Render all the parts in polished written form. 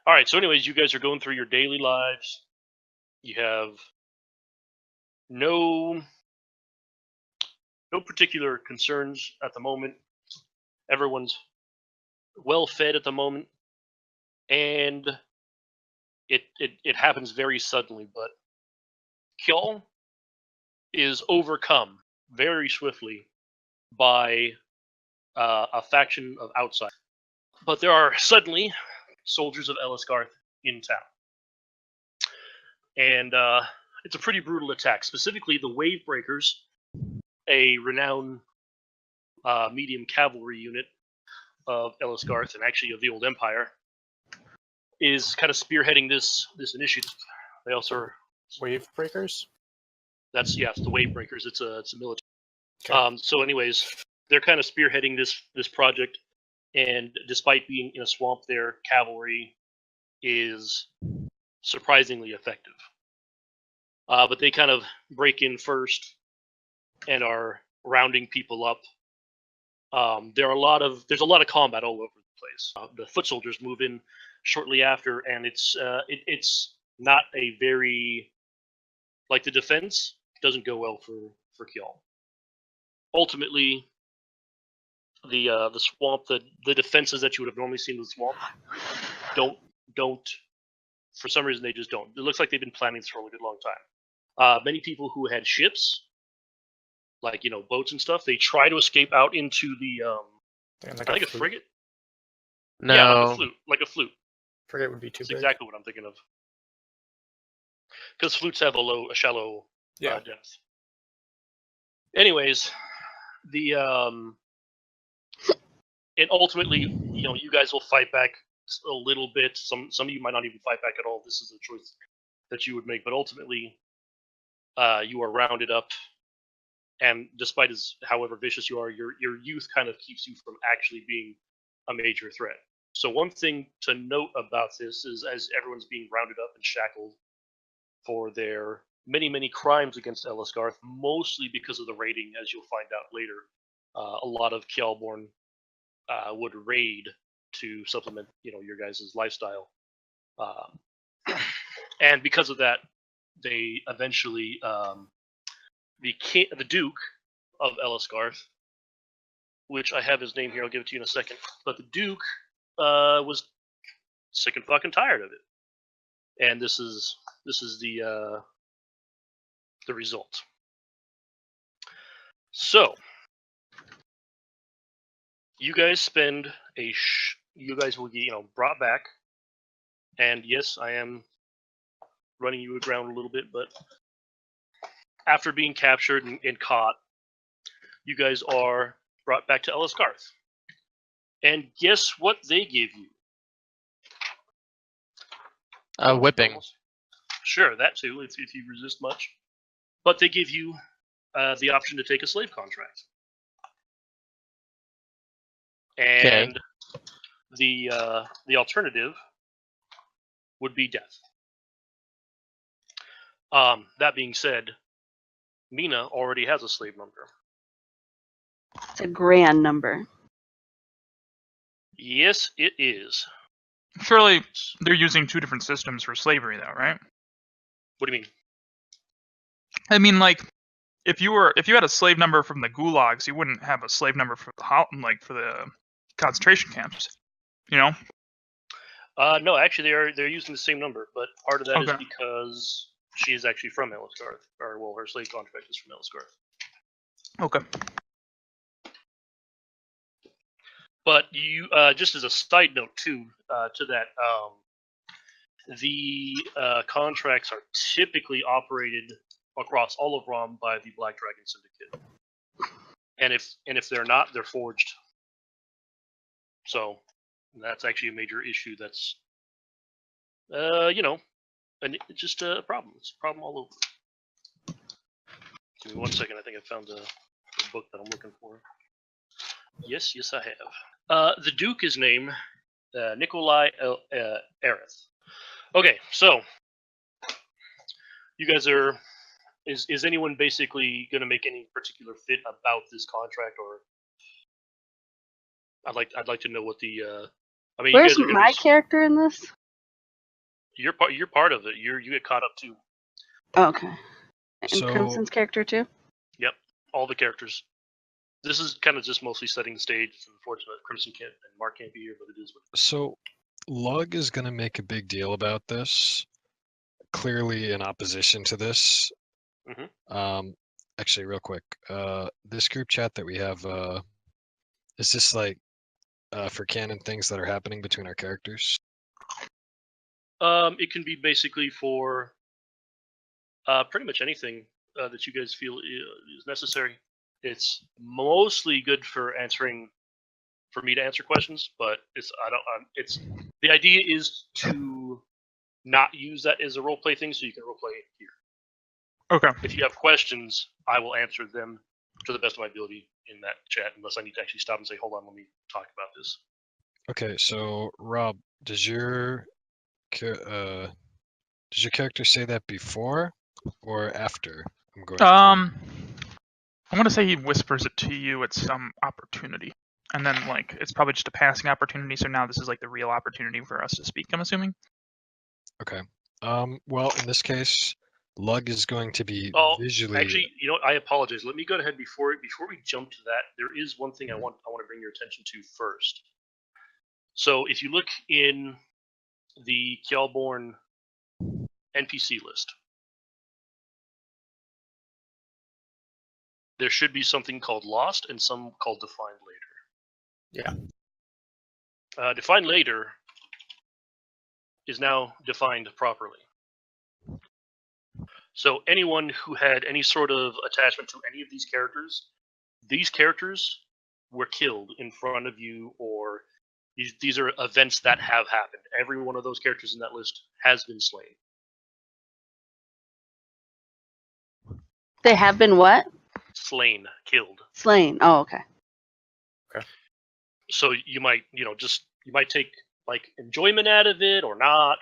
All right. So, anyways, you guys are going through your daily lives. You have no particular concerns at the moment. Everyone's well fed at the moment, and it happens very suddenly. But Kjol is overcome very swiftly by a faction of outsiders. But there are suddenly soldiers of Ellisgarth in town, and it's a pretty brutal attack. Specifically, the Wave Breakers, a renowned medium cavalry unit of Ellisgarth and actually of the Old Empire, is kind of spearheading this initiative. They also are, Wave breakers. it's the Wave Breakers. It's a military. Okay. So, anyways, they're kind of spearheading this project, and despite being in a swamp, their cavalry is surprisingly effective. But they kind of break in first and are rounding people up. There's a lot of combat all over the place. The foot soldiers move in shortly after, and it's not a very, like, the defense doesn't go well for Kjol. Ultimately, the swamp, the defenses that you would have normally seen in the swamp don't for some reason they just don't. It looks like they've been planning this for a really long time. Many people who had ships, like boats and stuff, they try to escape out into the I think a frigate. No. Yeah, like a flute. Frigate would be too That's big. exactly what I'm thinking of. Because flutes have a shallow depth. Anyways, the and ultimately, you guys will fight back a little bit. Some of you might not even fight back at all. This is a choice that you would make. But ultimately, you are rounded up, and despite however vicious you are, your youth kind of keeps you from actually being a major threat. So one thing to note about this is, as everyone's being rounded up and shackled for their many crimes against Ellisgarth, mostly because of the raiding, as you'll find out later, a lot of Kjellborn would raid to supplement, your guys' lifestyle, and because of that, they eventually, the Duke of Ellisgarth, which I have his name here, I'll give it to you in a second, but the Duke was sick and fucking tired of it, and this is the result. So, you guys spend you guys will get brought back, and yes, I am running you aground a little bit, but after being captured and caught, you guys are brought back to Ellisgarth. And guess what they give you? A whipping. Sure, that too, if you resist much. But they give you the option to take a slave contract. And the alternative would be death. That being said, Mina already has a slave number. It's a grand number. Yes, it is. Surely they're using two different systems for slavery, though, right? What do you mean? I mean, like, if you had a slave number from the gulags, you wouldn't have a slave number for the concentration camps, No, actually, they're using the same number, but part of that is because she is actually from Ellisgarth, or well, her slave contract is from Ellisgarth. Okay. But you, just as a side note too, to that, the contracts are typically operated across all of Rom by the Black Dragon Syndicate, and if they're not, they're forged. So that's actually a major issue. That's and it's just a problem. It's a problem all over. Give me 1 second. I think I found the book that I'm looking for. Yes, I have. The Duke is named Nikolai Aerith. Okay, so you guys are. Is anyone basically going to make any particular fit about this contract, or I'd like to know what the. I mean, where's my character in this? You're part of it. You get caught up too. Oh, okay. And So- Crimson's character too? Yep, all the characters. This is kind of just mostly setting the stage. It's unfortunate Crimson can't and Mark can't be here, but it is what it is. So, Lug is going to make a big deal about this. Clearly, in opposition to this. Actually, real quick, this group chat that we have, is this like for canon things that are happening between our characters? It can be basically for pretty much anything that you guys feel is necessary. It's mostly good for me to answer questions, but it's the idea is to not use that as a role play thing, so you can role play here. Okay. If you have questions, I will answer them to the best of my ability in that chat, unless I need to actually stop and say, "Hold on, let me talk about this." Okay, so Rob, does your character say that before or after? I'm going. I'm gonna say he whispers it to you at some opportunity, and then like it's probably just a passing opportunity. So now this is like the real opportunity for us to speak. I'm assuming. Okay. Well, in this case, Lug is going to be visually. Actually, you know what? I apologize. Let me go ahead before we jump to that. There is one thing I want to bring your attention to first. So if you look in the Kjellborn NPC list, there should be something called Lost and some called Defined Later. Yeah. Defined Later is now defined properly. So anyone who had any sort of attachment to any of these characters were killed in front of you, or these are events that have happened. Every one of those characters in that list has been slain. They have been what? Slain, killed. Slain. Oh, okay. So you might, you might take like enjoyment out of it or not.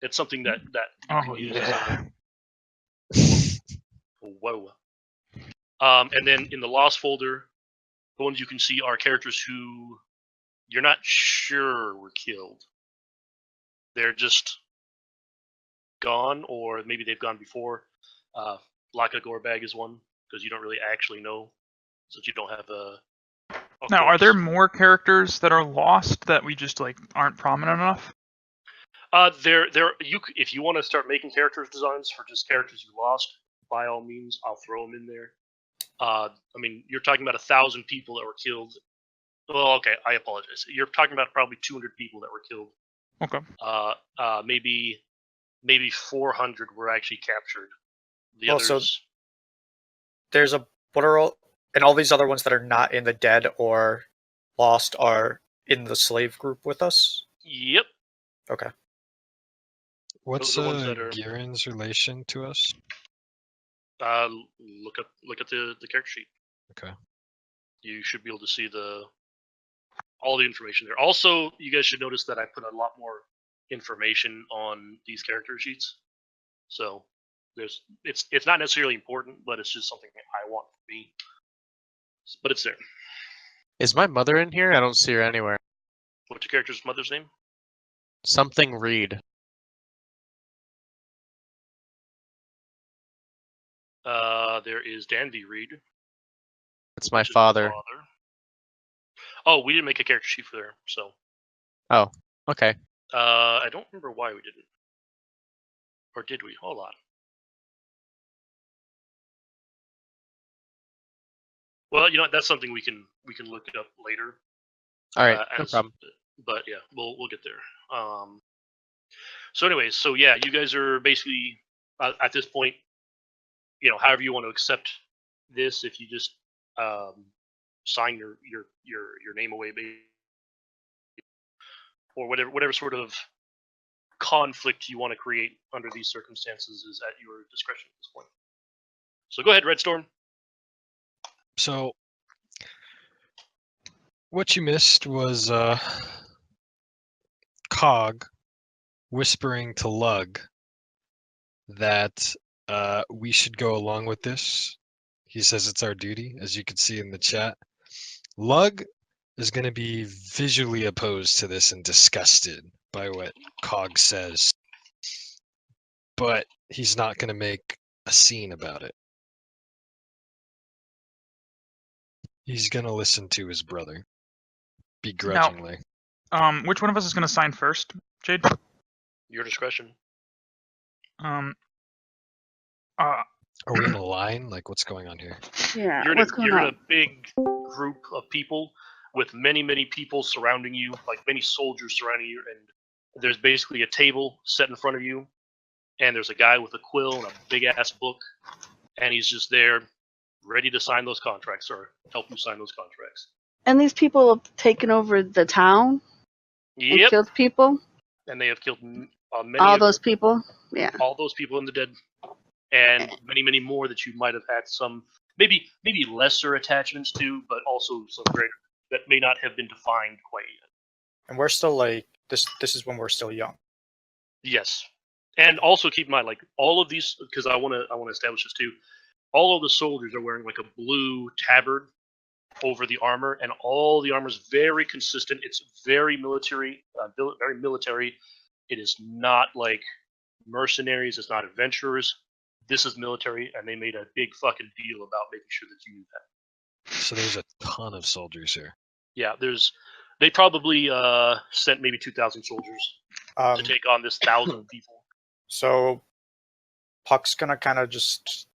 It's something that you can use as a whoa. And then in the Lost folder, the ones you can see are characters who you're not sure were killed. They're just gone, or maybe they've gone before. Laka Gorbag is one, because you don't really actually know, since you don't have a. Now, are there more characters that are lost that we just like aren't prominent enough? If you want to start making character designs for just characters you lost, by all means, I'll throw them in there. I mean, you're talking about 1,000 people that were killed. Well, okay, I apologize. You're talking about probably 200 people that were killed. Okay. Maybe 400 were actually captured. The Also, others. There's and all these other ones that are not in the dead or lost are in the slave group with us? Yep. Okay. What's Those are the ones that are- Girin's relation to us? Look at the character sheet. Okay. You should be able to see all the information there. Also, you guys should notice that I put a lot more information on these character sheets. So it's not necessarily important, but it's just something I want for me. But it's there. Is my mother in here? I don't see her anywhere. What's your character's mother's name? Something Reed. There is Danby Reed. It's my which is the father. Oh, we didn't make a character sheet for there, so. Oh, okay. I don't remember why we didn't. Or did we? Hold on. Well, you know what? That's something we can look it up later. All right, no problem. But yeah, we'll get there. So anyways, so yeah, you guys are basically at this point, however you want to accept this. If you just sign your name away, or whatever sort of conflict you want to create under these circumstances is at your discretion at this point. So go ahead, Redstorm. So, what you missed was Cog whispering to Lug that we should go along with this. He says it's our duty, as you can see in the chat. Lug is going to be visually opposed to this and disgusted by what Cog says. but he's not going to make a scene about it. He's going to listen to his brother begrudgingly. Which one of us is going to sign first, Jade? Your discretion. Uh, Are we in a line? Like, what's going on here? Yeah. You're, What's going you're in on? a big group of people with many, many people surrounding you, like many soldiers surrounding you, and there's basically a table set in front of you, and there's a guy with a quill and a big ass book, and he's just there, ready to sign those contracts or help you sign those contracts. And these people have taken over the town and Yep, killed people. and they have killed many All of those people. Yeah. all those people in the dead, and many, many more that you might have had some maybe lesser attachments to, but also some greater that may not have been defined quite yet. And we're still like this. This is when we're still young. Yes, and also keep in mind, like all of these, because I want to establish this too. All of the soldiers are wearing like a blue tabard over the armor, and all the armor is very consistent. It's very military, very military. It is not like mercenaries. It's not adventurers. This is military, and they made a big fucking deal about making sure that you knew that. So there's a ton of soldiers here. Yeah, they probably sent maybe 2,000 soldiers to take on this 1,000 people. So Puck's gonna kind of just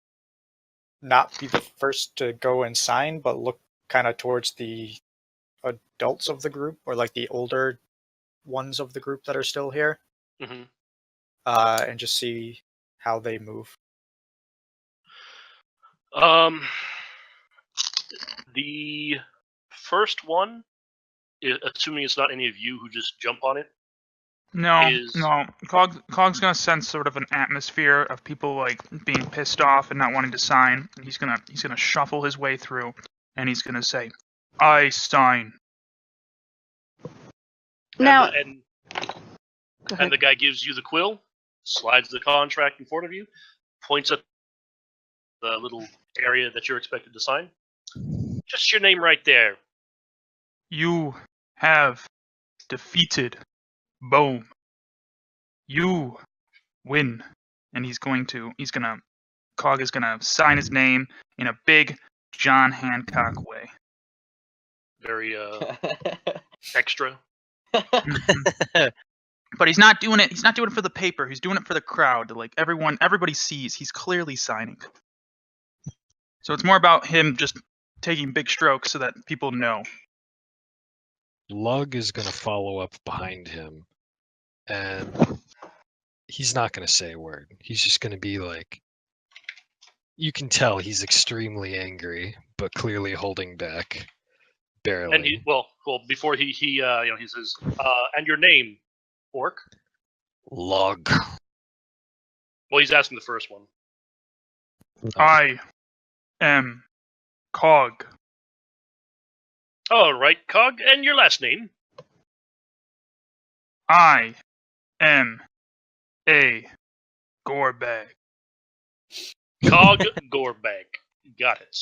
not be the first to go and sign, but look kind of towards the adults of the group, or like the older ones of the group that are still here, Mm-hmm. And just see how they move. The first one, assuming it's not any of you who just jump on it. no. Is- Cog's going to sense sort of an atmosphere of people like being pissed off and not wanting to sign. And he's gonna shuffle his way through, and he's going to say, "I sign." Now, and go ahead. the guy gives you the quill, slides the contract in front of you, points at the little area that you're expected to sign. Just your name right there. You have defeated Bohm. You win. And Cog is gonna sign his name in a big John Hancock way. Very extra. But he's not doing it. He's not doing it for the paper. He's doing it for the crowd. Like everybody sees. He's clearly signing. So it's more about him just taking big strokes so that people know. Lug is going to follow up behind him, and he's not going to say a word. He's just going to be like, you can tell he's extremely angry, but clearly holding back, barely. And before he says, and your name, Orc. Lug. Well, he's asking the first one. I am Cog. All right, Cog, and your last name. I am a gorebag. Cog Gorebag. Got it.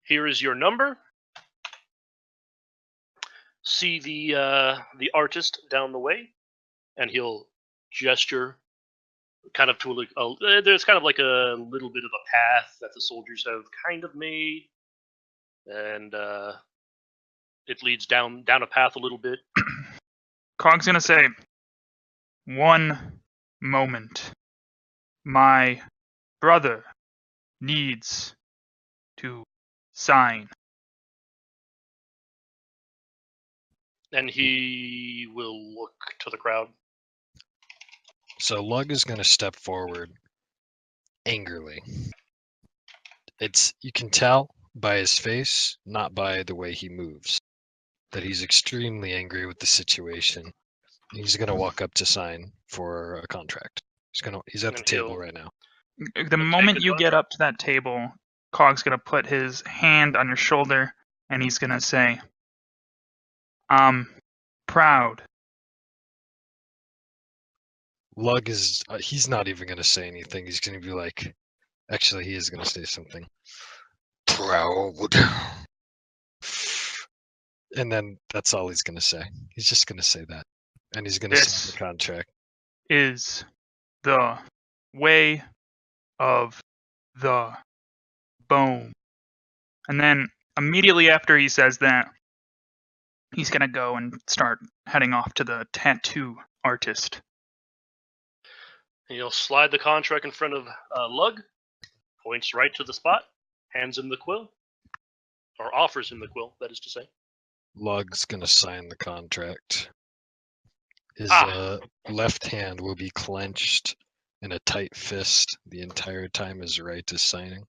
Here is your number. See the artist down the way, and he'll gesture kind of to there's kind of like a little bit of a path that the soldiers have kind of made, and it leads down a path a little bit. Cog's gonna say, "One moment. My brother needs to sign." And he will look to the crowd. So Lug is going to step forward angrily. You can tell by his face, not by the way he moves, that he's extremely angry with the situation. He's going to walk up to sign for a contract. He's at the table right now. The moment you get up to that table, Cog's gonna put his hand on your shoulder and he's gonna say, "I'm proud." Lug is, he's not even going to say anything. He's going to be like, actually, he is going to say something. Proud. And then that's all he's going to say. He's just going to say that. And he's going to sign the contract. Is the way of the bone. And then immediately after he says that, he's going to go and start heading off to the tattoo artist. And you'll slide the contract in front of Lug, points right to the spot, hands him the quill, or offers him the quill, that is to say. Lug's gonna sign the contract. His left hand will be clenched in a tight fist the entire time his right is signing.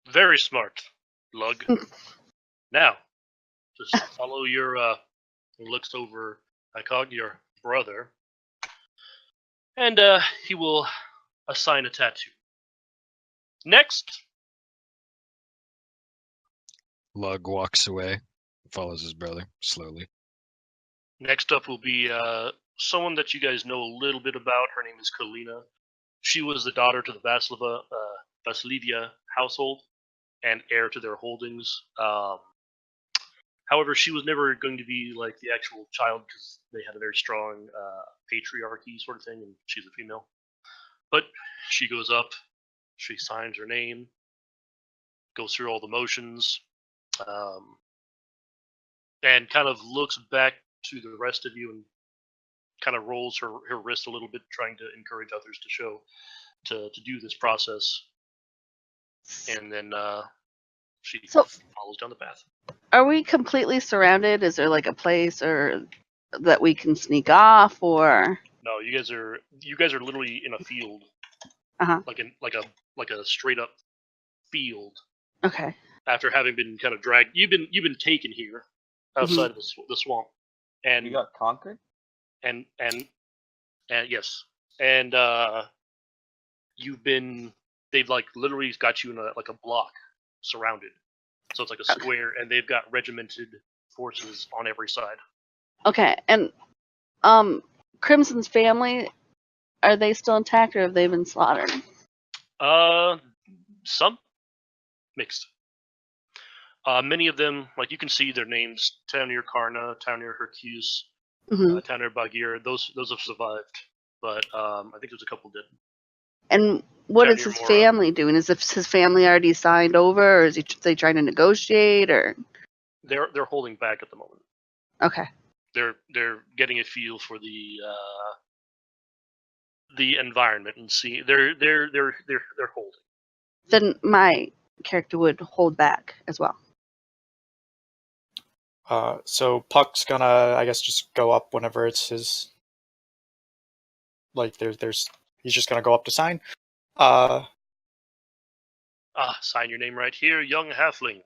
Very smart, Lug. Now, just follow your, he looks over Ikog, your brother, and he will assign a tattoo. Next, Lug walks away, follows his brother slowly. next up will be someone that you guys know a little bit about. Her name is Kalina. She was the daughter to the Vasilivia household and heir to their holdings. However, she was never going to be like the actual child because they had a very strong patriarchy sort of thing, and she's a female. But she goes up, she signs her name, goes through all the motions, and kind of looks back to the rest of you and kind of rolls her wrist a little bit, trying to encourage others to do this process. And then she follows down the path. Are we completely surrounded? Is there like a place or that we can sneak off, or? No, you guys are literally in a field, like a straight up field. Okay. After having been kind of dragged, you've been taken here outside of the swamp, and You got conquered? and yes, and they've like literally got you in a block surrounded, so it's like a square, and they've got regimented forces on every side. Okay, and Crimson's family, are they still intact or have they been slaughtered? Some mixed. Many of them, like you can see their names: Tanir Karna, Tanir Hercuse, Tanir Bagir. Those have survived, but I think there's a couple dead. And what Tanir is his Mora. family doing? Is his family already signed over, or is they trying to negotiate, or? They're holding back at the moment. Okay. They're getting a feel for the environment and see they're holding. Then my character would hold back as well. So Puck's gonna, I guess, just go up whenever it's his. Like he's just gonna go up to sign. Sign your name right here, young halfling.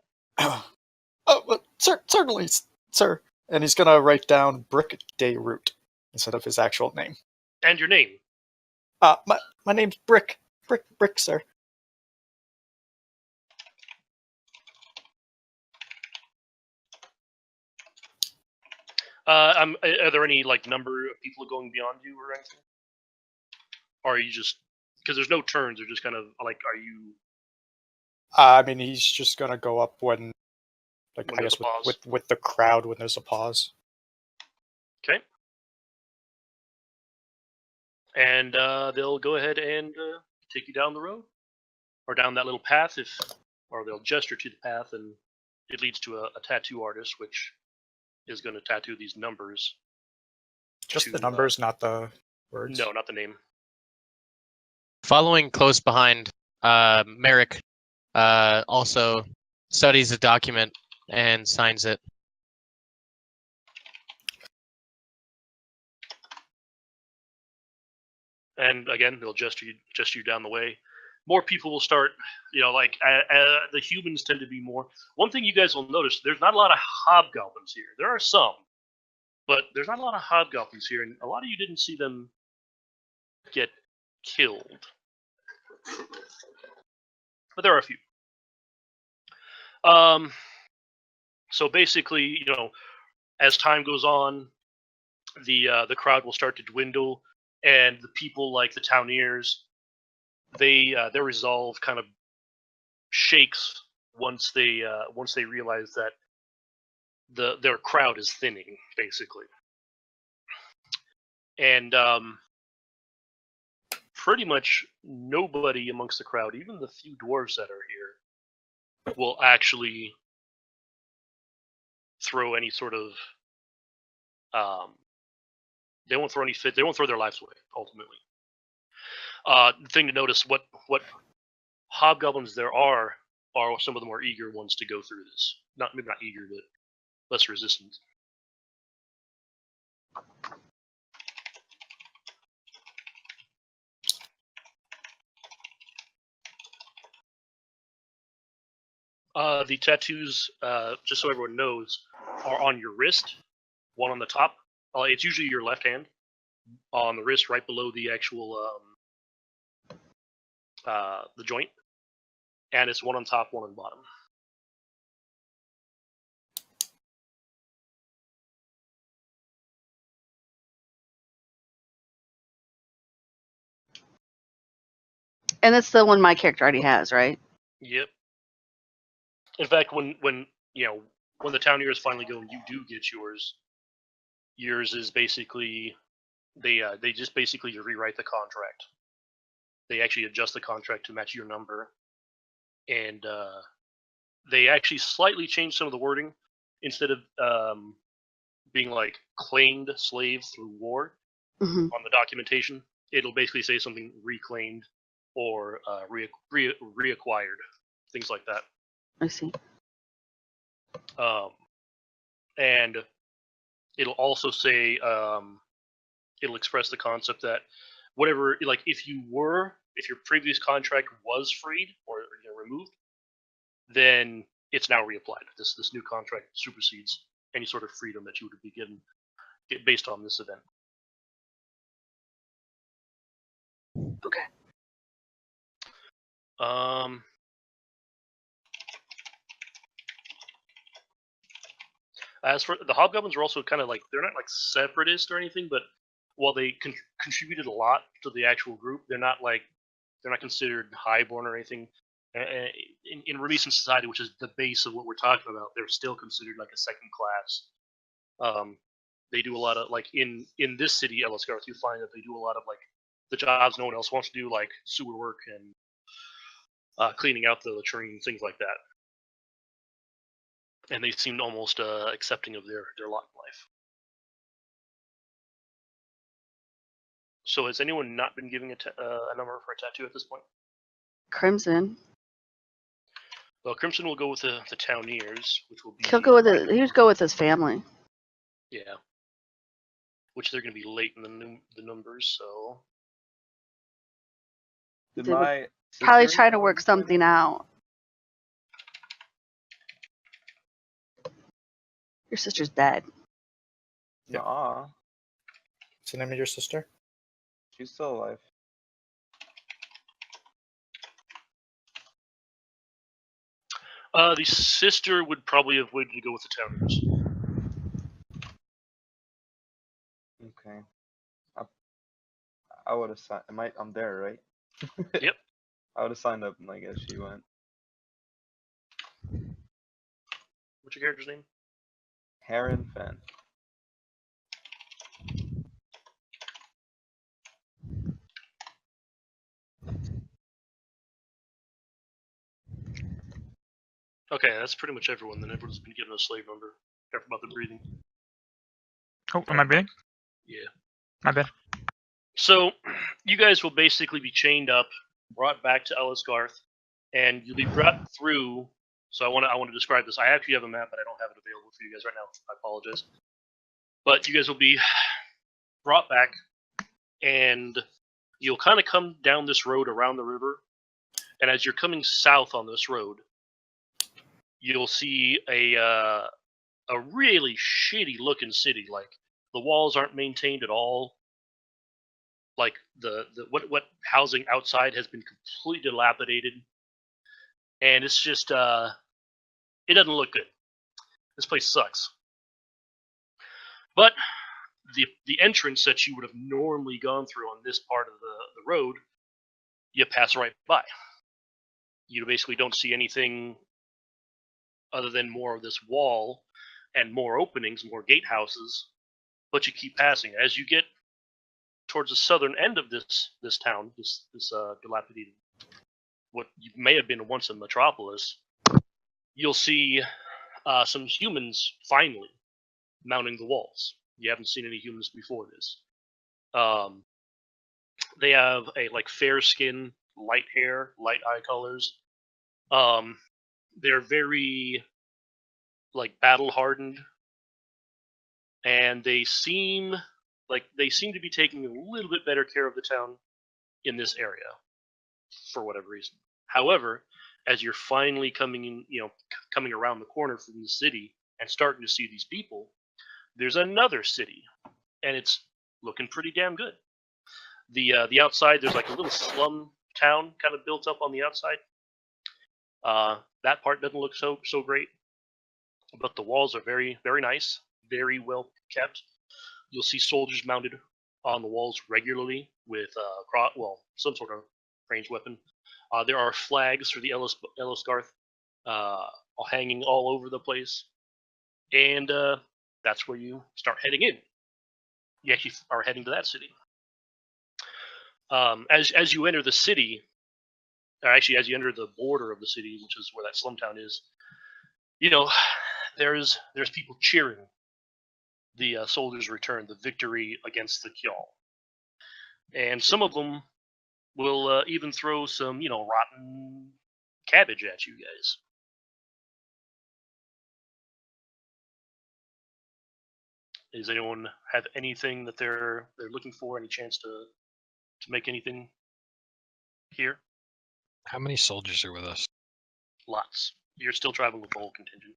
Certainly, sir. And he's gonna write down Brick Day Root instead of his actual name. And your name? My name's Brick, sir. Are there any like number of people going beyond you or anything? Or are you just because there's no turns? They're just kind of like, are you? I mean, he's just gonna go up when I guess with the crowd when there's a pause. Okay. And they'll go ahead and take you down the road, or down that little path, or they'll gesture to the path, and it leads to a tattoo artist, which is going to tattoo these numbers. Just the numbers, not the words? No, not the name. Following close behind, Merrick also studies the document and signs it. And again, they'll gesture you down the way. More people will start, the humans tend to be more. One thing you guys will notice, there's not a lot of hobgoblins here. There are some, but there's not a lot of hobgoblins here, and a lot of you didn't see them get killed. But there are a few. So basically, as time goes on, the crowd will start to dwindle, and the people like the towniers, their resolve kind of shakes once they realize that their crowd is thinning, basically. And pretty much nobody amongst the crowd, even the few dwarves that are here, will actually throw any sort of they won't throw their lives away ultimately. The thing to notice, what hobgoblins there are some of the more eager ones to go through this. Maybe not eager, but less resistant. The tattoos, just so everyone knows, are on your wrist. One on the top. It's usually your left hand on the wrist, right below the actual the joint, and it's one on top, one on bottom. And it's the one my character already has, right? Yep. In fact, when the town years finally go and you do get yours is basically they just basically rewrite the contract. They actually adjust the contract to match your number, and they actually slightly change some of the wording. Instead of being like claimed slave through war Mm-hmm. on the documentation, it'll basically say something reclaimed or reacquired, things like that. I see. And it'll also say it'll express the concept that whatever, like if your previous contract was freed or removed, then it's now reapplied. This new contract supersedes any sort of freedom that you would be given based on this event. Okay. As for the hobgoblins, are also kind of like, they're not like separatist or anything, but while they contributed a lot to the actual group, they're not considered highborn or anything. In Remisen society, which is the base of what we're talking about, they're still considered like a second class. They do a lot of, like, in this city, Ellisgarth, you find that they do a lot of like the jobs no one else wants to do, like sewer work and cleaning out the latrine, things like that. And they seemed almost accepting of their lot in life. So has anyone not been giving a number for a tattoo at this point? Crimson. Well, Crimson will go with the towniers, which will be... He'll go with his family. Yeah. Which they're going to be late in the numbers, so... Did They would my Probably sister try to go work with family? something out. Your sister's dead. Yep. Nuh-uh. What's the name of your sister? She's still alive. The sister would probably have waited to go with the towniers. Okay. I would have signed. I'm there, right? Yep. I would have signed up, and I guess she went. What's your character's name? Heron Fenn. Okay, that's pretty much everyone. Then everyone's been given a slave number. Careful about the breathing. Oh, am I breathing? Yeah. My bad. So, you guys will basically be chained up, brought back to Ellisgarth, and you'll be brought through. So I want to describe this. I actually have a map, but I don't have it available for you guys right now. I apologize. But you guys will be brought back, and you'll kind of come down this road around the river. And as you're coming south on this road, you'll see a really shitty looking city. Like, the walls aren't maintained at all. Like what housing outside has been completely dilapidated, and it's just it doesn't look good. This place sucks. But the entrance that you would have normally gone through on this part of the road, you pass right by. You basically don't see anything other than more of this wall and more openings, more gatehouses, but you keep passing. As you get towards the southern end of this town, this dilapidated, what may have been once a metropolis, you'll see some humans finally mounting the walls. You haven't seen any humans before this. They have a fair skin, light hair, light eye colors. They're very battle hardened, and they seem to be taking a little bit better care of the town in this area for whatever reason. However, as you're finally coming around the corner from the city and starting to see these people, there's another city, and it's looking pretty damn good. The outside, there's a little slum town kind of built up on the outside. That part doesn't look so great, but the walls are very, very nice, very well kept. You'll see soldiers mounted on the walls regularly with some sort of ranged weapon. There are flags for the Ellisgarth hanging all over the place, and that's where you start heading in. You actually are heading to that city. As you enter the city, or actually as you enter the border of the city, which is where that slum town is, there's people cheering the soldiers' return, the victory against the Kjall. And some of them will even throw some, rotten cabbage at you guys. Does anyone have anything that they're looking for? Any chance to make anything here? How many soldiers are with us? Lots. You're still traveling with the whole contingent.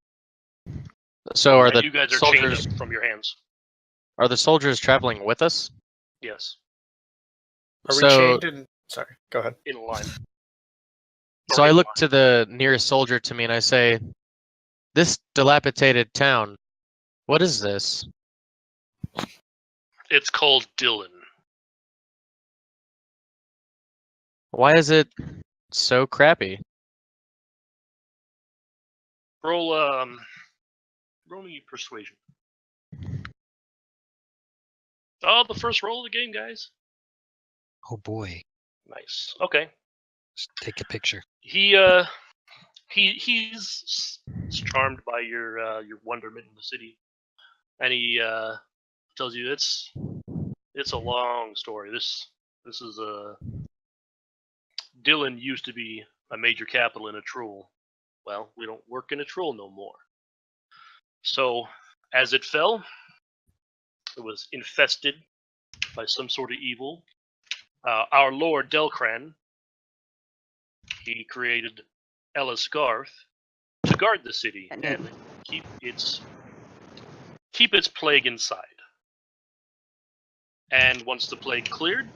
So are the you guys are soldiers chained up from your hands? Are the soldiers traveling with us? Yes. Are we So- chained in? Sorry, go ahead. In a line. So I look to the nearest soldier to me and I say, "This dilapidated town, what is this?" It's called Dylan. Why is it so crappy? Roll me persuasion. Oh, the first roll of the game, guys. Oh boy. Nice. Okay. Just take a picture. He's charmed by your wonderment in the city, and he tells you it's a long story. This is Dylan used to be a major capital in a Trull. Well, we don't work in a Trull no more. So, as it fell, it was infested by some sort of evil. Our Lord Delcran, he created Ellisgarth to guard the city and keep its plague inside. And once the plague cleared,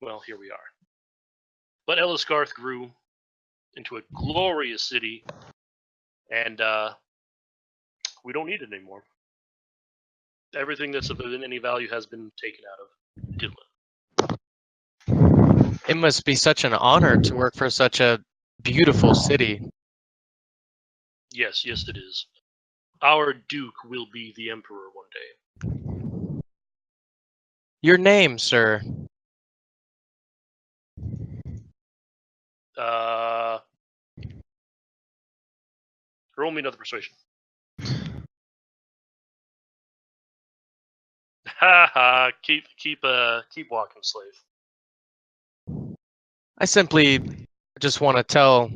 well, here we are. But Ellisgarth grew into a glorious city, and we don't need it anymore. Everything that's of any value has been taken out of Dylan. It must be such an honor to work for such a beautiful city. Yes, it is. Our Duke will be the Emperor one day. Your name, sir. Roll me another persuasion. Ha ha! Keep walking, slave. I simply just want to tell,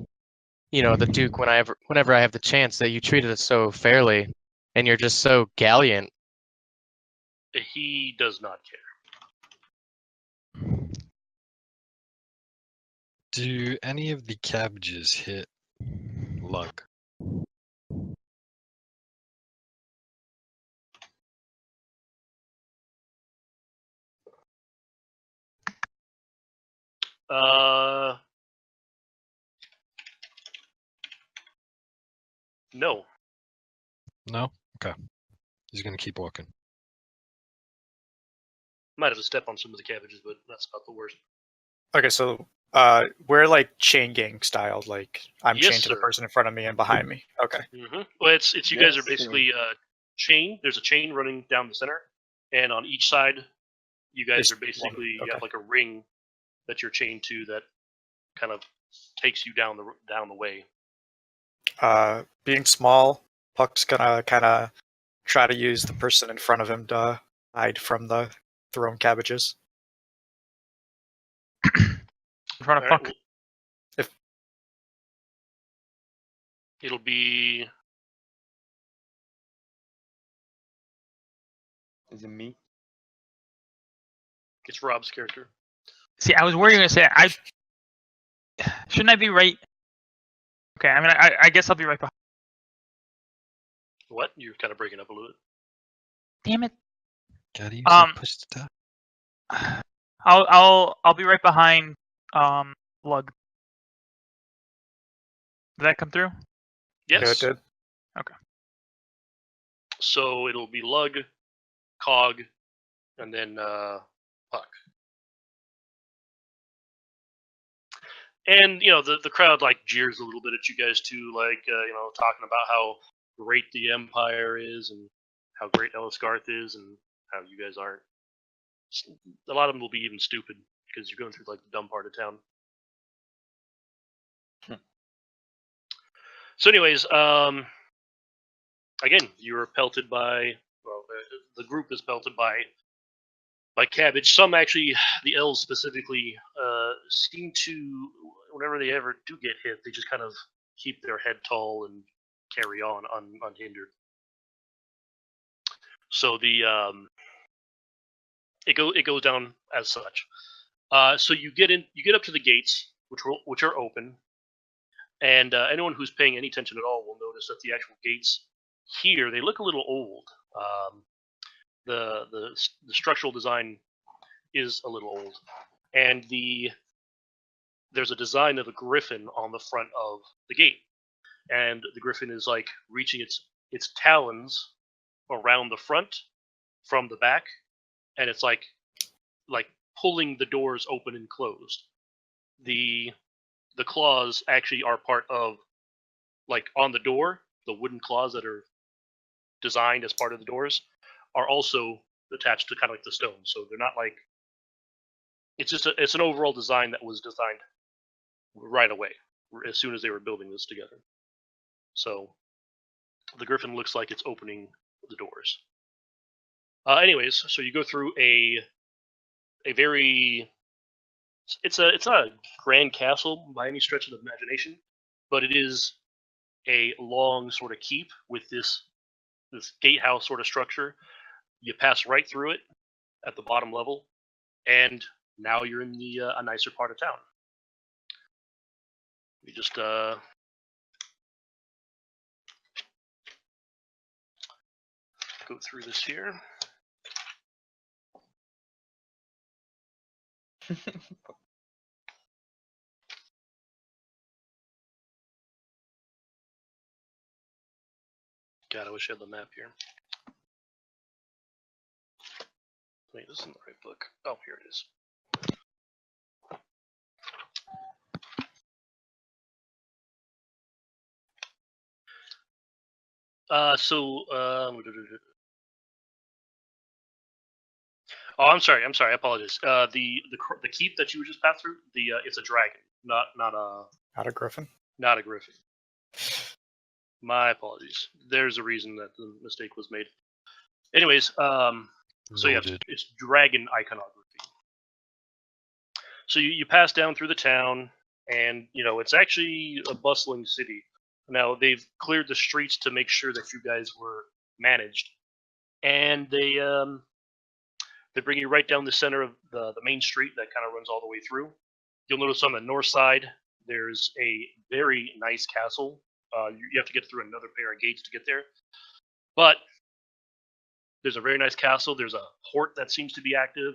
the Duke whenever I have the chance that you treated us so fairly, and you're just so gallant. He does not care. Do any of the cabbages hit lug? No. No? Okay. He's gonna keep walking. Might have to step on some of the cabbages, but that's about the worst. Okay, so we're like chain gang styled. Like I'm Yes, chained to the sir. person in front of me and behind me. Okay. Mm-hmm. Well, it's you guys are Yes, sir. basically chain. There's a chain running down the center, and on each side You guys Just are basically you okay. have like a ring that you're chained to that kind of takes you down the way. Being small, Puck's gonna kind of try to use the person in front of him to hide from the thrown cabbages. In front of All right, Puck. well, If it'll be Is it me? it's Rob's character. See, I was worried you were gonna say shouldn't I be right? Okay, I mean, I guess I'll be right behind. What? You're kind of breaking up a little bit. Damn it. Gotta use Um, push to talk. I'll be right behind Lug. Did that come through? yeah, Yes. it did. So it'll be Lug, Cog, and then Puck. And you know the crowd like jeers a little bit at you guys too, like you know, talking about how great the Empire is and how great Ellisgarth is and how you guys aren't. A lot of them will be even stupid because you're going through like the dumb part of town. So, anyways, again, you were pelted by. Well, the group is pelted by cabbage. Some actually, the elves specifically, seem to, whenever they ever do get hit, they just kind of keep their head tall and carry on unhindered. So it goes down as such. So you get up to the gates, which are open, and anyone who's paying any attention at all will notice that the actual gates here they look a little old. The structural design is a little old, and there's a design of a griffin on the front of the gate, and the griffin is like reaching its talons around the front from the back, and it's like pulling the doors open and closed. The claws actually are part of like on the door, the wooden claws that are designed as part of the doors are also attached to kind of like the stone, so they're not like it's an overall design that was designed right away as soon as they were building this together. So the griffin looks like it's opening the doors. Anyways, so you go through a very it's not a grand castle by any stretch of the imagination, but it is a long sort of keep with this gatehouse sort of structure. You pass right through it at the bottom level, and now you're in the a nicer part of town. We just go through this here. God, I wish I had the map here. Wait, this isn't the right book. Oh, here it is. Oh, I'm sorry. I apologize. The keep that you just passed through, it's a dragon, not Not a griffin. a griffin. My apologies. There's a reason that the mistake was made. Anyways, so yeah, Noted. it's dragon iconography. So you pass down through the town, and you know it's actually a bustling city. Now they've cleared the streets to make sure that you guys were managed, and they bring you right down the center of the main street that kind of runs all the way through. You'll notice on the north side there's a very nice castle. You have to get through another pair of gates to get there, but there's a very nice castle. There's a port that seems to be active,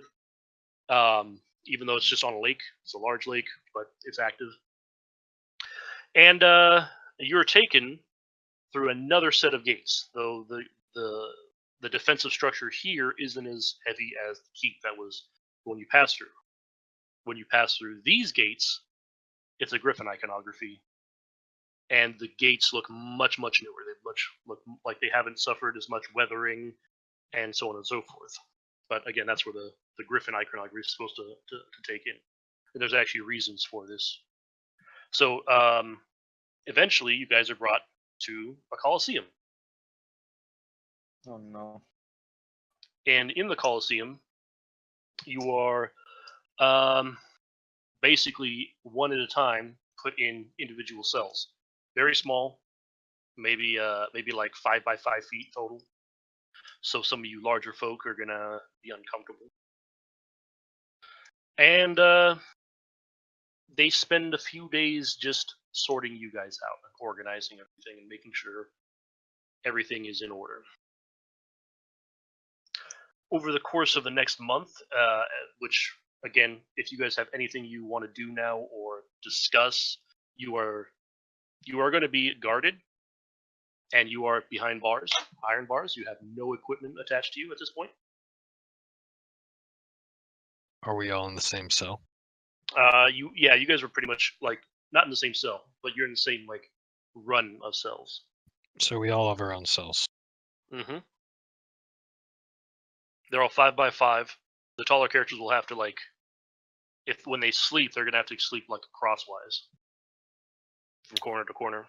even though it's just on a lake. It's a large lake, but it's active. And you're taken through another set of gates, though the defensive structure here isn't as heavy as the keep that was when you pass through. When you pass through these gates, it's a griffin iconography, and the gates look much newer. They look like they haven't suffered as much weathering, and so on and so forth. But again, that's where the Griffin iconography is supposed to take in. And there's actually reasons for this. So eventually, you guys are brought to a Coliseum. Oh no. And in the Coliseum, you are basically one at a time put in individual cells. Very small, maybe like 5 by 5 feet total. So some of you larger folk are gonna be uncomfortable. And they spend a few days just sorting you guys out and organizing everything and making sure everything is in order. Over the course of the next month, which again, if you guys have anything you want to do now or discuss, you are going to be guarded, and you are behind bars, iron bars. You have no equipment attached to you at this point. Are we all in the same cell? You guys were pretty much like not in the same cell, but you're in the same like run of cells. So we all have our own cells. Mm-hmm. They're all 5 by 5. The taller characters will have to like, if when they sleep, they're gonna have to sleep like crosswise, from corner to corner.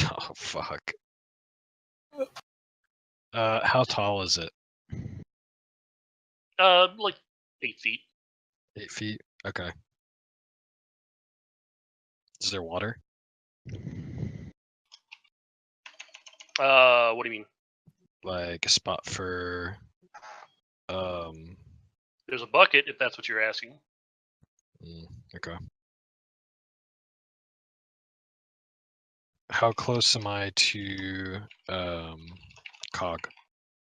Oh fuck. How tall is it? Like 8 feet. 8 feet? Okay. Is there water? What do you mean? Like a spot for There's a bucket, if that's what you're asking. okay. How close am I to Cog?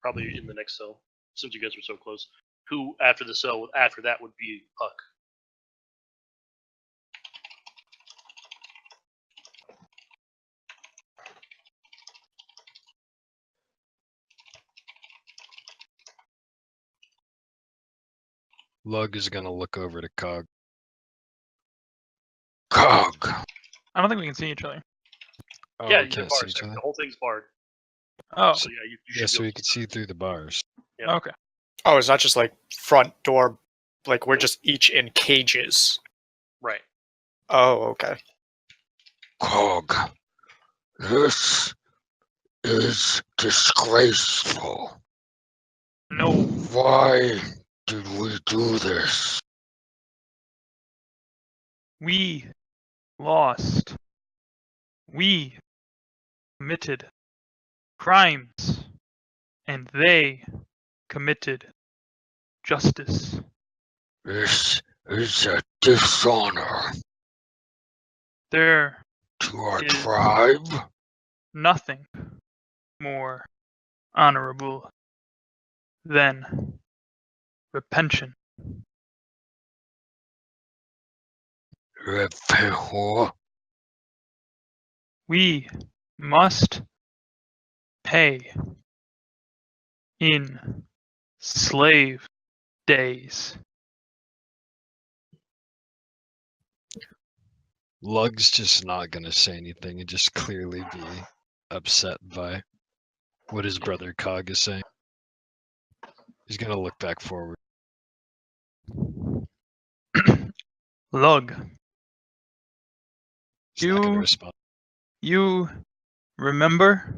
Probably in the next cell, since you guys were so close. Who after the cell after that would be Puck. Lug is gonna look over to Cog. Cog! I don't think we can see each other. Oh, Yeah, we the can't see bars. each other. The whole thing's barred. Oh, So yeah, you should Yeah, be so able we to can see through the bars. Yeah. okay. Oh, it's not just like front door, like we're just each in cages. Right. Oh, okay. Cog, this is disgraceful. No, Why did we do this? we lost. We committed crimes, and they committed justice. This is a dishonor There to our is tribe. nothing more honorable than repentance. Repent. We must pay in slave days. Lug's just not gonna say anything and just clearly be upset by what his brother Cog is saying. He's gonna look back forward. Lug, He's not gonna You- respond. you remember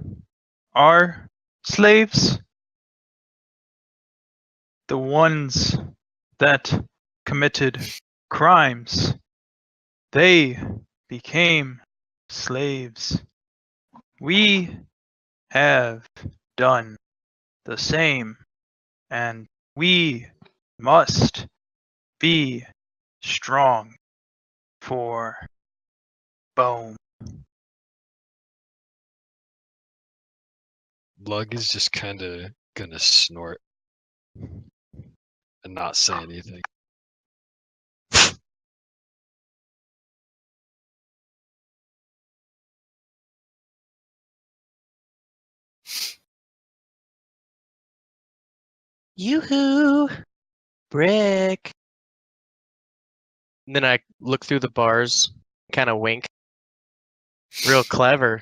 our slaves? The ones that committed crimes. They became slaves. We have done the same, and we must be strong for Boom. Lug is just kind of gonna snort and not say anything. Yoo-hoo! Brick! And then I look through the bars, kind of wink. Real clever.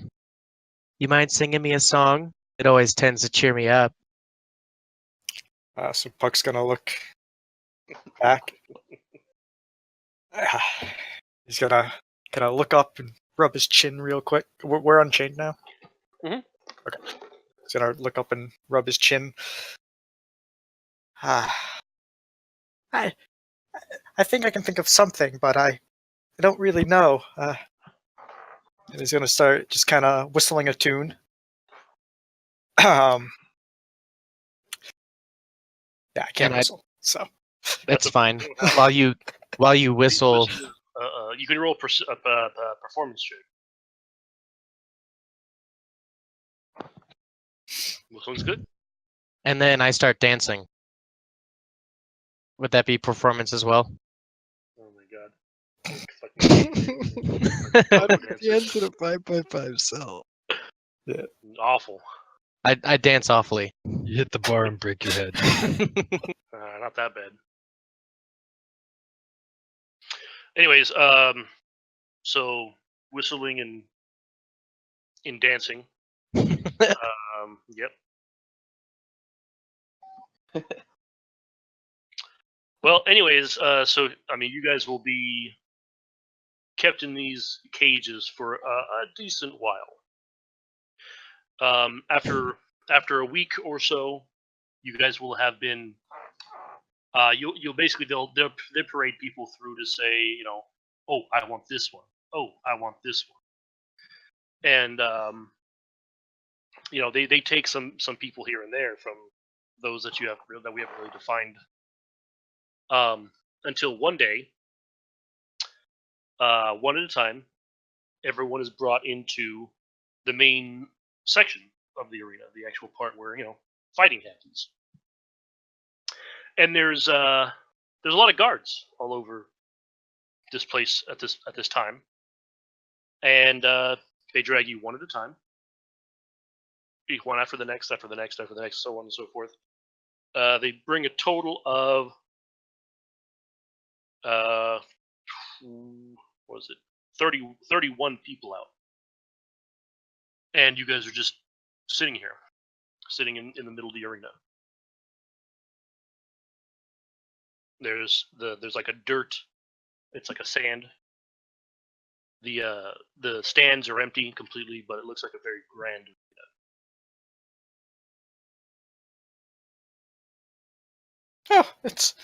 You mind singing me a song? It always tends to cheer me up. So Puck's gonna look back. He's gonna look up and rub his chin real quick. We're unchained now. Mhm. Okay. He's gonna look up and rub his chin. I think I can think of something, but I don't really know. And he's gonna start just kind of whistling a tune. Yeah, I can't And whistle, so That's fine. While you whistle, You can roll performance check. Whistling good. and then I start dancing. Would that be performance as well? Oh my god. The answer to 5x5 cell. Awful. I dance awfully. You hit the bar and break your head. Not that bad. Anyways, so whistling and in dancing. Yep. Well, anyways, so I mean, you guys will be kept in these cages for a decent while. After a week or so, you guys will have been. You'll basically they'll parade people through to say, you know, oh, I want this one. Oh, I want this one. And you know, they take some people here and there from those that we haven't really defined. Until one day, one at a time, everyone is brought into the main section of the arena, the actual part where, you know, fighting happens. And there's a lot of guards all over this place at this time, and they drag you one at a time, one after the next, so on and so forth. They bring a total of what was it, 31 people out, and you guys are just sitting in the middle of the arena. There's like a dirt, it's like a sand. The stands are empty completely, but it looks like a very grand arena. oh, it's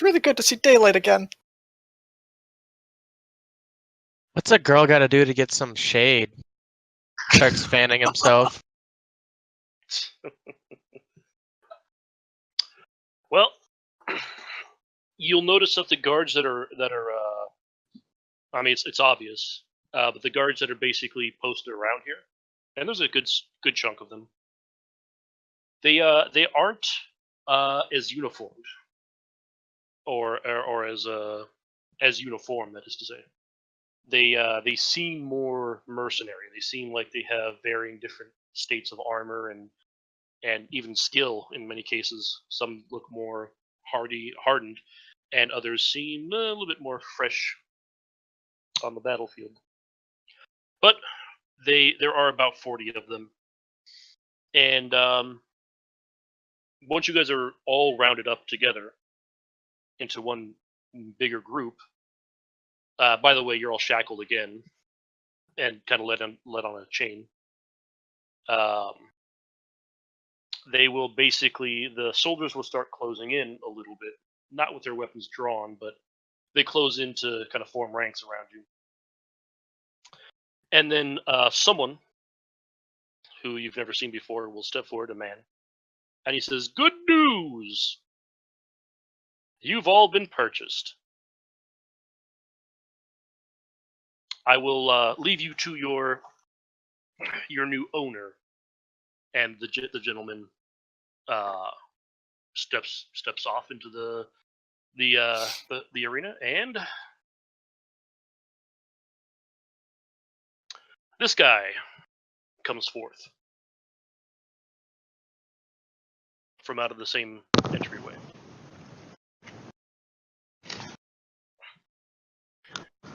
really good to see daylight again. What's a girl got to do to get some shade? Starts fanning himself. Well, you'll notice that the guards that are I mean, it's obvious, but the guards that are basically posted around here, and there's a good chunk of them. They aren't as uniformed, or as uniform. That is to say, they seem more mercenary. They seem like they have varying different states of armor and even skill in many cases. Some look more hardened, and others seem a little bit more fresh on the battlefield. But there are about 40 of them, and once you guys are all rounded up together into one bigger group. By the way, you're all shackled again and kind of let on a chain. They will basically, the soldiers will start closing in a little bit, not with their weapons drawn, but they close in to kind of form ranks around you. And then someone who you've never seen before will step forward, a man, and he says, "Good news! You've all been purchased. I will leave you to your new owner." And the gentleman steps off into the arena, and this guy comes forth from out of the same entryway.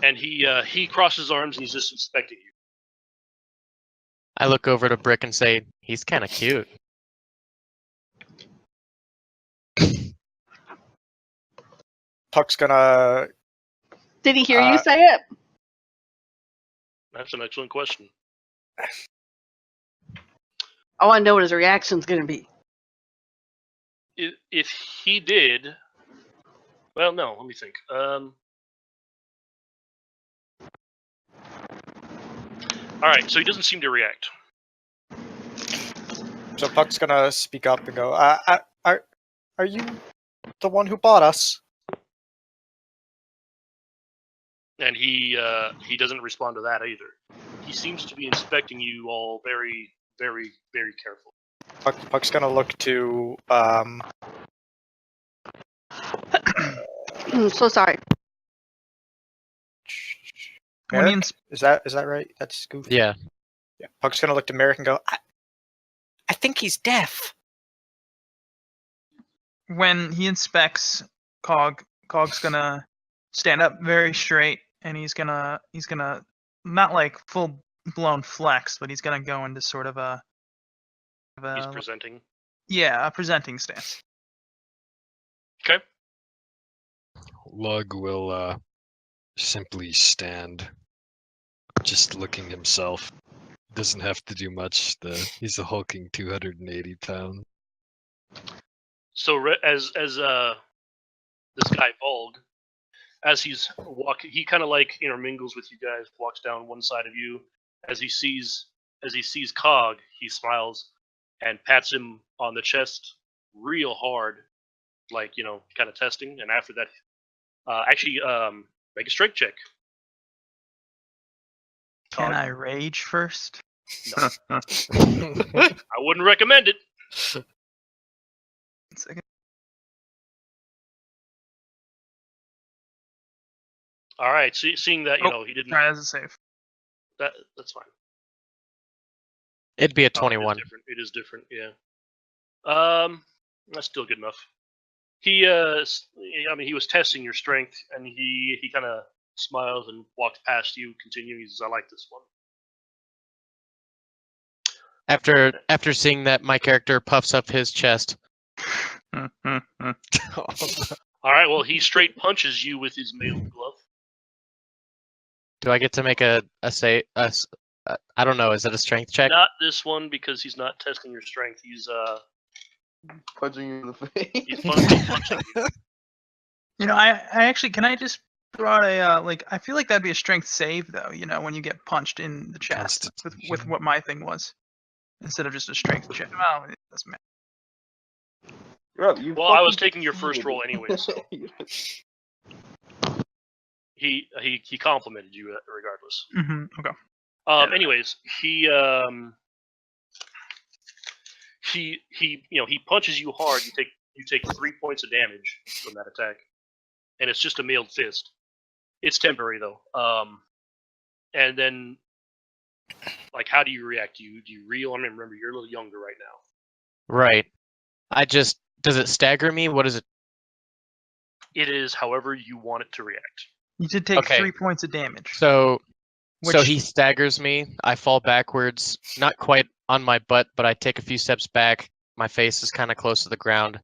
And he crosses arms and he's just inspecting you. I look over to Brick and say, he's kind of cute. Puck's gonna. Did he hear you Uh, say it? That's an excellent question. I want to know what his reaction's going to be. If he did, well, no. Let me think. All right, so he doesn't seem to react. So Puck's gonna speak up and go, are you the one who bought us? And he doesn't respond to that either. He seems to be inspecting you all very, very, very carefully. Puck's gonna look to I'm so sorry. When he Merrick? ins- Is that right? That's goofy. Yeah. Yeah. Puck's gonna look to Merrick and go, I think he's deaf. when he inspects Cog's gonna stand up very straight, and he's gonna not like full blown flex, but he's gonna go into sort of a He's presenting. a presenting stance. Okay. Lug will simply stand, just looking himself. Doesn't have to do much. He's a hulking 280 pound. So as this guy Volg, as he's walking, he kind of like intermingles with you guys, walks down one side of you. As he sees Cog, he smiles and pats him on the chest real hard, like kind of testing. And after that, make a strength check. Can I rage first? No. I wouldn't recommend it. 1 second. All right, seeing that he didn't. Try as a save. That's fine. It'd be a Oh, 21. it is different. Yeah. That's still good enough. He he was testing your strength, and he kind of smiles and walks past you, continuing. He says, "I like this one." After seeing that, my character puffs up his chest. All right. Well, he straight punches you with his mailed glove. Do I get to make a say? I don't know. Is it a strength check? Not this one, because he's not testing your strength. He's Punching you in the face. he's punching you. I actually can I just throw out a I feel like that'd be a strength save though. When you get punched in the chest with Constitution. what my thing was, instead of just a strength check. Well, it doesn't matter. You Well, I was fucking taking your first cheated. roll anyway, so he complimented you regardless. Okay. Anyways, he punches you hard. You take 3 points of damage from that attack, and it's just a mailed fist. It's temporary though. And then, how do you react? Do you reel? I mean, remember, you're a little younger right now. Right. Does it stagger me? What is it? It is however you want it to react. You did take Okay. 3 points of damage. So Which- he staggers me. I fall backwards, not quite on my butt, but I take a few steps back. My face is kind of close to the ground.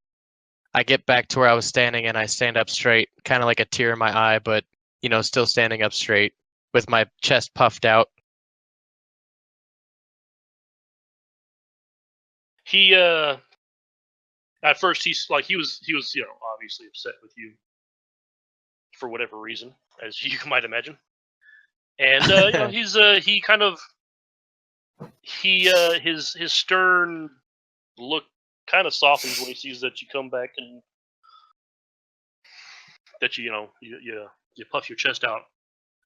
I get back to where I was standing, and I stand up straight, kind of like a tear in my eye, but still standing up straight with my chest puffed out. He at first he was obviously upset with you for whatever reason, as you might imagine. And his stern look kind of softens when he sees that you come back and that you puff your chest out,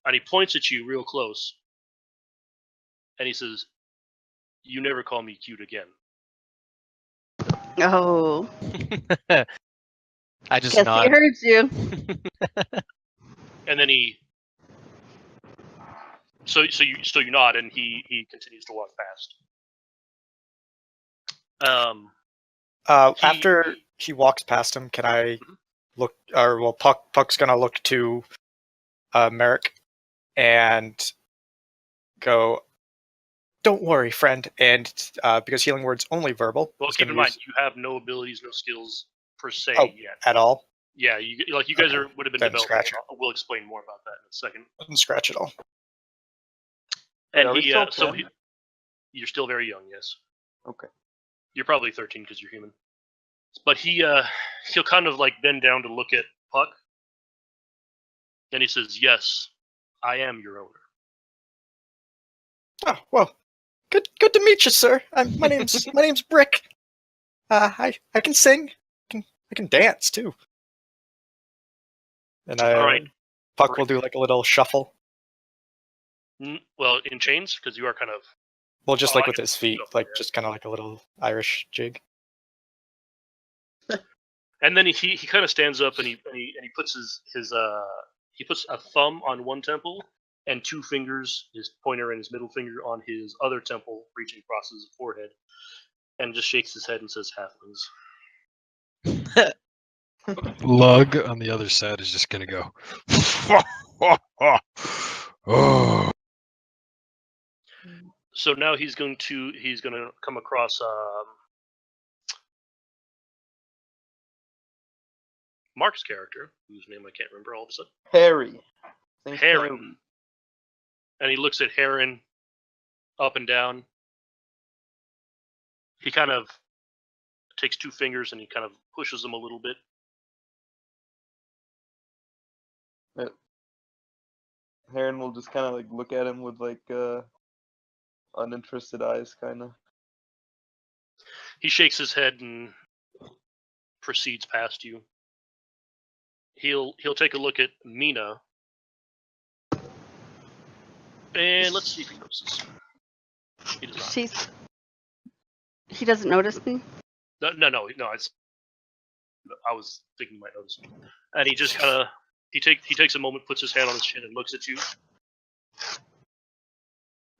and he points at you real close, and he says, "You never call me cute again." Oh, I just guess nod. he heard you. And then you nod, and he continues to walk past. after he walks past him, can I look? Or well, Puck's gonna look to Merrick and go, don't worry, friend. And because healing word's only verbal, Well, he's keep gonna in mind use you have no abilities, no skills per se Oh. yet. at all. Yeah, you guys Okay, would have been then developing. scratch it. We'll explain more about that in a second. Doesn't scratch at all. And are we he, still so 10? you're still very young, yes. Okay. You're probably 13 because you're human. But he'll kind of like bend down to look at Puck, and he says, "Yes, I am your owner." Oh well, good to meet you, sir. My name's Brick. I can sing. I can dance too. And All right. Puck will do like a little shuffle. Well, in chains because you are kind of. Well, just Oh, like I with get his feet, shuffle, like yeah. just kind of like a little Irish jig. And then he kind of stands up and he puts he puts a thumb on one temple and two fingers, his pointer and his middle finger, on his other temple, reaching across his forehead, and just shakes his head and says, "Halflings." Lug on the other side is just gonna go. Oh. So now he's going to come across Mark's character, whose name I can't remember all of a sudden. Harry. His name's Heron. And he looks at Heron up and down. He kind of takes two fingers and he kind of pushes them a little bit. Heron will just kind of like look at him with like uninterested eyes, kind of. He shakes his head and proceeds past you. He'll take a look at Mina. And let's see if he notices. He does not. He doesn't notice me? No. I was thinking he might notice me. And he just kind of he takes a moment, puts his hand on his chin, and looks at you.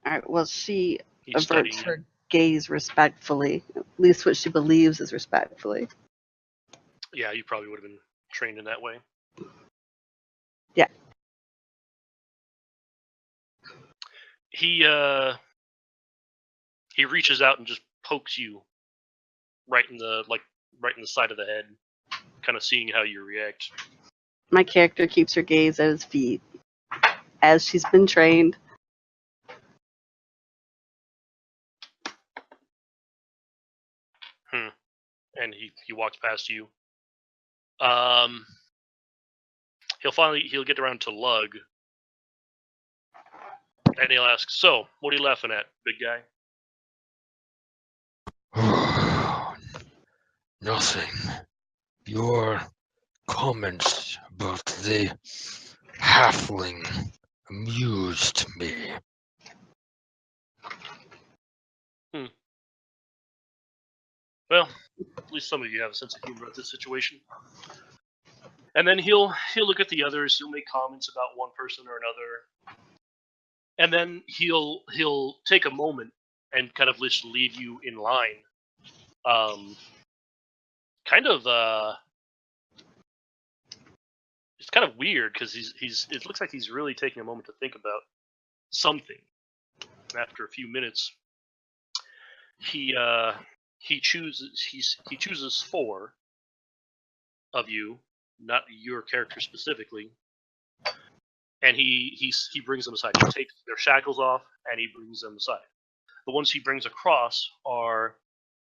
All right. Well, she He's averts studying. her gaze respectfully. At least what she believes is respectfully. Yeah, you probably would have been trained in that way. Yeah. He reaches out and just pokes you right in the side of the head, kind of seeing how you react. My character keeps her gaze at his feet, as she's been trained. And he walks past you. He'll get around to Lug, and he'll ask, "So, what are you laughing at, big guy?" Nothing. Your comments about the halfling amused me. Well, at least some of you have a sense of humor at this situation. And then he'll look at the others. He'll make comments about one person or another, and then he'll take a moment and kind of just leave you in line. It's kind of weird because it looks like he's really taking a moment to think about something. And after a few minutes, he chooses four of you, not your character specifically, and he brings them aside. He takes their shackles off and he brings them aside. The ones he brings across are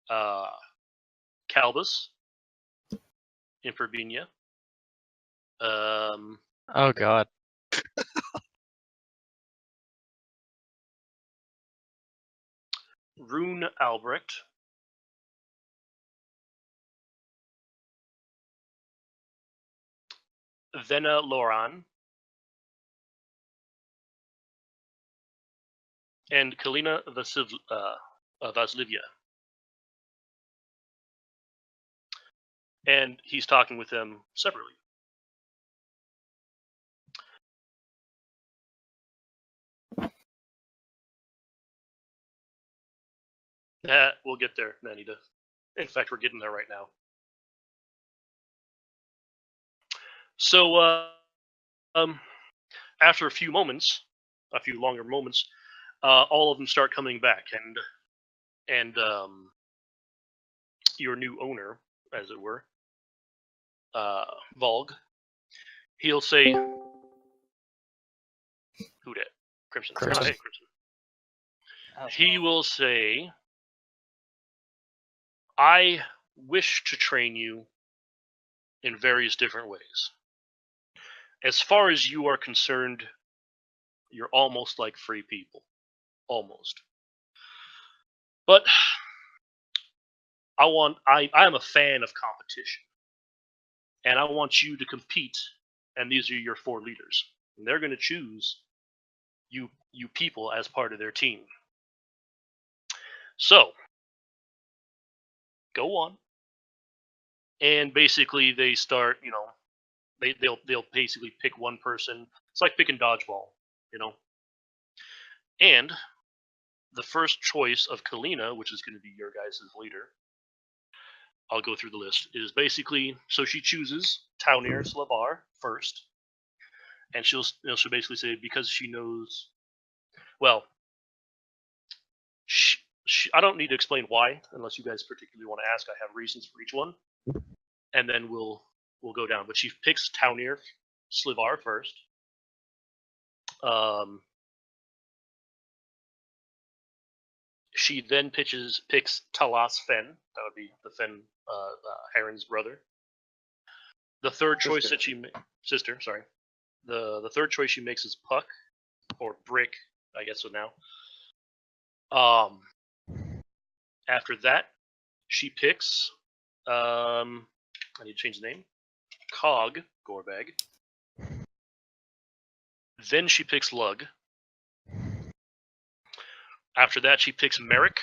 Calbus, Impervinia, Oh God. Rune Albrecht, Vena Loran, and Kalina Vaslivia. And he's talking with them separately. We'll get there, Nanita. In fact, we're getting there right now. So, after a few longer moments, all of them start coming back, and your new owner, as it were, Volg, he'll say, "Who dat? Crimson." Crimson. Oh, hey, Crimson. He will say, "I wish to train you in various different ways. As far as you are concerned, you're almost like free people. Almost. But I am a fan of competition. And I want you to compete, and these are your 4 leaders. And they're going to choose you people as part of their team. So, go on." And basically they start, they'll basically pick one person. It's like picking dodgeball, And the first choice of Kalina, which is going to be your guys' leader, I'll go through the list, is basically, so she chooses Taunir Slavar first. And she'll basically say, because she knows, well, I don't need to explain why, unless you guys particularly want to ask. I have reasons for each one. And then we'll go down. But she picks Taunir Slavar first. She then picks Talas Fen. That would be the Fen Heron's brother. The third choice that she sister, sorry. The third choice she makes is Puck, or Brick, I guess so now. After that, she picks I need to change the name. Cog Gorbag. Then she picks Lug. After that, she picks Merrick.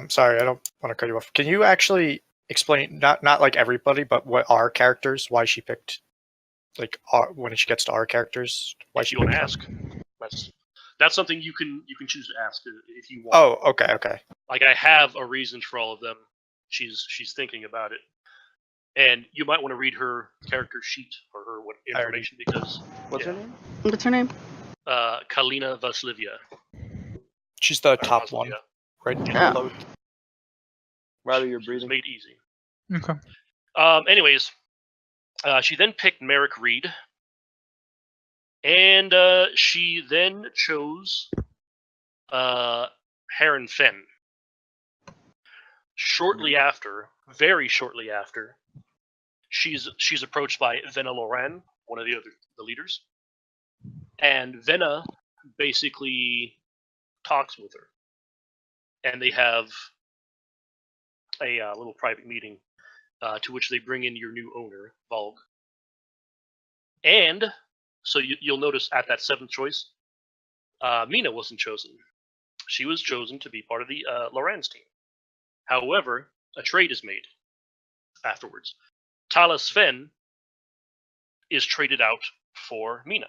Sorry, I don't want to cut you off. Can you actually explain, not like everybody, but what our characters, why she picked, like when she gets to our characters, why If she you want to picked ask, that's something you can choose to ask if you want. Oh, okay. Like, I have a reason for all of them. She's thinking about it, and you might want to read her character sheet or her information, because What's her name? What's her name? Kalina Vasilivia. She's the top one, right? Oh. Rather, you're It's breathing. made easy. Okay. Anyways, she then picked Merrick Reed, and she then chose Heron Fenn. Shortly after, very shortly after, she's approached by Venna Loran, one of the leaders, and Venna basically talks with her, and they have a little private meeting, to which they bring in your new owner, Volg. And so you'll notice at that 7th choice, Mina wasn't chosen. She was chosen to be part of the Loran's team. However, a trade is made afterwards. Talas Fen is traded out for Mina.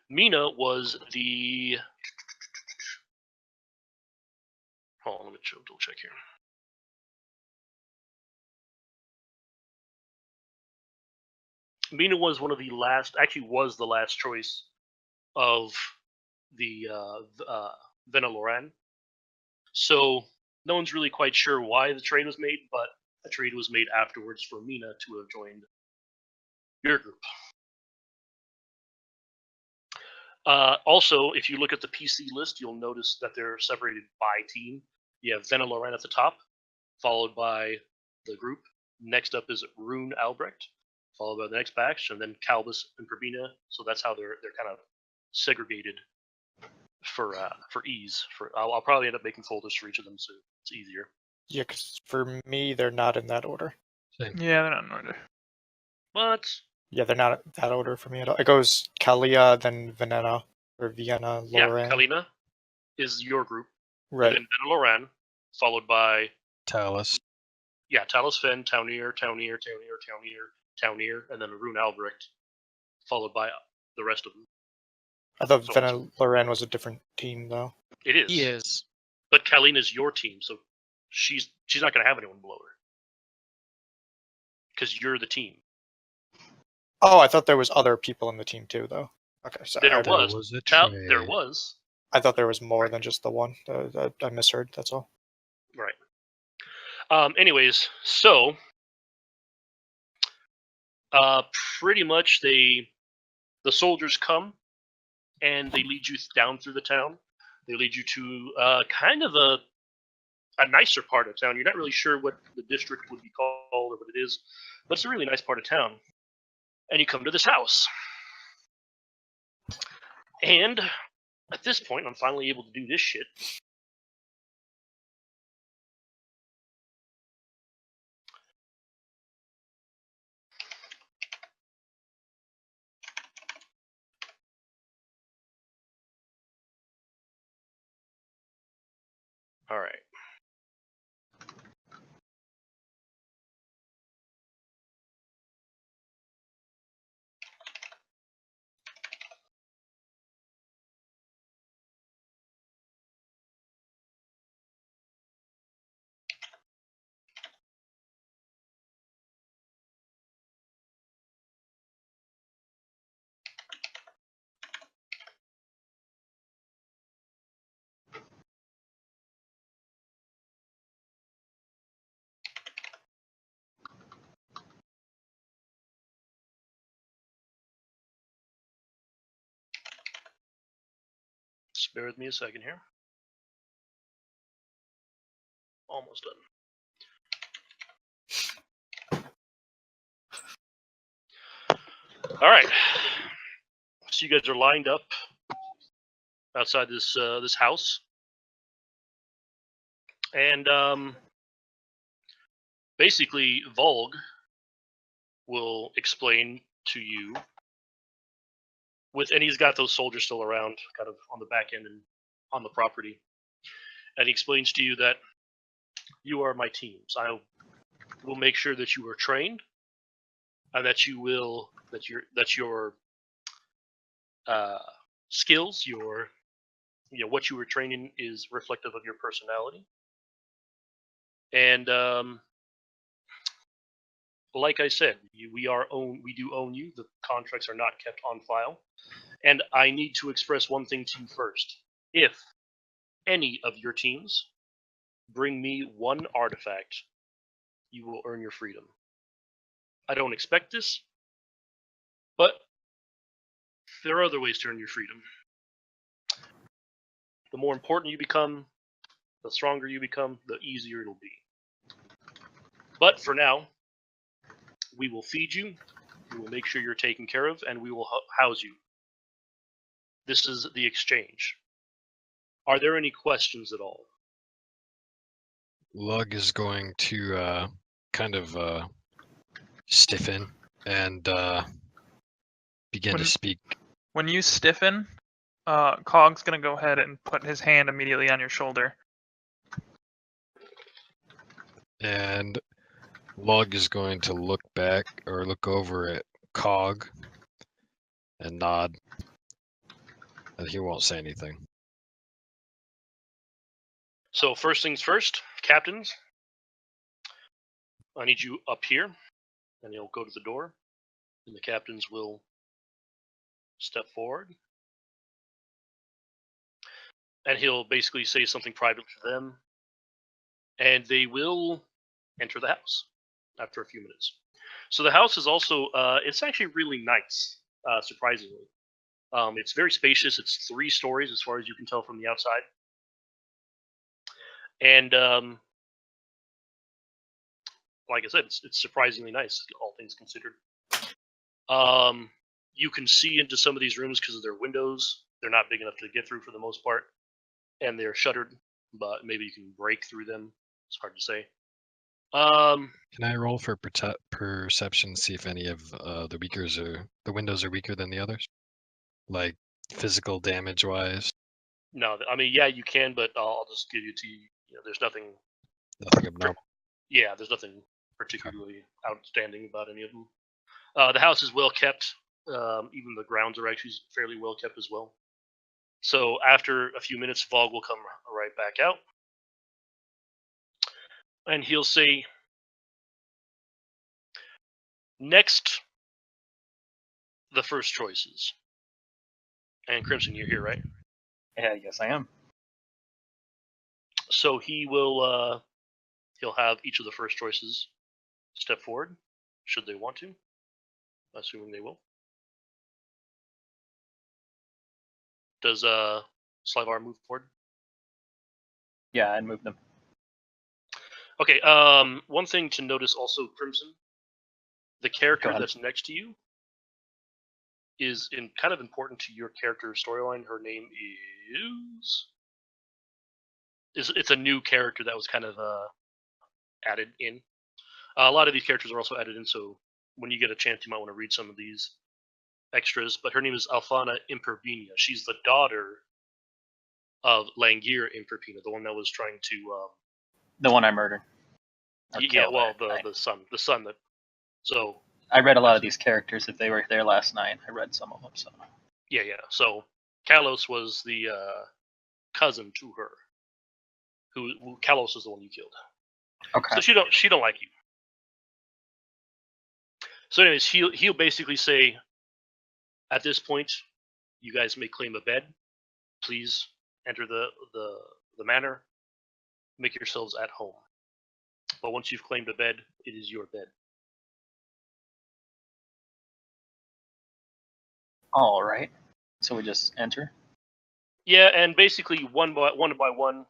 Mina was the... Hold on, let me double check here. Mina was one of the last, actually was the last choice of the Venna Loran. So no one's really quite sure why the trade was made, but a trade was made afterwards for Mina to have joined your group. Also, if you look at the PC list, you'll notice that they're separated by team. You have Venna Loran at the top, followed by the group. Next up is Rune Albrecht, followed by the next batch, and then Calbus and Probina. So that's how they're kind of segregated for ease. I'll probably end up making folders for each of them, so it's easier. Yeah, because for me, they're not in that order. Yeah, they're not in order. But Yeah, they're not in that order for me at all. It goes Kalia, then Venena, or Vienna, yeah, Loran. Kalina is your group, Right. and then Venna Loran, followed by Talus. Talas Fen, Taunir, and then Rune Albrecht, followed by the rest of them. I thought So Venena Loran was a different team, though. It is. He is. But Kalina's your team, so she's not going to have anyone below her. Because you're the team. Oh, I thought there was other people in the team, too, though. Okay, so There I, There was. was a There trade. was. I thought there was more than just the one. I misheard. That's all. Right. Anyways, so pretty much the soldiers come and they lead you down through the town. They lead you to kind of a nicer part of town. You're not really sure what the district would be called or what it is, but it's a really nice part of town. And you come to this house. And at this point, I'm finally able to do this shit. All right. Just bear with me a second here. Almost done. All right. So you guys are lined up outside this this house, and basically Volg will explain to you and he's got those soldiers still around, kind of on the back end and on the property, and he explains to you that you are my teams. I will make sure that you are trained, and that your skills, your what you were training is reflective of your personality. And like I said, we do own you. The contracts are not kept on file, and I need to express one thing to you first. If any of your teams bring me one artifact, you will earn your freedom. I don't expect this, but there are other ways to earn your freedom. The more important you become, the stronger you become, the easier it'll be. But for now, we will feed you, we will make sure you're taken care of, and we will house you. This is the exchange. Are there any questions at all? Lug is going to kind of stiffen and begin to speak. When you stiffen, Cog's gonna go ahead and put his hand immediately on your shoulder. And Lug is going to look back or look over at Cog and nod. And he won't say anything. So first things first, captains, I need you up here, and he'll go to the door, and the captains will step forward, and he'll basically say something private to them, and they will enter the house after a few minutes. So the house is also, it's actually really nice, surprisingly. It's very spacious. It's 3 stories as far as you can tell from the outside. And like I said, it's surprisingly nice, all things considered. You can see into some of these rooms because of their windows. They're not big enough to get through for the most part, and they're shuttered, but maybe you can break through them. It's hard to say. Can I roll for perception, see if any of the windows are weaker than the others? Like physical damage wise? No, I mean, yeah, you can, but I'll just give you to you. There's nothing. Nothing abnormal. Yeah, there's nothing particularly outstanding about any of them. The house is well kept. Even the grounds are actually fairly well kept as well. So after a few minutes, Vogue will come right back out, and he'll say, "Next, the first choices. And Crimson, you're here, right? Yeah, yes, I am. So he will. He'll have each of the first choices step forward, should they want to, assuming they will. Does Slivar move forward? Yeah, I'd move them. Okay. One thing to notice also, Crimson, the character ahead. that's next to you is kind of important to your character storyline. Her name is it's a new character that was kind of added in. A lot of these characters are also added in, so when you get a chance, you might want to read some of these extras. But her name is Alfana Impervina. She's the daughter of Langir Impervina, the one that was trying to. The one I murdered. Or Yeah, killed, well, I- the son that. So I read a lot of these characters. If they were there last night, I read some of them. So yeah. So Kalos was the cousin to her. Who Kalos is the one you killed. okay. So she don't like you. So anyways, he'll basically say, at this point, you guys may claim a bed. Please enter the manor. Make yourselves at home. But once you've claimed a bed, it is your bed. All right. So we just enter. Yeah, and basically one by one,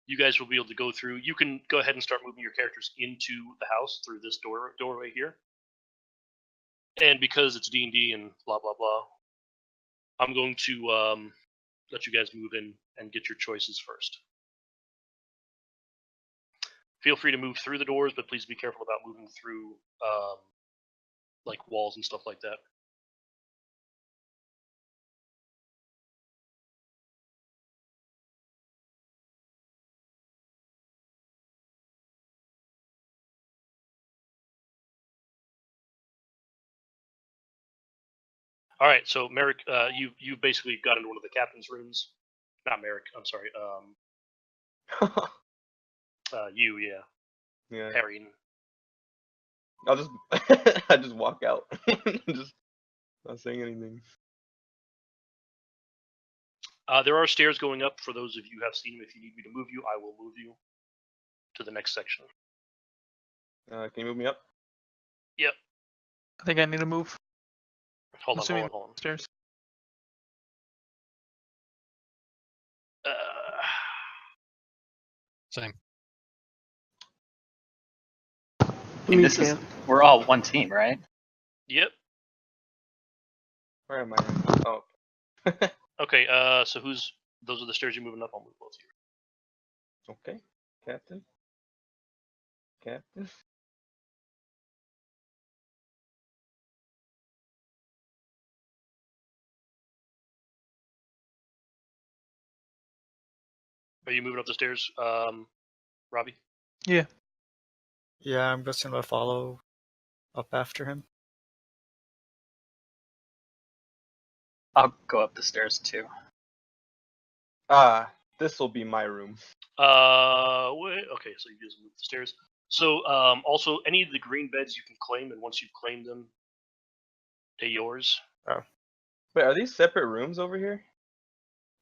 you guys will be able to go through. You can go ahead and start moving your characters into the house through this doorway here. And because it's D&D and blah blah blah, I'm going to let you guys move in and get your choices first. Feel free to move through the doors, but please be careful about moving through like walls and stuff like that. All right, so Merrick, you basically got into one of the captain's rooms. Not Merrick, I'm sorry. You, yeah, Yeah. Harry. I'll just I just walk out. Just not saying anything. There are stairs going up for those of you who have seen them. If you need me to move you, I will move you to the next section. Can you move me up? Yep. I think I need to move. Hold on. Assuming stairs. Same. And Me this is too. we're all one team, right? Yep. Where am I? Oh. Okay. So those are the stairs you're moving up. I'll move both of you. Okay. Captain. Captain. Are you moving up the stairs, Robbie? Yeah, I'm just gonna follow up after him. I'll go up the stairs too. This will be my room. Wait, okay. So you just move the stairs. So also any of the green beds you can claim, and once you've claimed them, they're yours. Wait, are these separate rooms over here?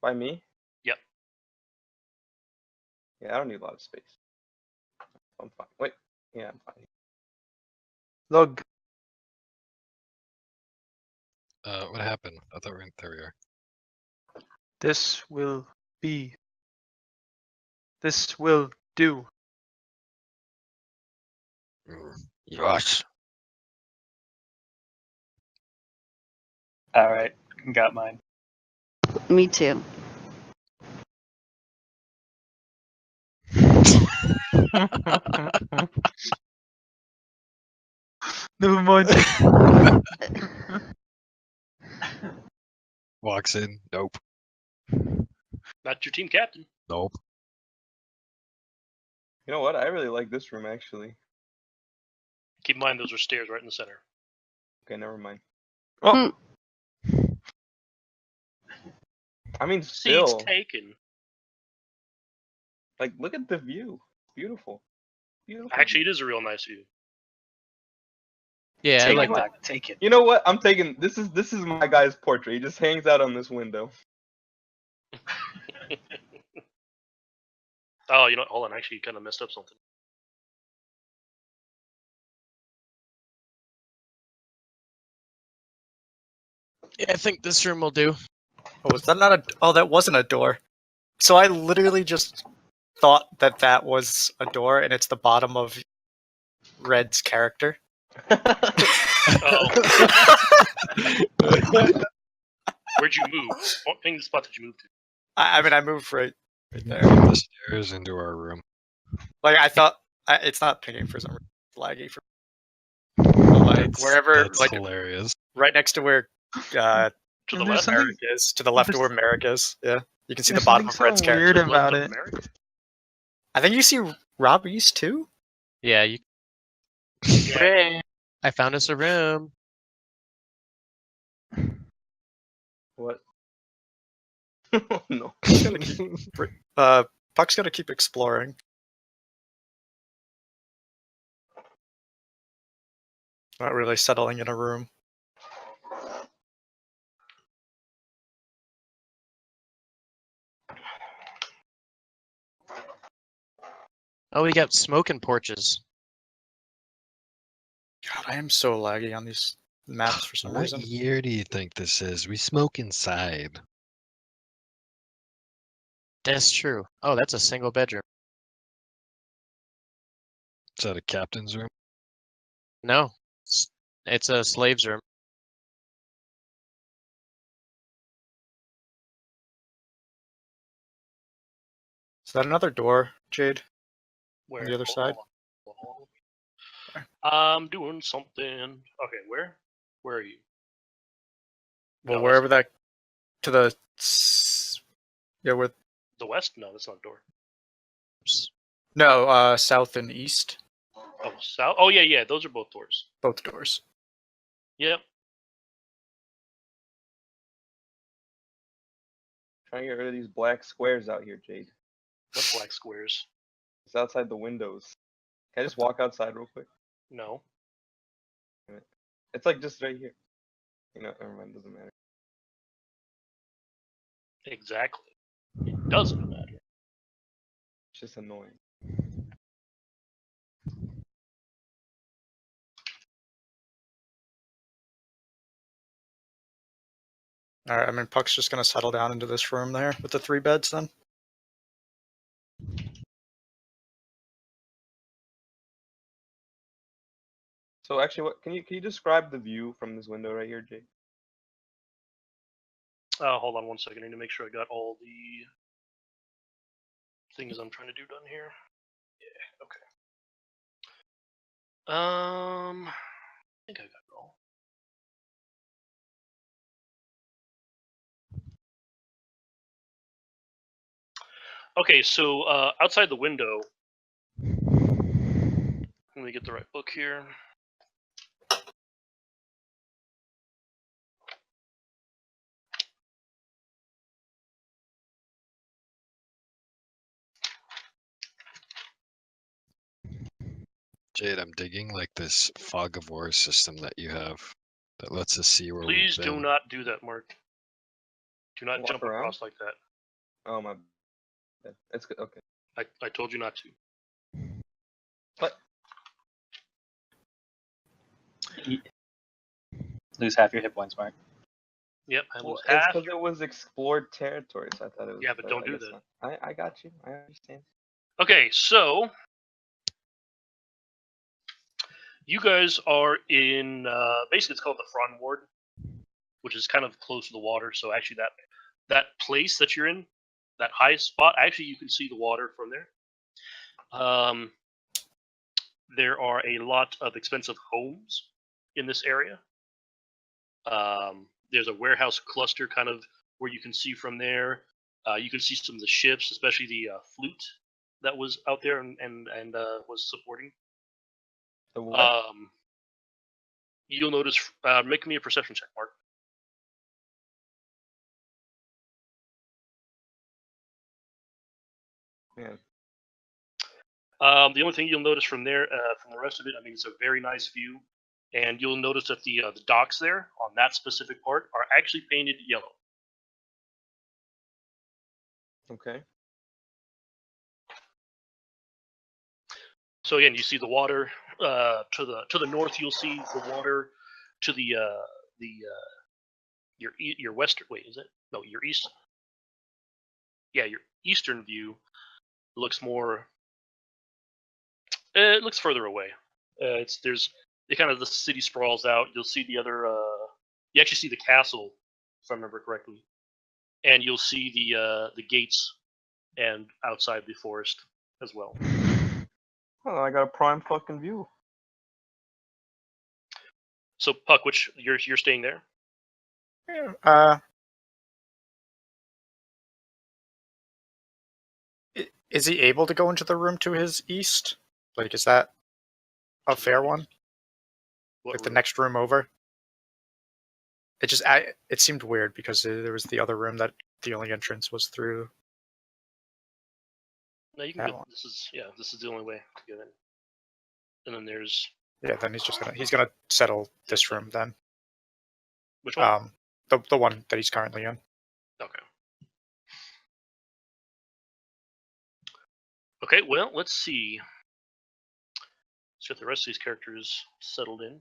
By me? Yep. Yeah, I don't need a lot of space. I'm fine. Wait. Yeah, I'm fine. Lug. What happened? I thought there we are. This will be. This will do. Yes. All right, got mine. Me too. Never mind. Walks in. Nope. Not your team captain. Nope. You know what? I really like this room actually. Keep in mind those are stairs right in the center. Okay, never mind. Oh. I mean, Seats still, taken. like, look at the view. Beautiful. Beautiful. Actually, it is a real nice view. Yeah, I Take like it, that. Doc. Take it. You know what? I'm taking this is my guy's portrait. He just hangs out on this window. Oh, you know, hold on. I actually kind of messed up something. Yeah, I think this room will do. Oh, was that not a? Oh, that wasn't a door. So I literally just thought that that was a door, and it's the bottom of Red's character. Where'd you move? What thing the spot did you move to? I mean, I moved right there. From the stairs into our room. Like I thought, it's not pinging for some reason. It's laggy for like wherever, That's like hilarious. right next to where To the There's left? something- Merrick is, to the left of there's- where Merrick is. Yeah, you can see the There's bottom of something Red's so character. weird To the left about of it. Merrick? I think you see Rob East too. Yeah, you. Yeah. I found us a room. What? No. He's gonna keep, Puck's gonna keep exploring. Not really settling in a room. Oh, we got smoking porches. God, I am so laggy on these maps for some What reason. year do you think this is? We smoke inside. That's true. Oh, that's a single bedroom. Is that a captain's room? No, it's a slave's room. Is that another door, Jade? Where? the other Hold side? on, hold on. I'm doing something. Okay, where? Where are you? Well, No, wherever that's that to the yeah, where the west. No, that's not a door. no, south and east, Oh, south. Oh yeah, yeah. Those are both doors. both doors. Yep. Trying to get rid of these black squares out here, Jade. What black squares? It's outside the windows. Can I just walk outside real quick? No. It's like just right here. You know, never mind, doesn't matter. Exactly. It doesn't matter. It's just annoying. All right, I mean, Puck's just gonna settle down into this room there with the 3 beds then. So actually, what can you describe the view from this window right here, Jade? Hold on one second. I need to make sure I got all the things I'm trying to do done here. Yeah. Okay. I think I got it all. Okay, so outside the window, let me get the right book here. Jade, I'm digging like this fog of war system that you have that lets us see where Please we've do been. not do that, Mark. Do not Walk jump around? across like that. Oh my. Yeah, it's good. Okay. I told you not to. What? Lose half your hit points, Mark. Yep, I Well, lose it's half. because it was explored territory, so I thought it was. Yeah, but don't I do guess that. not. I got you. I understand. Okay, so you guys are in basically it's called the Front Ward, which is kind of close to the water. So actually, that place that you're in, that high spot, actually you can see the water from there. There are a lot of expensive homes in this area. There's a warehouse cluster kind of where you can see from there. You can see some of the ships, especially the fleet that was out there and was supporting. The what? You'll notice. Make me a perception check, Mark. Yeah. The only thing you'll notice from there, from the rest of it, I mean, it's a very nice view. And you'll notice that the docks there on that specific part are actually painted yellow. Okay. So again, you see the water to the north. You'll see the water to the your western. Wait, is it? No, your east. Yeah, your eastern view looks more. It looks further away. The city sprawls out. You'll see the other. You actually see the castle, if I remember correctly, and you'll see the gates and outside the forest as well. Oh, I got a prime fucking view. So Puck, which you're staying there? Is he able to go into the room to his east? Like, is that a fair one? What Like the room? next room over? It seemed weird because there was the other room that the only entrance was through. No, you can that go. one. This is the only way to get in. And then there's Yeah, then he's gonna settle this room then. which one? The one that he's currently in. Okay. Okay, well, let's see. Let's get the rest of these characters settled in.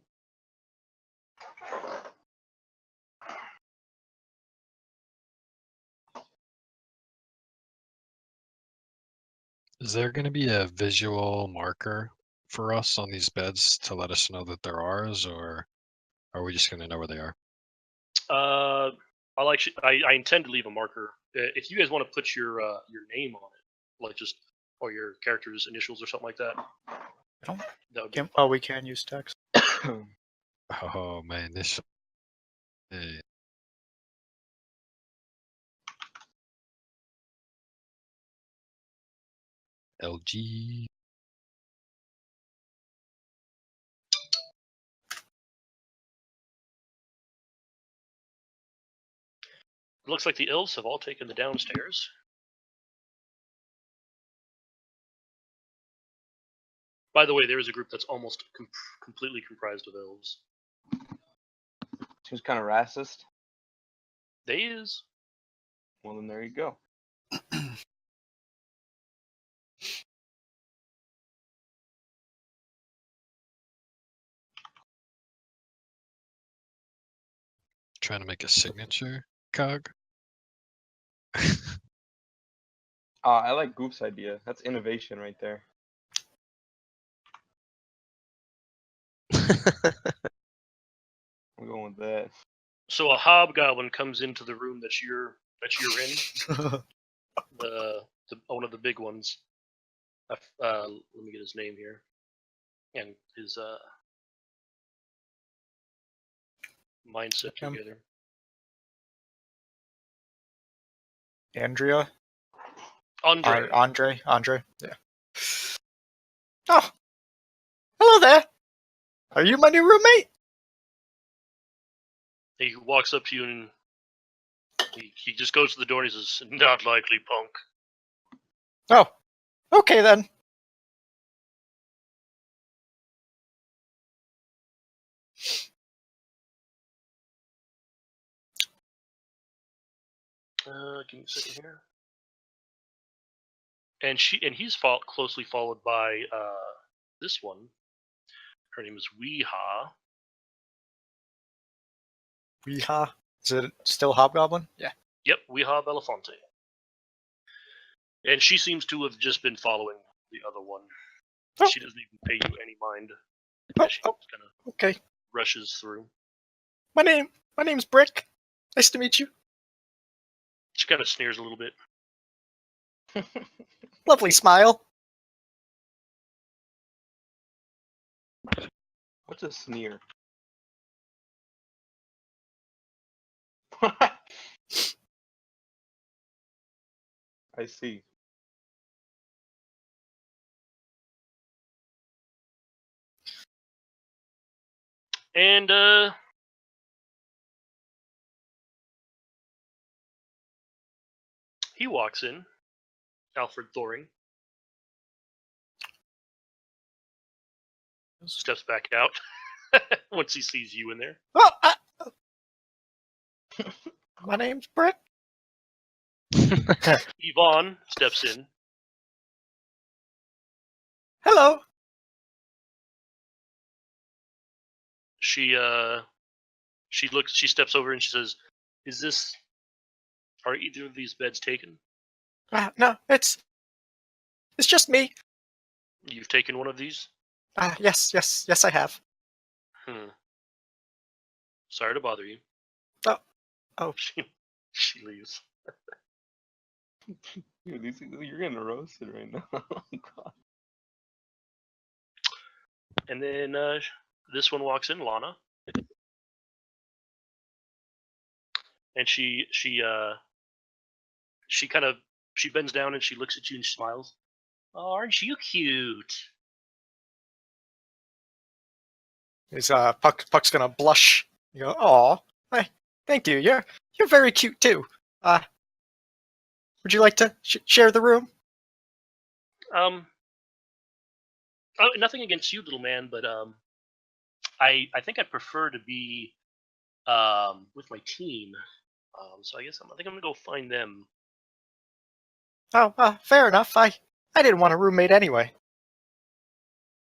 Is there going to be a visual marker for us on these beds to let us know that they're ours, or are we just going to know where they are? I intend to leave a marker. If you guys want to put your name on it, like just or your character's initials or something like that, don't- that would be Oh, we can use text. Oh, my initial. Hey. LG. It looks like the elves have all taken the downstairs. By the way, there is a group that's almost completely comprised of elves. Seems kind of racist. They is. Well, then there you go. Trying to make a signature cog. I like Goof's idea. That's innovation right there. I'm going with that. So a hobgoblin comes into the room that you're in. One of the big ones. Let me get his name here, and his mindset together. Andrea? Andre. Andre? Yeah. Oh! Hello there! Are you my new roommate? He walks up to you and he just goes to the door and he says, "Not likely, punk." Oh. Okay then. Give me a second here. And he's closely followed by this one. Her name is Weeha. Weeha? Is it still Hobgoblin? Yeah. Yep, Weeha Belafonte. And she seems to have just been following the other one. Oh. She doesn't even pay you any mind. Oh, She oh, kind of okay. rushes through. My name's Brick. Nice to meet you. She kind of sneers a little bit. Lovely smile. What's a sneer? I see. And he walks in, Alfred Thoring. Steps back out. once he sees you in there. Oh, my name's Brick. Yvonne steps in. Hello. She steps over and she says, are either of these beds taken? No, it's just me. You've taken one of these? Yes, I have. Sorry to bother you. Oh. She leaves. Dude, you're getting roasted right now. Oh, God. And then this one walks in, Lana. And she bends down and she looks at you and she smiles. Oh, aren't you cute? Is Puck's gonna blush. You go, "Aw, thank you. You're very cute too. Would you like to share the room?" Nothing against you, little man, but I think I'd prefer to be with my team. So I think I'm gonna go find them. Oh, fair enough. I didn't want a roommate anyway.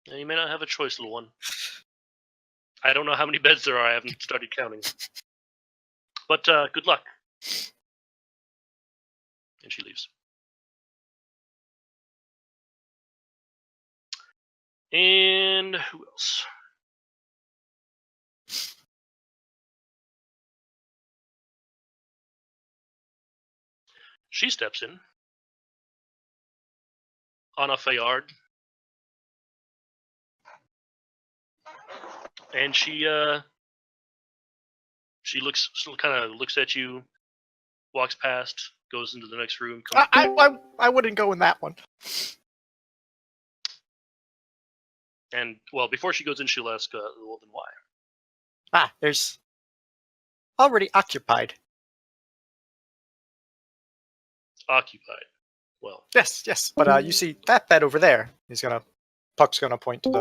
You may not have a choice, little one. I don't know how many beds there are. I haven't started counting. But good luck. And she leaves. And who else? She steps in. Anna Fayard. And she kind of looks at you, walks past, goes into the next room. I wouldn't go in that one. And well, before she goes in, she'll ask, "Well, then why?" There's already occupied. Occupied. Well, Yes. But you see that bed over there? Puck's gonna point to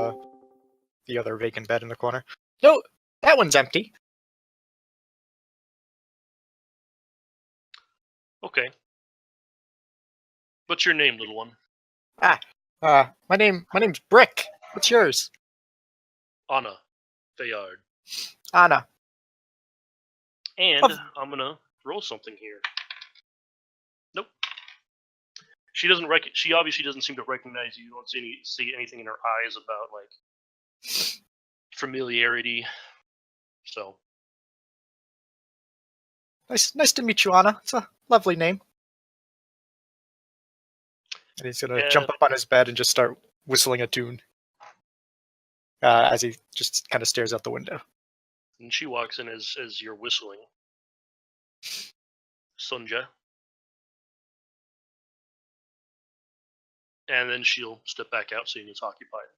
the other vacant bed in the corner. No, that one's empty. okay. What's your name, little one? My name's Brick. What's yours? Anna Fayard. Anna. And I'm gonna roll something here. Nope. She obviously doesn't seem to recognize you. You don't see anything in her eyes about like familiarity. So Nice to meet you, Anna. It's a lovely name. And he's gonna jump up on his bed and just start whistling a tune. As he just kind of stares out the window. And she walks in as you're whistling. Sunja. And then she'll step back out seeing it's occupied.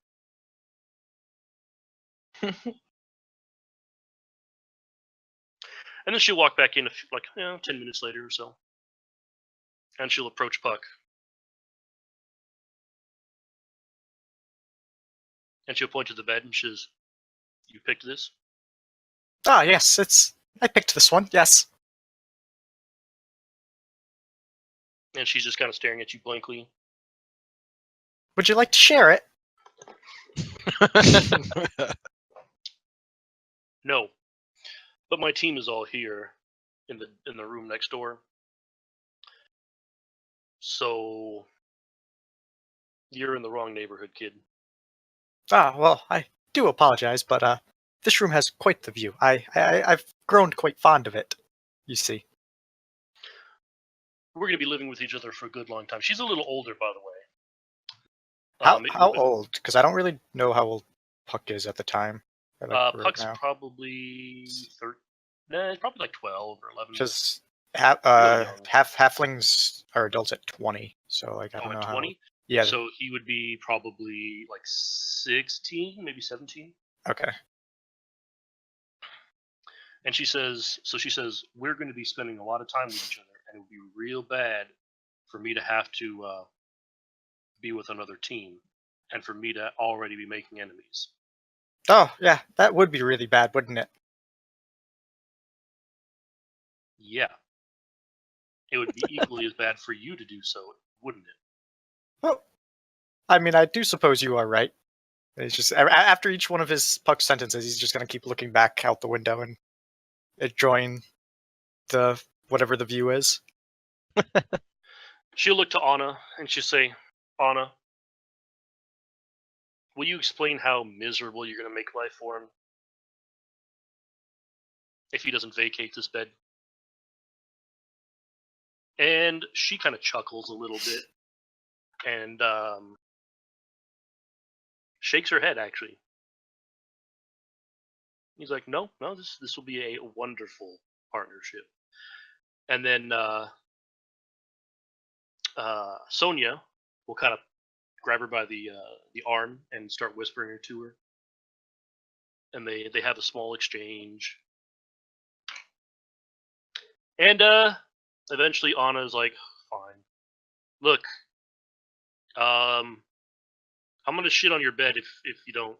And then she'll walk back in 10 minutes later or so. And she'll approach Puck. And she'll point to the bed and she says, "You picked this?" Yes, I picked this one, yes. And she's just kind of staring at you blankly. Would you like to share it? No. But my team is all here in the room next door. So you're in the wrong neighborhood, kid. Well, I do apologize, but this room has quite the view. I've grown quite fond of it, you see. We're going to be living with each other for a good long time. She's a little older, by the way. How old? Because I don't really know how old Puck is at the time. Puck's probably it's probably like 12 or 11. Because halflings are adults at 20, so like I don't know 20? how. Yeah. So he would be probably like 16, maybe 17. Okay. And she says, we're going to be spending a lot of time with each other, and it would be real bad for me to have to be with another team, and for me to already be making enemies. Oh, yeah, that would be really bad, wouldn't it? Yeah. It would be equally as bad for you to do so, wouldn't it? Well, I mean, I do suppose you are right. It's just after each one of his Puck sentences, he's just gonna keep looking back out the window and enjoying the whatever the view is. She'll look to Anna and she'll say, Anna, will you explain how miserable you're going to make life for him if he doesn't vacate this bed? And she kind of chuckles a little bit and shakes her head, actually. He's like, no, this will be a wonderful partnership. And then Sonia will kind of grab her by the arm and start whispering her to her. And they have a small exchange. And eventually Anna's like, fine. Look, I'm gonna shit on your bed if you don't.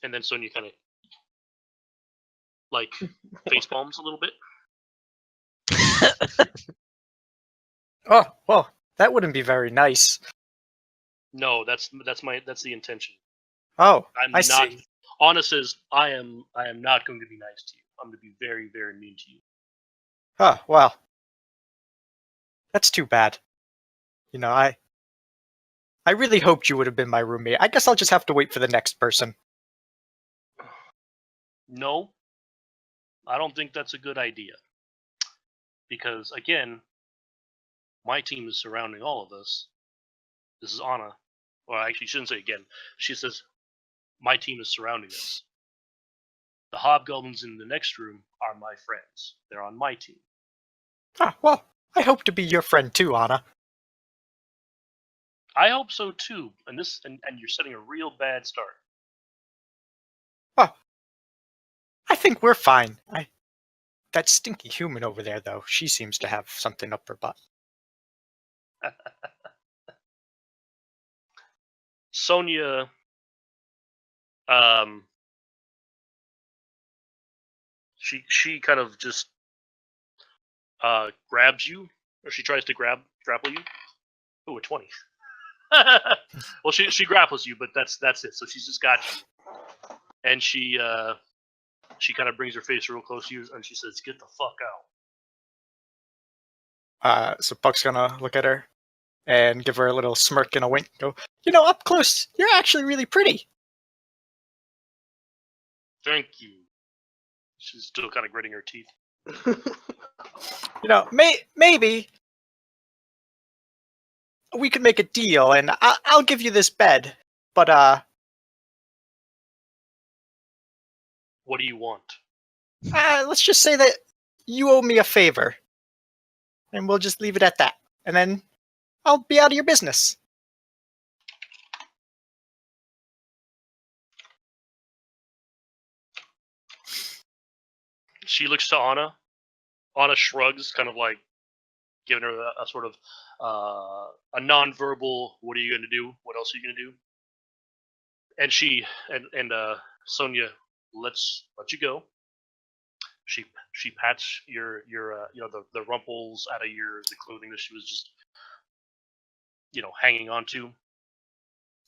And then Sonia kind of like face palms a little bit. Oh, well, that wouldn't be very nice. No, that's the intention. Oh, I'm I not. see. Anna says, I am not going to be nice to you. I'm going to be very, very mean to you. Oh, well. That's too bad. You know, I really hoped you would have been my roommate. I guess I'll just have to wait for the next person. No, I don't think that's a good idea. Because again, my team is surrounding all of us. This is Anna. Well, actually, she shouldn't say again. She says, my team is surrounding us. The hobgoblins in the next room are my friends. They're on my team. Ah, well, I hope to be your friend too, Anna. I hope so too. And you're setting a real bad start. Oh, I think we're fine. That stinky human over there, though, she seems to have something up her butt. Sonia, she kind of just grabs you, or she tries to grapple you. Ooh, a 20. Well, she grapples you, but that's it. So she's just got you, and she kind of brings her face real close to you, and she says, "Get the fuck out." So Puck's gonna look at her and give her a little smirk and a wink. Go, you know, up close, you're actually really pretty. Thank you. She's still kind of gritting her teeth. You know, maybe we could make a deal, and I'll give you this bed. But What do you want? let's just say that you owe me a favor, and we'll just leave it at that. And then I'll be out of your business. She looks to Anna. Anna shrugs, kind of like giving her a sort of a non-verbal, what are you going to do? What else are you going to do? And she and Sonia lets let you go. She pats your the rumples out of the clothing that she was just hanging onto,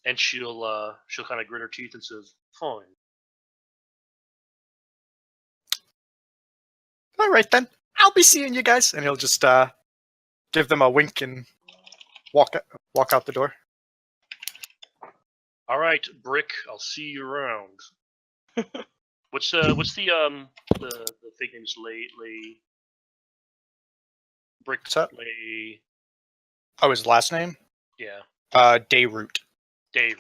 and she'll kind of grit her teeth and says, "Fine." All right then, I'll be seeing you guys, and he'll just give them a wink and walk out the door. All right, Brick. I'll see you around. What's the fake name's Lay Brick What's up? Lay? Oh, his last name? Yeah, Dayroot. Dave.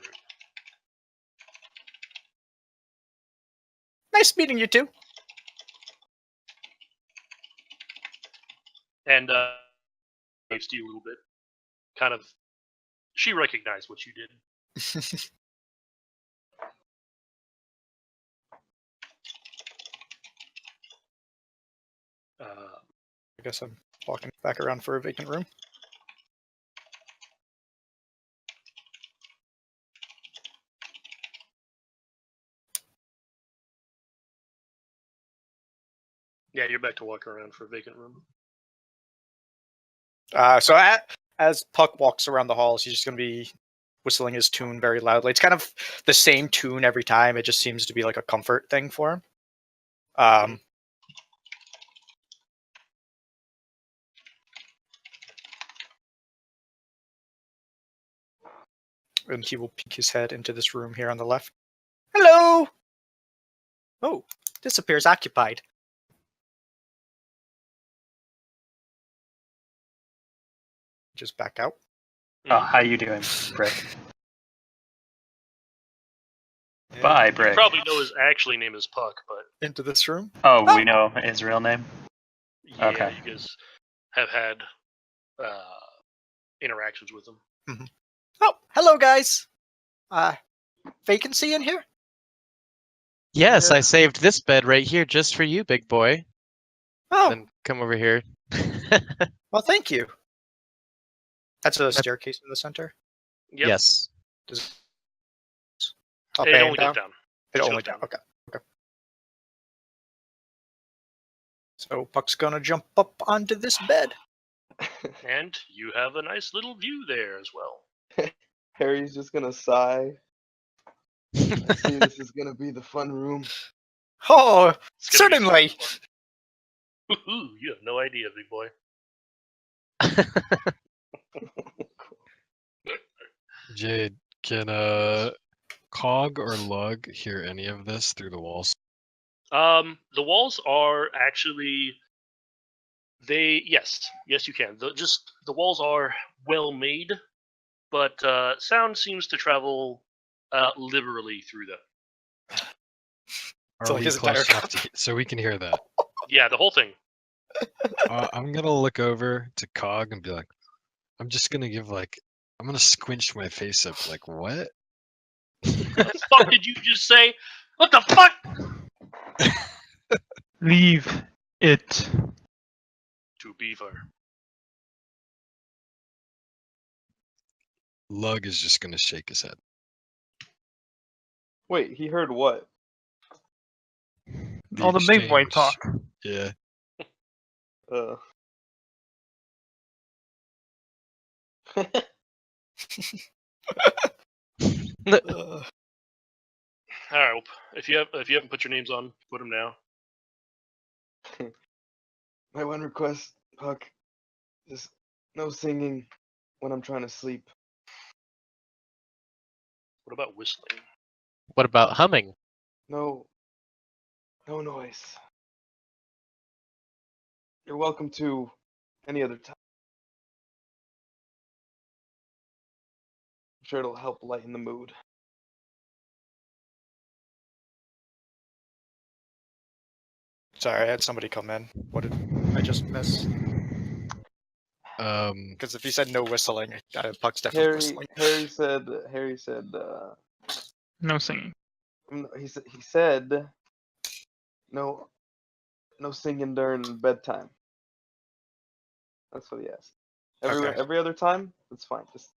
Nice meeting you too. And waves to you a little bit. Kind of, she recognized what you did. I guess I'm walking back around for a vacant room. Yeah, you're back to walking around for a vacant room. So as Puck walks around the halls, he's just going to be whistling his tune very loudly. It's kind of the same tune every time. It just seems to be like a comfort thing for him. And he will peek his head into this room here on the left. Hello! Oh, this appears occupied. Just back out. Oh, how you doing, Brick? Bye, You Brick. probably know his actually name is Puck, but Into this room. Oh, we know his real name? yeah, Okay. you guys have had interactions with him. Oh, hello, guys. Vacancy in here? Yes, Yeah. I saved this bed right here just for you, big boy. Oh, Then come over here. well, thank you. That's a staircase in the center. Yep. Yes. Does It and only goes down. It Just only goes down. down. Okay. So Puck's gonna jump up onto this bed. And you have a nice little view there as well. Harry's just gonna sigh. I see this is gonna be the fun room. Oh, It's gonna be certainly. fun. Woohoo, you have no idea, big boy. Jade, can Cog or Lug hear any of this through the walls? The walls are actually yes you can. The walls are well made, but sound seems to travel liberally through them. Are So, like, we his close entire enough to so we can hear that? Yeah, the whole thing. I'm gonna look over to Cog and be like, I'm just gonna give like, I'm gonna squinch my face up like, what? What the fuck did you just say? What the fuck? Leave it. To Beaver. Lug is just gonna shake his head. Wait, he heard what? All the big boy exchange. talk. Yeah. Uh. Uh, All right. Well, if you haven't put your names on, put them now. My one request, Puck, just no singing when I'm trying to sleep. What about whistling? What about humming? No noise. You're welcome to any other time. I'm sure it'll help lighten the mood. sorry, I had somebody come in. What did I just miss? Because if he said no whistling, Puck's definitely whistling. Harry said, No singing. he said, no singing during bedtime. That's what he asked. Okay. Every other time, that's fine. Just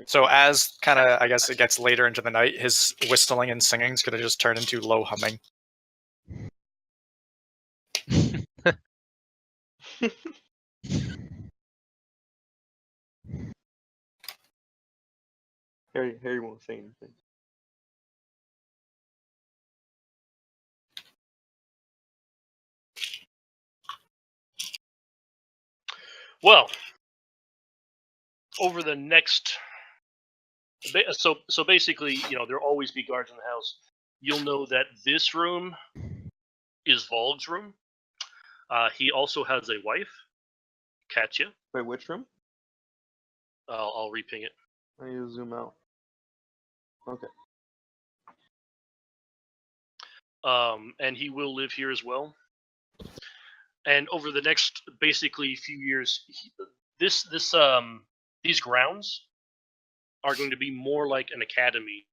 So as kind of, I guess it gets later into the night, his whistling and singing is gonna just turn into low humming. Harry won't say anything. Well, over the next, so basically, there'll always be guards in the house. You'll know that this room is Volg's room. He also has a wife, Katya. Wait, which room? I'll reping it. I need to zoom out. Okay. And he will live here as well. And over the next basically few years, these grounds are going to be more like an academy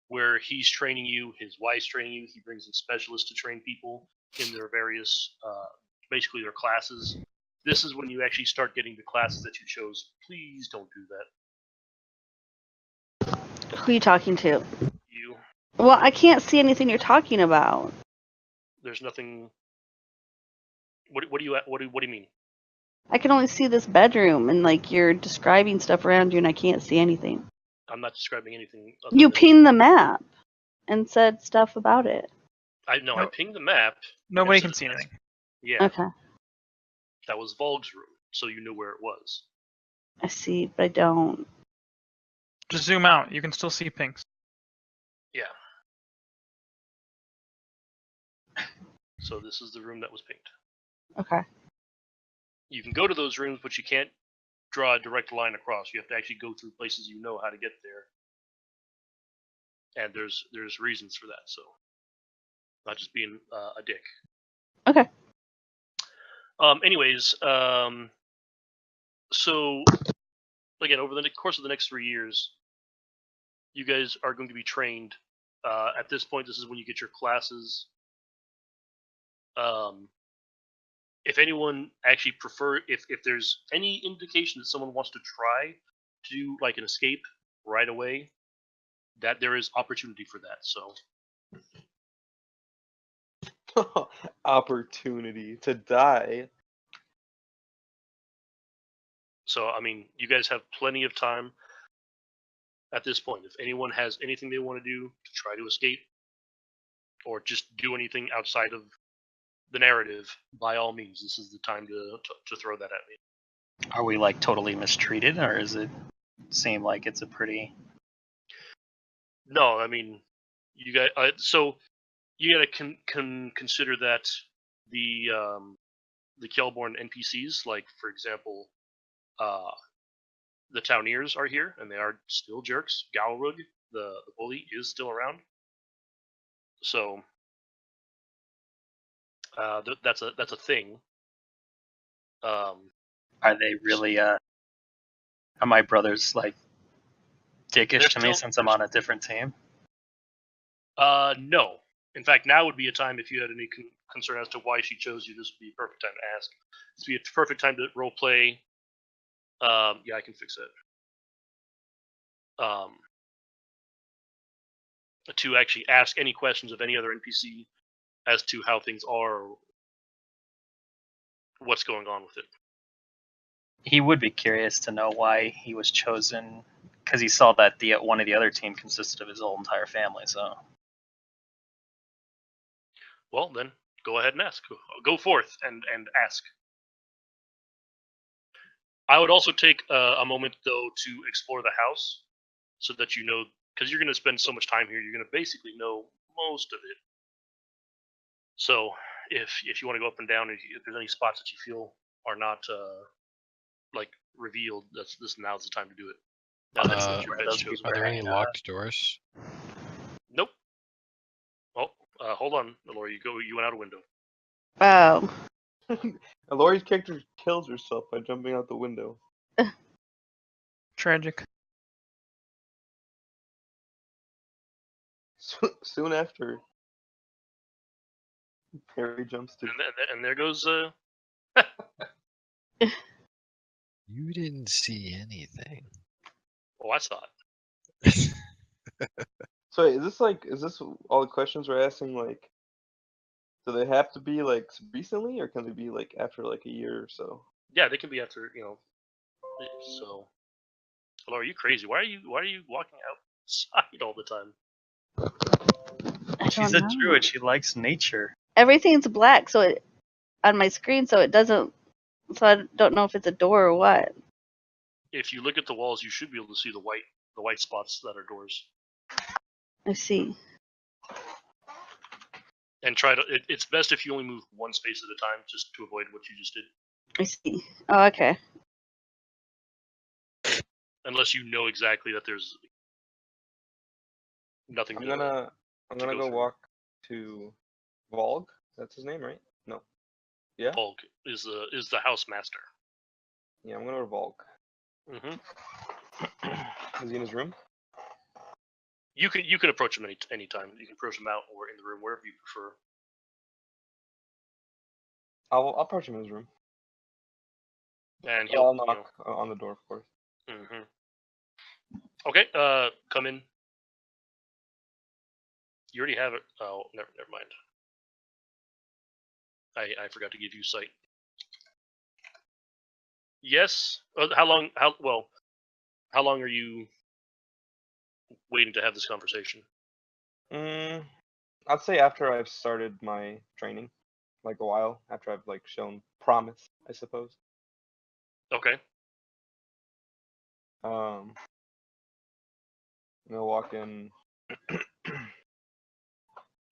where he's training you, his wife's training you. He brings in specialists to train people in their various, basically their classes. This is when you actually start getting the classes that you chose. Please don't do that. Who are you talking to? You. Well, I can't see anything you're talking about. There's nothing. What do you mean? I can only see this bedroom, and like you're describing stuff around you, and I can't see anything. I'm not describing anything. You than- pinged the map and said stuff about it. I Nope. pinged the map. Nobody and can said see that's- anything. Yeah, Okay, that was Volg's room, so you knew where it was. I see, but I don't. Just zoom out. You can still see pinks. Yeah. So this is the room that was pinged. Okay. You can go to those rooms, but you can't draw a direct line across. You have to actually go through places you know how to get there. And there's reasons for that, so not just being a dick. Okay. Anyways, so again, over the course of the next 3 years, you guys are going to be trained. At this point, this is when you get your classes. If anyone actually if there's any indication that someone wants to try to do like an escape right away, that there is opportunity for that. So Opportunity to die. So I mean, you guys have plenty of time at this point. If anyone has anything they want to do to try to escape, or just do anything outside of the narrative, by all means, this is the time to throw that at me. Are we like totally mistreated, or is it seem like it's a pretty? No, I mean, you guys. So you gotta consider that the Kjellborn NPCs, like for example, the Towniers are here, and they are still jerks. Galrug, the bully, is still around. So that's a thing. Are they really? Are my brothers like dickish They're to me still- since I'm on a different team? No. In fact, now would be a time if you had any concern as to why she chose you. This would be a perfect time to ask. This would be a perfect time to role play. Yeah, I can fix it. To actually ask any questions of any other NPC as to how things are, or what's going on with it. He would be curious to know why he was chosen, because he saw that the one of the other team consisted of his whole entire family. So Well, then go ahead and ask. Go forth and ask. I would also take a moment though to explore the house, so that you know, because you're going to spend so much time here, you're going to basically know most of it. So if you want to go up and down, if there's any spots that you feel are not like revealed, now's the time to do it. Now that your bed's chosen. Are there any locked doors? Nope. Oh, hold on, Laura. You went out a window. Oh. Lori's character kills herself by jumping out the window. Tragic. Soon after, Harry jumps to. And there goes. You didn't see anything. Oh, I saw it. So is this all the questions we're asking? Like, do they have to be like recently, or can they be like after like a year or so? Yeah, they can be after So, Laura, are you crazy? Why are you walking outside all the time? I she's don't a know. druid. She likes nature. Everything's black, so it on my screen, so it doesn't. So I don't know if it's a door or what. If you look at the walls, you should be able to see the white spots that are doors. I see. And try to. It's best if you only move one space at a time, just to avoid what you just did. I see. Oh, okay. Unless you know exactly that there's nothing. I'm gonna go go through. walk to Volg. That's his name, right? No. Yeah. Volg is the house master. Yeah, I'm gonna go to Volg. Mm-hmm. Is he in his room? You can approach him any time. You can approach him out or in the room, wherever you prefer. I'll approach him in his room. And I'll he'll knock on the door, of course. Mm-hmm. Okay, come in. You already have it. Oh, never mind. I forgot to give you sight. Yes. How long? How long are you waiting to have this conversation? I'd say after I've started my training, like a while after I've like shown promise, I suppose. Okay. I'm gonna walk in.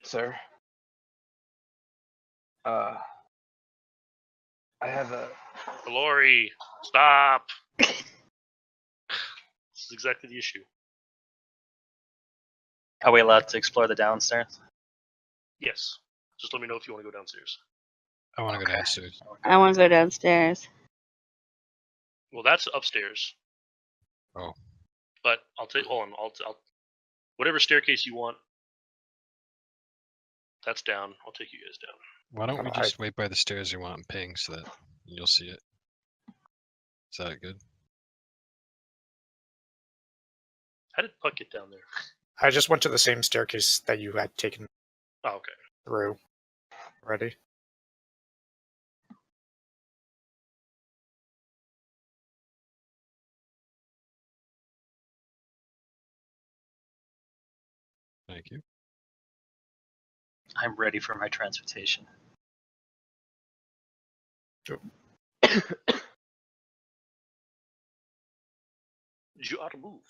Sir, I have a. Glory, stop. This is exactly the issue. Are we allowed to explore the downstairs? Yes. Just let me know if you want to go downstairs. I want to go downstairs. I want to go downstairs. Well, that's upstairs. Oh. But I'll take. Hold on. I'll whatever staircase you want. That's down. I'll take you guys down. Why don't we just wait by the stairs you want and ping so that you'll see it? Is that good? How did Puck get down there? I just went to the same staircase that you had taken Oh, okay. through already. Thank you. I'm ready for my transmutation. You ought to move.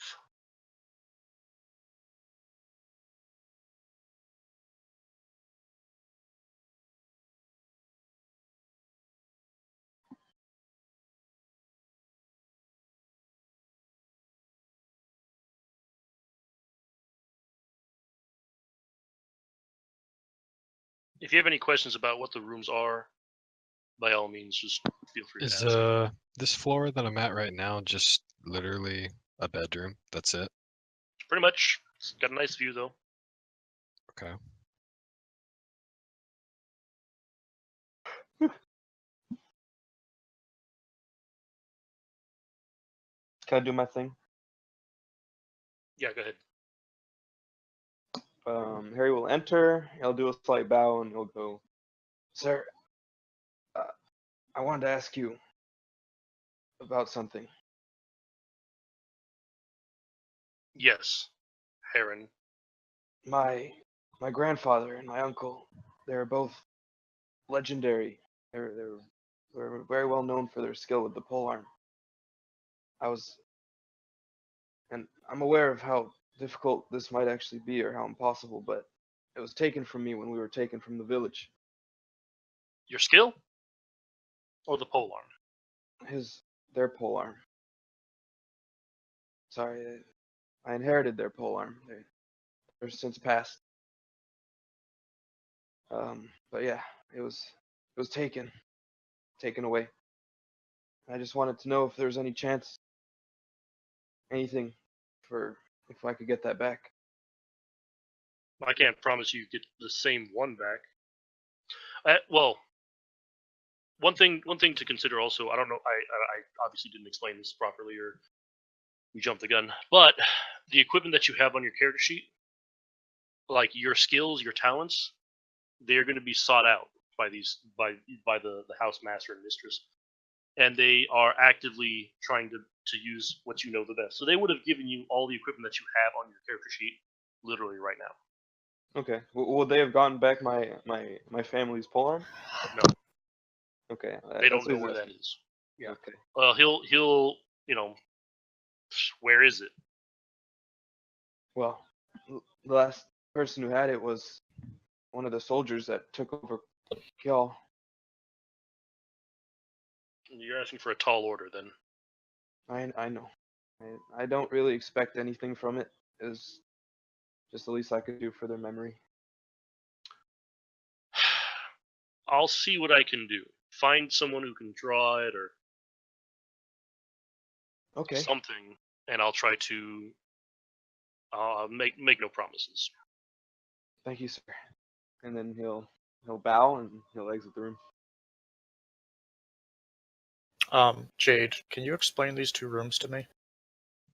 If you have any questions about what the rooms are, by all means, just feel free to Is ask. this floor that I'm at right now just literally a bedroom? That's it? Pretty much. It's got a nice view, though. Okay. Can I do my thing? Yeah, go ahead. Harry will enter. He'll do a slight bow and he'll go, "Sir, I wanted to ask you about something." Yes, Heron. My grandfather and my uncle, they're both legendary. They're very well known for their skill with the polearm. And I'm aware of how difficult this might actually be or how impossible, but it was taken from me when we were taken from the village. Your skill? Or the polearm? Their polearm. Sorry, I inherited their polearm. They're since passed. But yeah, it was taken away. I just wanted to know if there's any chance, anything, for if I could get that back. I can't promise you get the same one back. Well, one thing to consider also. I don't know. I obviously didn't explain this properly, or we jumped the gun. But the equipment that you have on your character sheet, like your skills, your talents, they are going to be sought out by the house master and mistress, and they are actively trying to use what you know the best. So they would have given you all the equipment that you have on your character sheet, literally right now. Okay. Would they have gotten back my family's polearm? No, Okay. they That's don't what know he's where that asking. is. Yeah. Okay. Well, he'll where is it? Well, the last person who had it was one of the soldiers that took over Kiel. You're asking for a tall order, then. I know. I don't really expect anything from it. It was just the least I could do for their memory. I'll see what I can do. Find someone who can draw it or Okay. something, and I'll try to make no promises. Thank you, sir. And then he'll bow and he'll exit the room. Jade, can you explain these two rooms to me?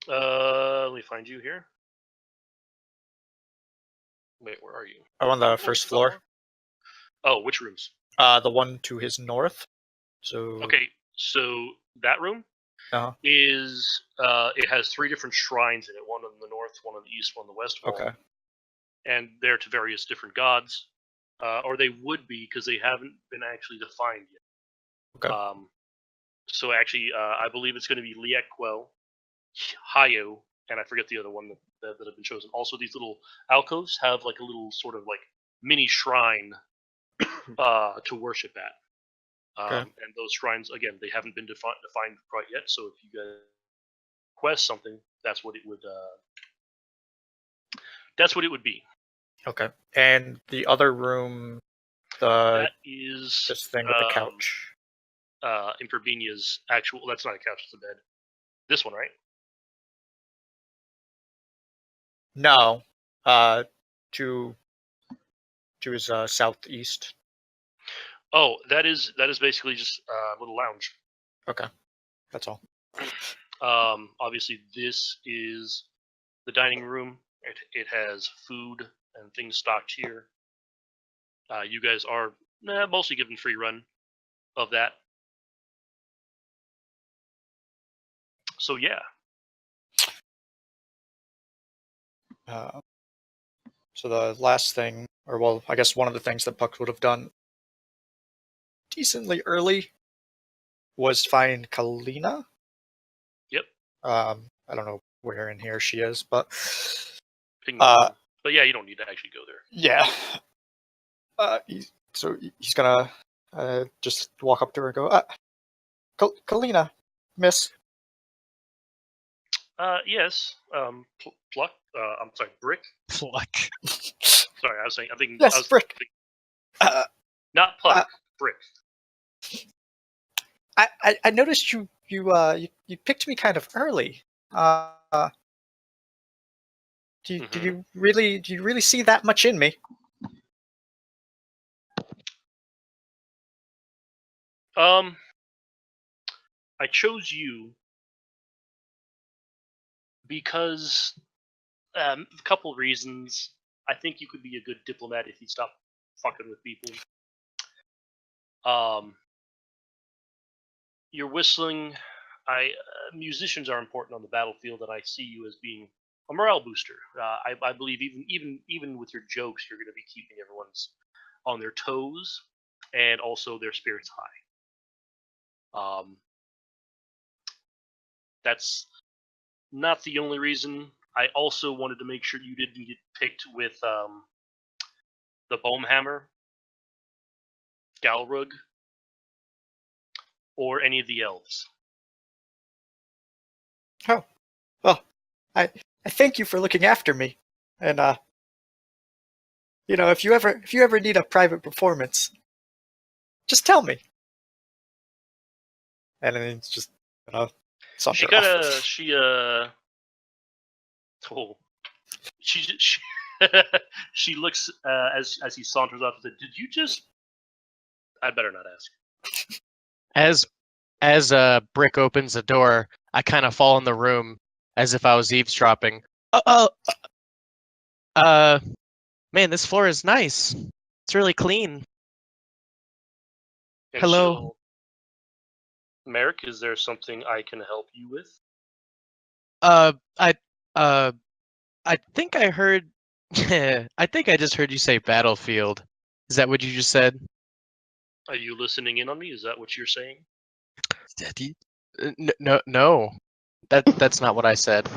Let me find you here. Wait, where are you? Oh, on the first floor. Oh, which rooms? The one to his north. So Okay, so that room Uh-huh. is it has 3 different shrines in it. One on the north, one on the east, one on the west wall. Okay. And they're to various different gods, or they would be because they haven't been actually defined yet. Okay. So actually, I believe it's going to be Liekquel, Hayo, and I forget the other one that have been chosen. Also, these little alcoves have like a little sort of like mini shrine to worship at. Okay. And those shrines, again, they haven't been defined quite yet. So if you guys request something, that's what it would. That's what it would be. Okay. And the other room, the That is this thing with the couch. Imperbinia's actual. That's not a couch; it's a bed. This one, right? No. To his southeast. Oh, that is basically just a little lounge. Okay. That's all. Obviously, this is the dining room. It has food and things stocked here. You guys are mostly given free run of that. So yeah. So the last thing, or well, I guess one of the things that Puck would have done decently early was find Kalina. Yep. I don't know where in here she is, but but yeah, you don't need to actually go there. yeah. He's gonna just walk up to her and go, Kalina, miss. Yes. Pluck. I'm sorry, Brick. Pluck. Sorry, I was thinking. Yes, I was Brick. thinking, not Pluck. Brick. I noticed you picked me kind of early. Do you really see that much in me? I chose you because a couple reasons. I think you could be a good diplomat if you stop fucking with people. You're whistling. Musicians are important on the battlefield, and I see you as being a morale booster. I believe even with your jokes, you're going to be keeping everyone's on their toes and also their spirits high. That's not the only reason. I also wanted to make sure you didn't get picked with the Boomhammer, Galrug, or any of the elves. Oh, well, I thank you for looking after me, and if you ever need a private performance, just tell me. And then it's just She she looks as he saunters off and said, "Did you just?" I'd better not ask. As Brick opens the door, I kind of fall in the room as if I was eavesdropping. Man, this floor is nice. It's really clean. And Hello. Merrick, is there something I can help you with? I think I heard. I think I just heard you say battlefield. Is that what you just said? Are you listening in on me? Is that what you're saying? Daddy? No. That's not what I said. So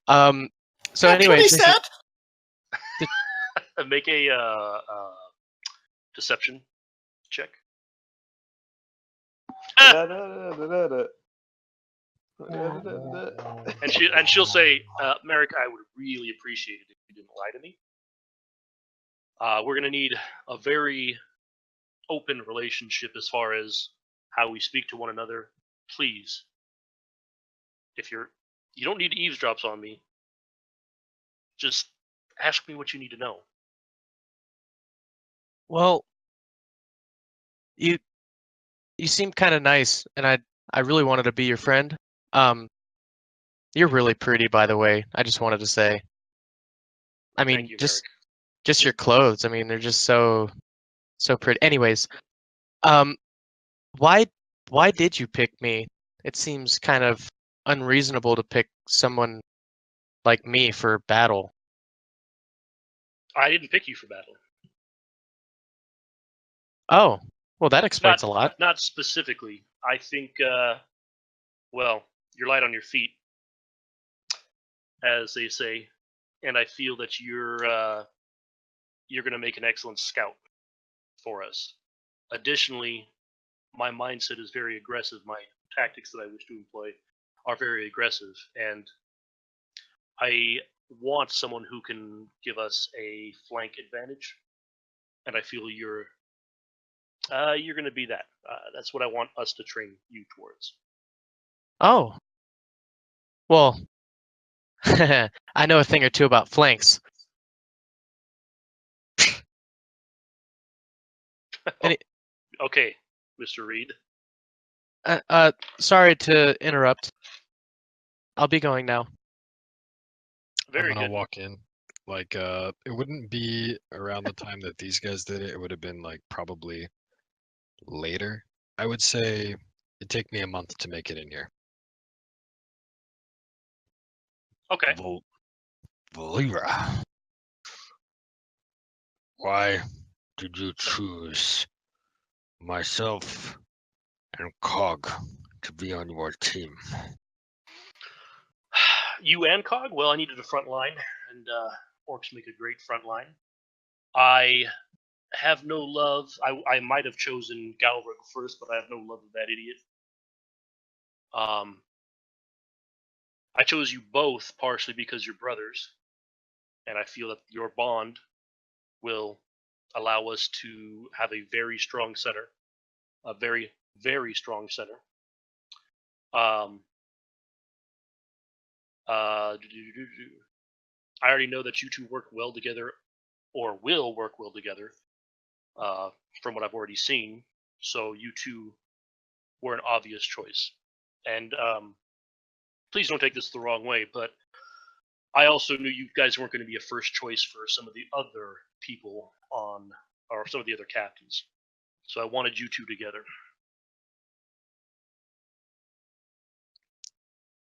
That's anyway, what he said. Make a deception check. And she'll say, Merrick, I would really appreciate it if you didn't lie to me. We're gonna need a very open relationship as far as how we speak to one another. Please, if you don't need to eavesdrop on me. Just ask me what you need to know. Well, you seem kind of nice, and I really wanted to be your friend. You're really pretty, by the way. I just wanted to say. I mean, Thank you, just your clothes. I mean, they're just so pretty. Anyways, Why did you pick me? It seems kind of unreasonable to pick someone like me for battle. I didn't pick you for battle. Oh, well, that explains a lot. Not specifically. I think, well, you're light on your feet, as they say, and I feel that you're going to make an excellent scout for us. Additionally, my mindset is very aggressive. My tactics that I wish to employ are very aggressive, and I want someone who can give us a flank advantage, and I feel you're going to be that. That's what I want us to train you towards. Oh, well, I know a thing or two about flanks. Okay, Mr. Reed. Sorry to interrupt. I'll be going now. Very I'm gonna good. walk in. Like, it wouldn't be around the time that these guys did it. It would have been like probably later. I would say it'd take me a month to make it in here. Okay. Valera, why did you choose myself and Cog to be on your team? You and Cog? Well, I needed a front line, and orcs make a great front line. I have no love. I might have chosen Galric first, but I have no love of that idiot. I chose you both partially because you're brothers, and I feel that your bond will allow us to have a very strong center, a very, very strong center. I already know that you two work well together, or will work well together, from what I've already seen. So you two were an obvious choice. And please don't take this the wrong way, but I also knew you guys weren't going to be a first choice for some of the other people on, or some of the other captains. So I wanted you two together.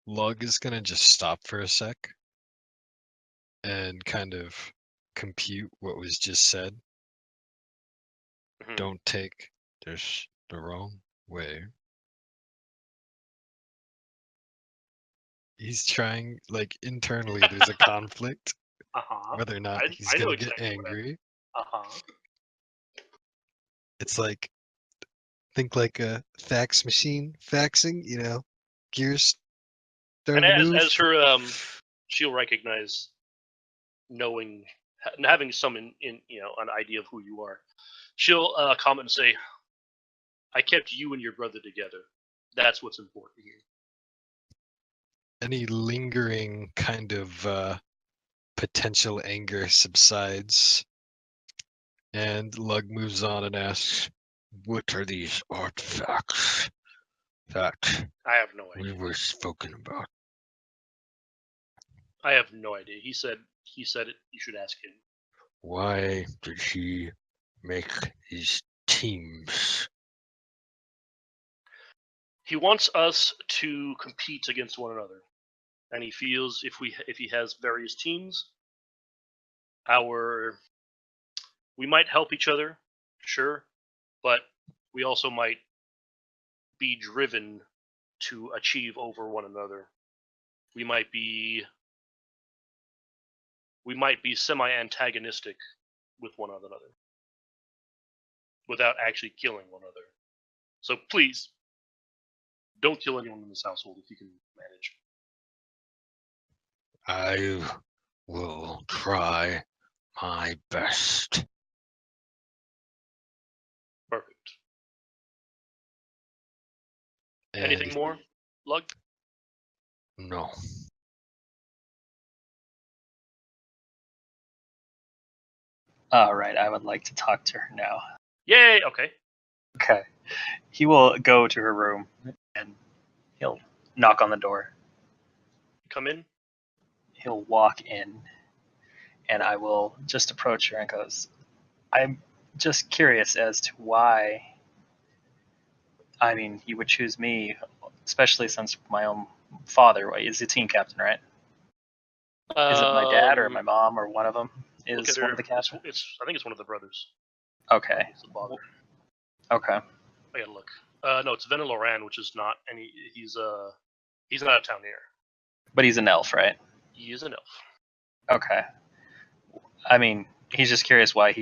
Lug is gonna just stop for a sec and kind of compute what was just said. Mhm. Don't take this the wrong way. He's trying, like, internally there's a conflict whether or not he's I know gonna exactly get angry. It's like, think like a fax machine faxing, you know, gears And starting to move. as her, she'll recognize knowing, having some in an idea of who you are. She'll comment and say, "I kept you and your brother together. That's what's important here." Any lingering kind of potential anger subsides, and Lug moves on and asks, "What are these artifacts that I have no we idea. were spoken about?" I have no idea. He said it. You should ask him. Why did he make these teams? He wants us to compete against one another, and he feels if he has various teams, we might help each other, sure, but we also might be driven to achieve over one another. We might be semi-antagonistic with one another without actually killing one another. So please, don't kill anyone in this household if you can manage. I will try my best. Perfect. And Anything more, Lug? No. All right, I would like to talk to her now. Yay! Okay. Okay. He will go to her room and he'll knock on the door. Come in. He'll walk in and I will just approach her and goes, "I'm just curious as to why I mean, he would choose me, especially since my own father is the team captain, right? Is it my dad or my mom or one of them Look is at one her. of the captains? I think it's one of the brothers. Okay. It's the father. Okay. I gotta look. No, it's Venom Loran, which is not any. He's not a Townier. But he's an elf, right? He is an elf. Okay. I mean, he's just curious why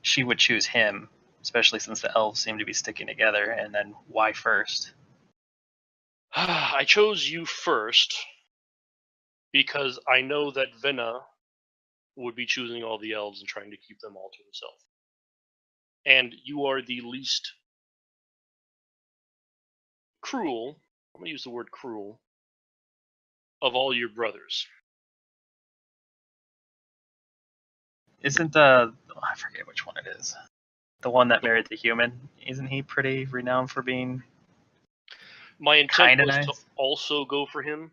she would choose him, especially since the elves seem to be sticking together, and then why first? I chose you first because I know that Vena would be choosing all the elves and trying to keep them all to himself. And you are the least cruel, I'm going to use the word cruel, of all your brothers. Isn't I forget which one it is. The one that married the human, isn't he pretty renowned for being My intent kinda was nice? to also go for him,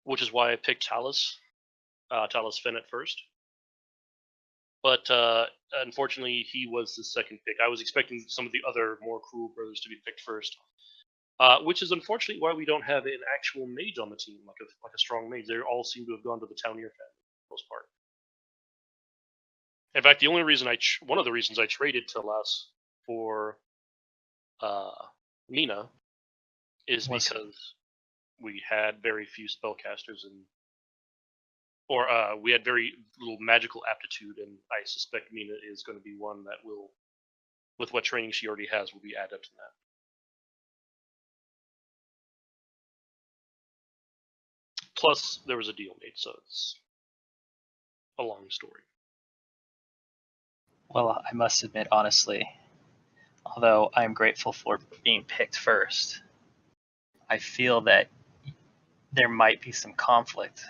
which is why I picked Talus Finn at first. But unfortunately, he was the second pick. I was expecting some of the other more cruel brothers to be picked first, which is unfortunately why we don't have an actual mage on the team, like a strong mage. They all seem to have gone to the Townier family for the most part. In fact, one of the reasons I traded Talas for Nina is because we had very few spellcasters or we had very little magical aptitude, and I suspect Mina is going to be one that will, with what training she already has, will be adept in that. Plus, there was a deal made, so it's a long story. Well, I must admit, honestly, although I am grateful for being picked first, I feel that there might be some conflict.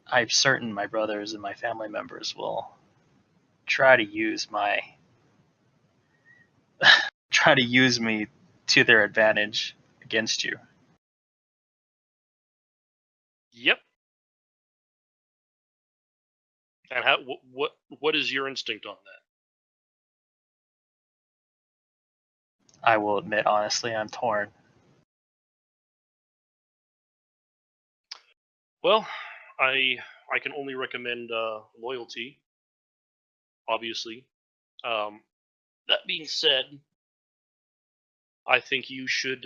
I'm certain my brothers and my family members will try to use me to their advantage against you. Yep. And what is your instinct on that? I will admit, honestly, I'm torn. Well, I can only recommend loyalty, obviously. That being said, I think you should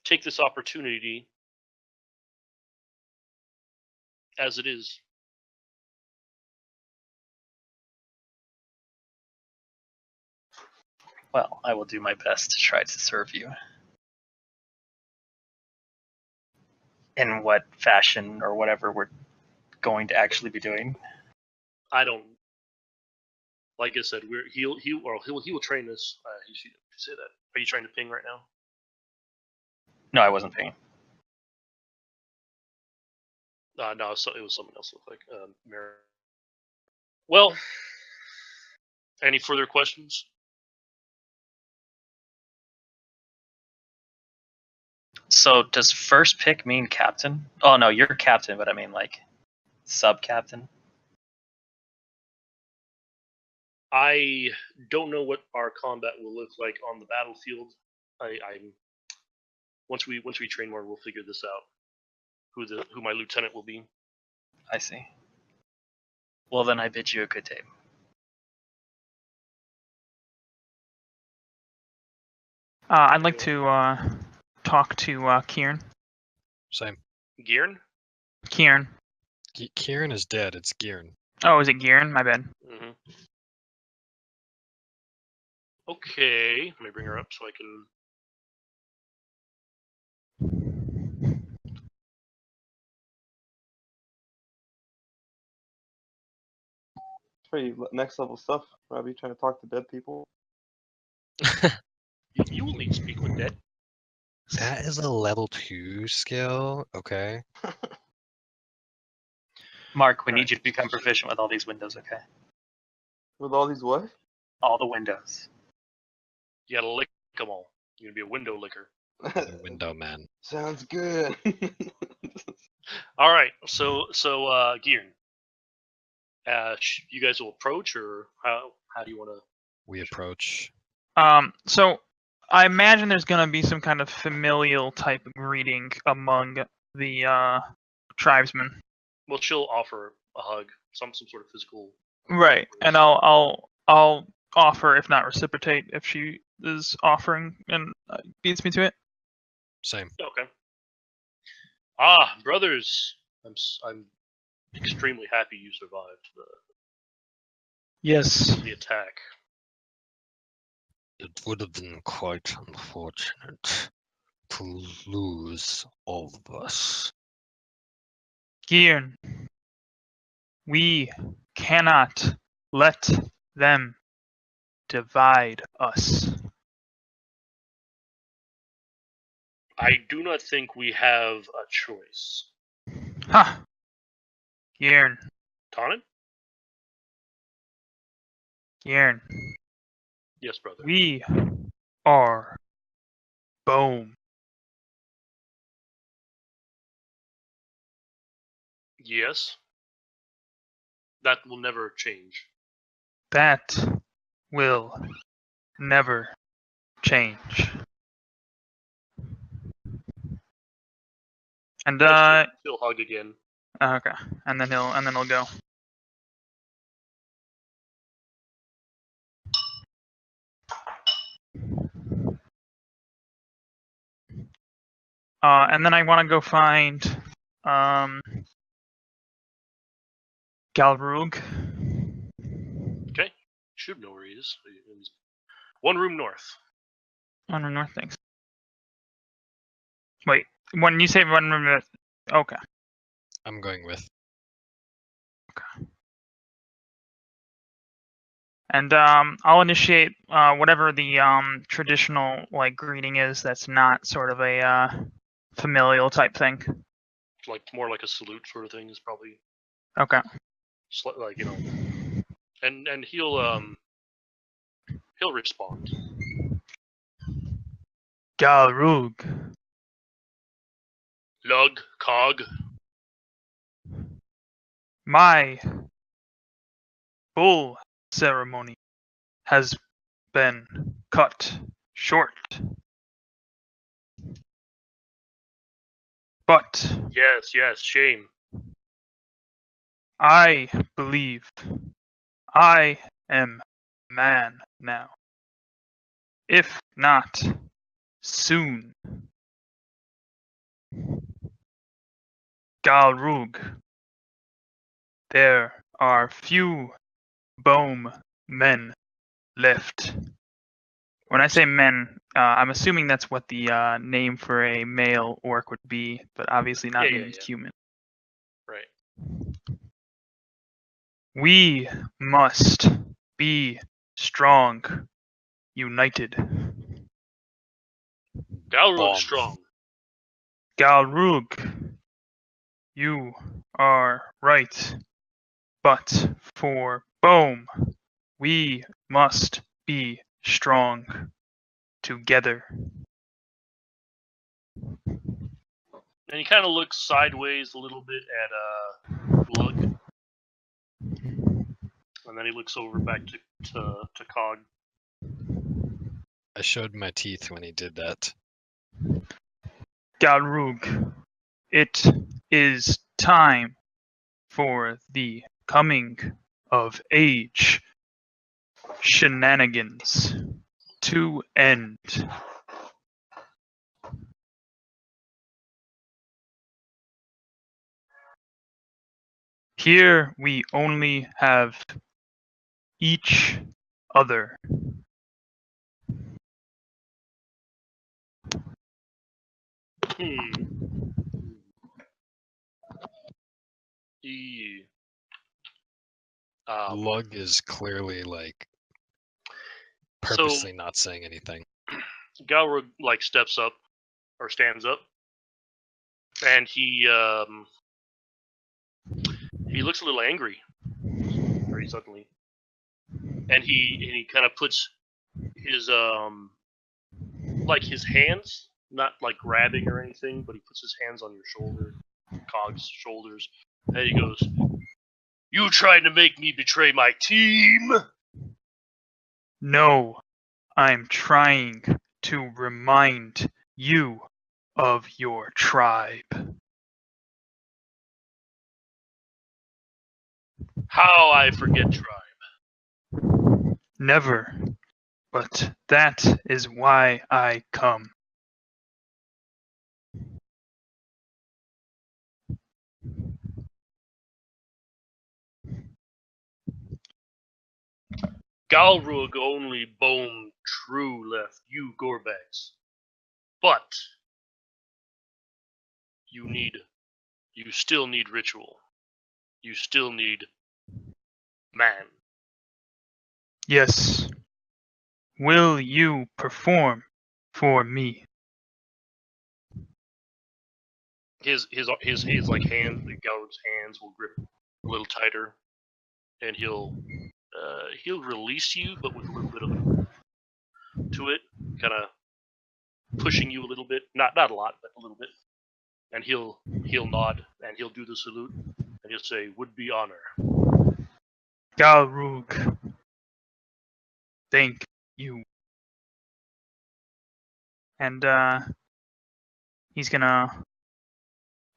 take this opportunity as it is. Well, I will do my best to try to serve you. In what fashion or whatever we're going to actually be doing. I don't. Like I said, he will train us. You should say that. Are you trying to ping right now? No, I wasn't paying. No, so it was someone else. Looked like Mary. Well, any further questions? So does first pick mean captain? Oh no, you're captain, but I mean like sub-captain. I don't know what our combat will look like on the battlefield. I'm once we train more, we'll figure this out. Who my lieutenant will be. I see. Well, then I bid you a good day. I'd like to talk to Kieran. Same. Gearn? Kieran. Kieran is dead. It's Gieran. Oh, is it Kieran? My bad. Mm-hmm. Okay, let me bring her up so I can. Pretty next level stuff. Robbie trying to talk to dead people. You will need to speak with dead. That is a level 2 skill. Okay. Mark, we need you to become proficient with all these windows, okay? With all these what? All the windows. You gotta lick them all. You're gonna be a window licker. Window man. Sounds good. All right, so Gearn. You guys will approach, or how do you want to We approach. So I imagine there's gonna be some kind of familial type of greeting among the tribesmen. Well, she'll offer a hug, some sort of physical. Right, and I'll offer, if not reciprocate, if she is offering and beats me to it. Same. Okay. Ah, brothers, I'm extremely happy you survived Yes. the attack. It would have been quite unfortunate to lose all of us. Giern, we cannot let them divide us. I do not think we have a choice. Ha! Giern, Tannen? Giern, Yes, brother. we are Bohm. Yes. That will never change. That will never change. And He'll hug again. okay, and then he'll go. And then I want to go find Galrug. Okay. Should know where he is. He's one room north. On the north, thanks. Wait, when you say one room north, okay. I'm going with. And I'll initiate whatever the traditional like greeting is. That's not sort of a familial type thing. Like more like a salute sort of thing is probably Okay. like, you know. And he'll respond. Galrug, Lug, cog. my bull ceremony has been cut short. But Yes, shame. I believe I am man now. If not, soon. Galrug, there are few Bohm men left. When I say men, I'm assuming that's what the name for a male orc would be, but obviously not Yeah, meaning yeah. human. Right. We must be strong, united. Galrug Bomb. strong. Galrug, you are right. But for Bohm, we must be strong together. And he kind of looks sideways a little bit at Lug. And then he looks over back to Cog. I showed my teeth when he did that. Galrug, it is time for the coming of age shenanigans to end. Here we only have each other. He, Lug is clearly like purposely not saying anything. Galrug like steps up or stands up, and he looks a little angry very suddenly, and he kind of puts his like his hands, not like grabbing or anything, but he puts his hands on your shoulder, Cog's shoulders, and he goes, "You tried to make me betray my team? No, I'm trying to remind you of your tribe. How I forget tribe. Never. But that is why I come. Galrug only bone true left you Gorbags. But you still need ritual. You still need man. Yes. Will you perform for me? His like hands, the Galrug's hands will grip a little tighter, and he'll release you, but with a little bit of to it, kind of pushing you a little bit, not a lot, but a little bit. And he'll nod and he'll do the salute, and he'll say, "Would be honor." Galrug. Thank you. And he's gonna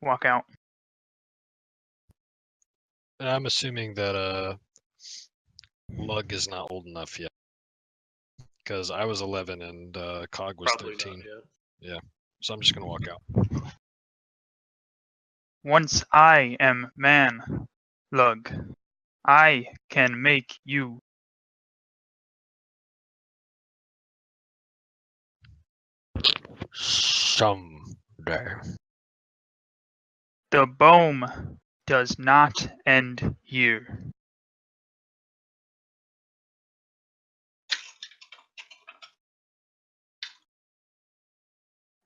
walk out. And I'm assuming that Lug is not old enough yet, because I was 11 and Cog was Probably 13. not yet. So I'm just gonna walk out. Once I am man, Lug, I can make you. Someday. The Bohm does not end here.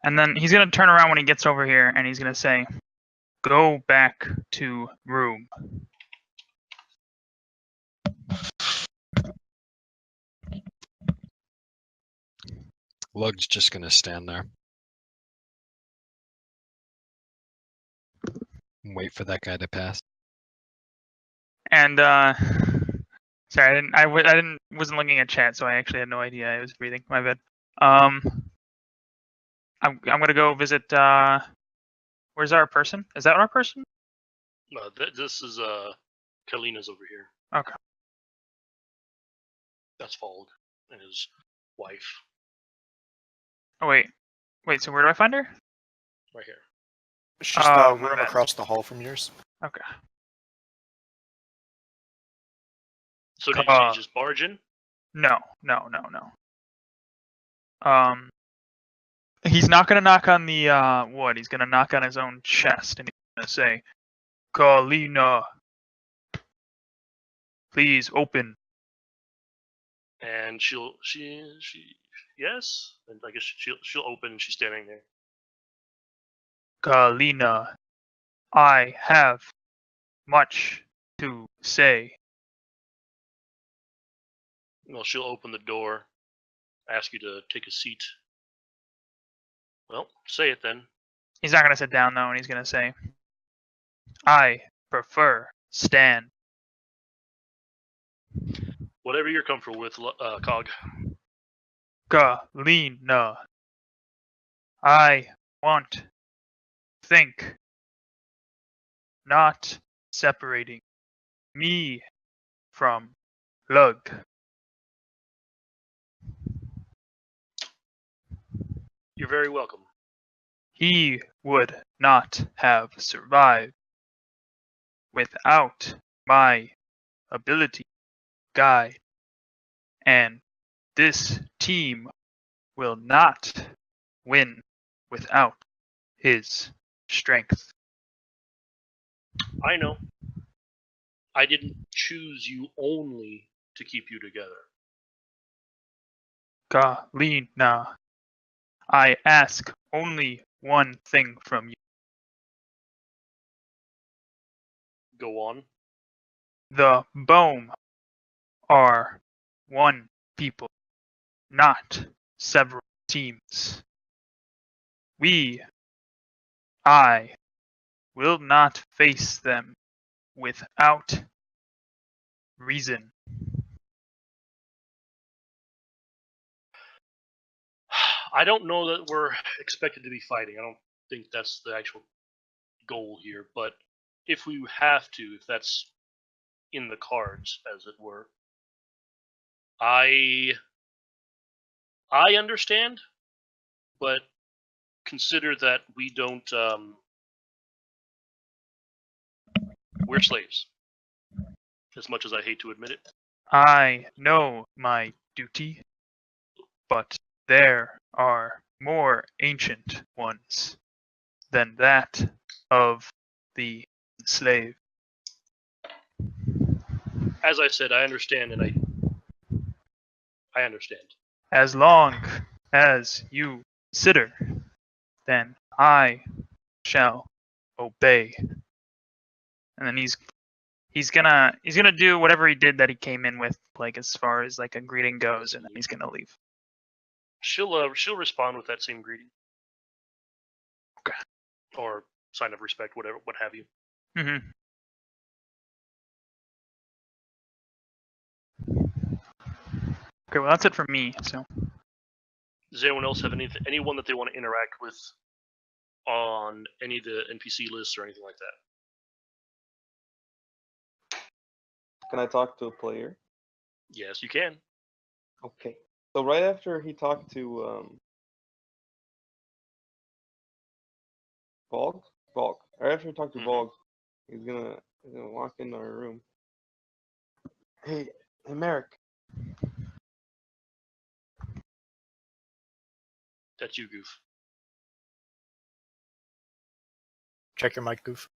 And then he's gonna turn around when he gets over here and he's gonna say, "Go back to room." Lug's just gonna stand there. And wait for that guy to pass. And sorry, I wasn't looking at chat, so I actually had no idea I was breathing. My bad. I'm gonna go visit. Where's our person? Is that our person? No, this is Kalina's over here. Okay. That's Falg and his wife Oh wait. So where do I find her? right here. She's Oh, the my room bad. across the hall from yours. Okay. So did she just barge in? No. He's not gonna knock on the wood. He's gonna knock on his own chest, and he's gonna say, "Kalina, please open." And she yes, and I guess she'll open, and she's standing there. Kalina, I have much to say. Well, she'll open the door, ask you to take a seat. Well, say it then. He's not gonna sit down though, and he's gonna say, "I prefer stand." Whatever you're comfortable with, Cog. Kalina, I want think, not separating me from Lug. You're very welcome. He would not have survived without my ability guide, and this team will not win without his strength. I know. I didn't choose you only to keep you together. Kalina, I ask only one thing from you. Go on. The Bohm are one people, not several teams. I will not face them without reason. I don't know that we're expected to be fighting. I don't think that's the actual goal here. But if we have to, if that's in the cards, as it were, I understand, but consider that we don't. We're slaves. As much as I hate to admit it. I know my duty, but there are more ancient ones than that of the slave. As I said, I understand, and I understand. As long as you consider, then I shall obey. And then he's gonna do whatever he did that he came in with, like as far as like a greeting goes, and then he's gonna leave. She'll respond with that same greeting. Okay. Or sign of respect, whatever, what have you. Mm-hmm. Okay, well that's it for me. So. Does anyone else have anyone that they want to interact with on any of the NPC lists or anything like that? Can I talk to a player? Yes, you can. Okay. So right after he talked to Volg? Right after he talked to Volg, he's gonna walk in our room. Hey, Merrick. That's you, Goof. Check your mic, Goof.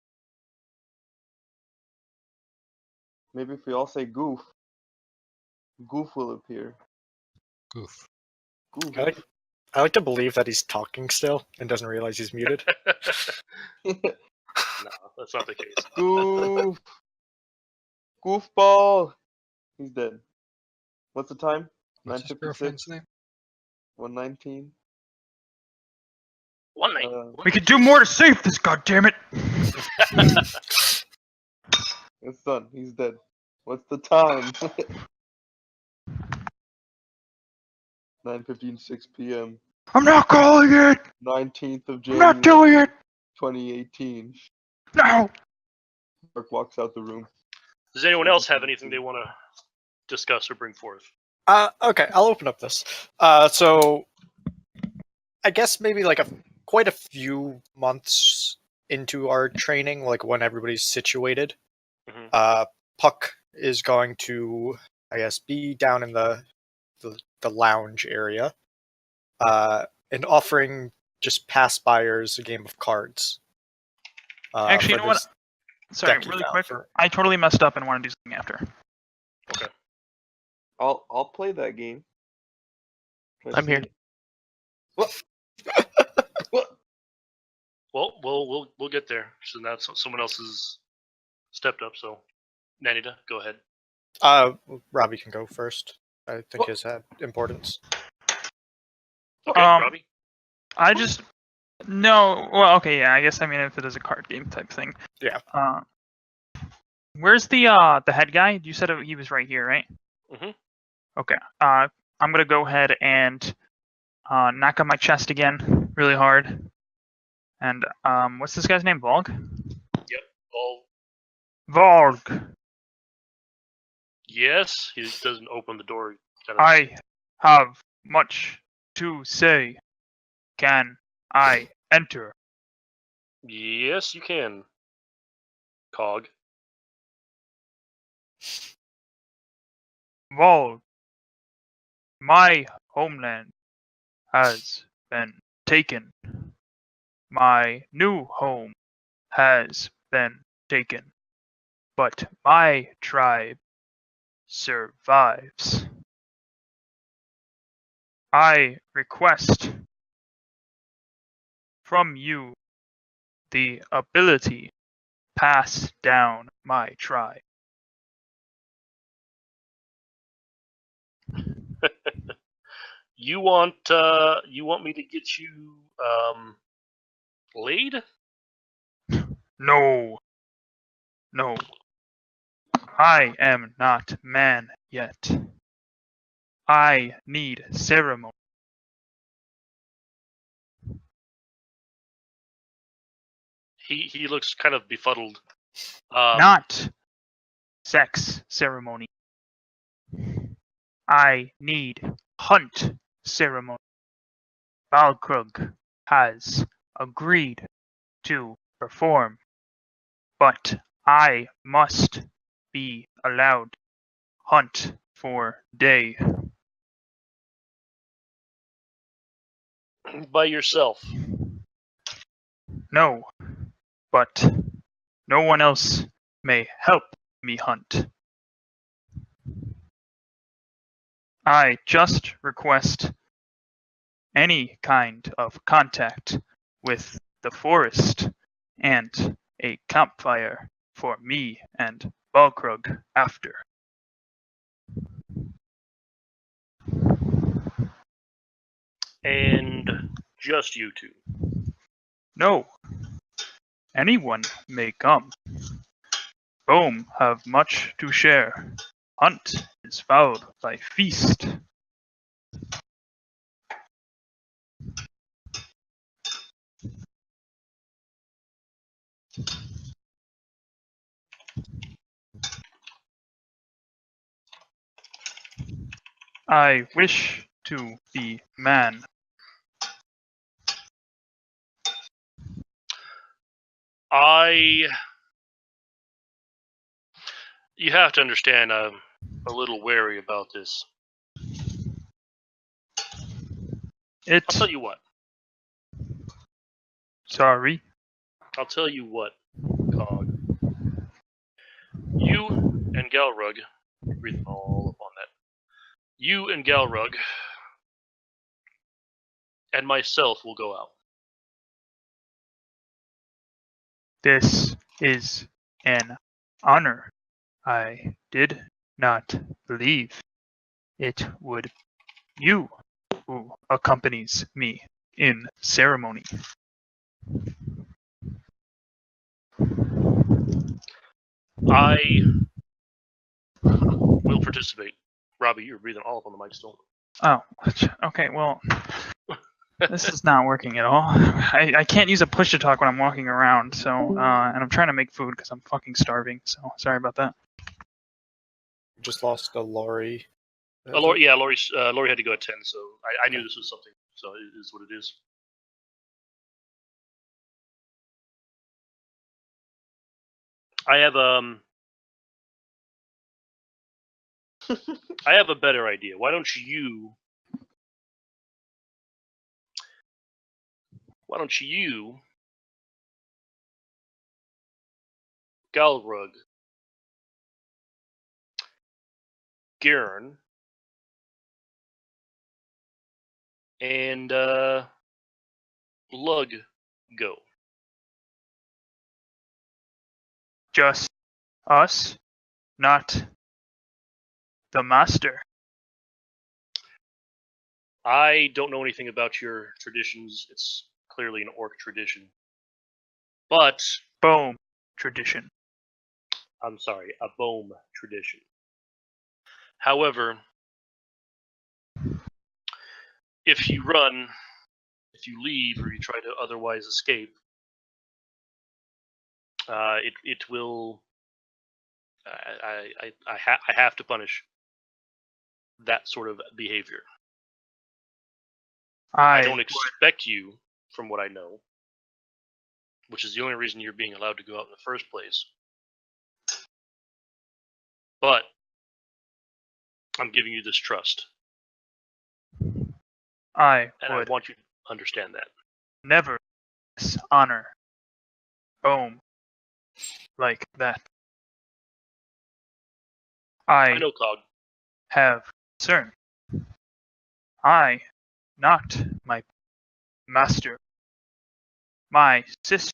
Maybe if we all say Goof, Goof will appear. Goof. Goof. I like to believe that he's talking still and doesn't realize he's muted. No, that's not the case. Goof. Goofball. He's dead. What's the time? What's his 9:56. girlfriend's name? 1:19. One night. We could do more to save this, goddammit! It's done. He's dead. What's the time? 9:56 p.m. I'm not calling it! 19th of I'm January, not doing it! 2018. No! Mark walks out the room. Does anyone else have anything they want to discuss or bring forth? Okay, I'll open up this. So, I guess maybe like quite a few months into our training, like when everybody's situated, Puck is going to, I guess, be down in the lounge area, and offering just pass buyers a game of cards. Actually, you know what? Sorry, deck you really found quick. for- I totally messed up and want to do something after. Okay. I'll play that game. I'm here. What? Well, we'll get there. So now someone else has stepped up. So, Nanita, go ahead. Robbie can go first. I think his had importance. Okay, Robbie. I just no. Well, okay, yeah. I guess I mean if it is a card game type thing. Yeah. Where's the head guy? You said he was right here, right? Mhm. Okay. I'm gonna go ahead and knock on my chest again, really hard. And what's this guy's name? Volg? Yep. All. Volg. Yes, he doesn't open the door. I have much to say. Can I enter? Yes, you can. Cog. Volg. My homeland has been taken. My new home has been taken. But my tribe survives. I request from you the ability pass down my tribe. You want me to get you laid? No. No. I am not man yet. I need ceremony. He looks kind of befuddled. Not sex ceremony. I need hunt ceremony. Balkrug has agreed to perform, but I must be allowed hunt for day. by yourself. No, but no one else may help me hunt. I just request any kind of contact with the forest and a campfire for me and Balkrug after. And just you two. No, anyone may come. Boom have much to share. Hunt is followed by feast. I wish to be man. You have to understand, I'm a little wary about this. I'll tell you what. Sorry. I'll tell you what, Cog. You and Galrug, breathe all up on that. You and Galrug and myself will go out. This is an honor. I did not believe it would you who accompanies me in ceremony. I will participate. Robbie, you're breathing all up on the mic still. Oh, okay, well, this is not working at all. I can't use a push to talk when I'm walking around, so, and I'm trying to make food because I'm fucking starving, so sorry about that. Just lost a Lori. Lori had to go at 10, so I knew this was something, so it is what it is. I have I have a better idea. Why don't you Galrug, Garen, and Lug go? Just us, not the master. I don't know anything about your traditions. It's clearly an orc tradition. But Boom. Tradition. I'm sorry, a Bohm tradition. However, if you run, if you leave, or you try to otherwise escape, it will. I have to punish that sort of behavior. I don't expect you, from what I know, which is the only reason you're being allowed to go out in the first place. But I'm giving you this trust, I and would I want you to understand that. never dishonor Boom like that. I know, Cog. have concern. I, not my master. My sister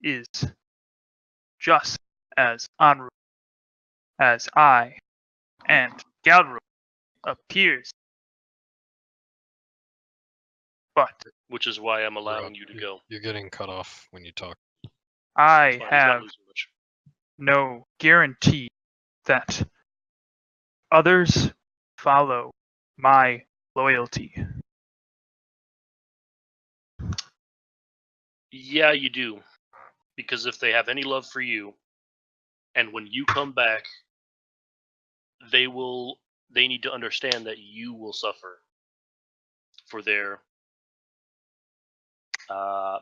is just as honorable as I, and Galro appears. But Which is why I'm allowing you to You're- go. You're getting cut off when you talk. I It's fine, he's not have losing much. no guarantee that others follow my loyalty. Yeah, you do. Because if they have any love for you, and when you come back, they need to understand that you will suffer for their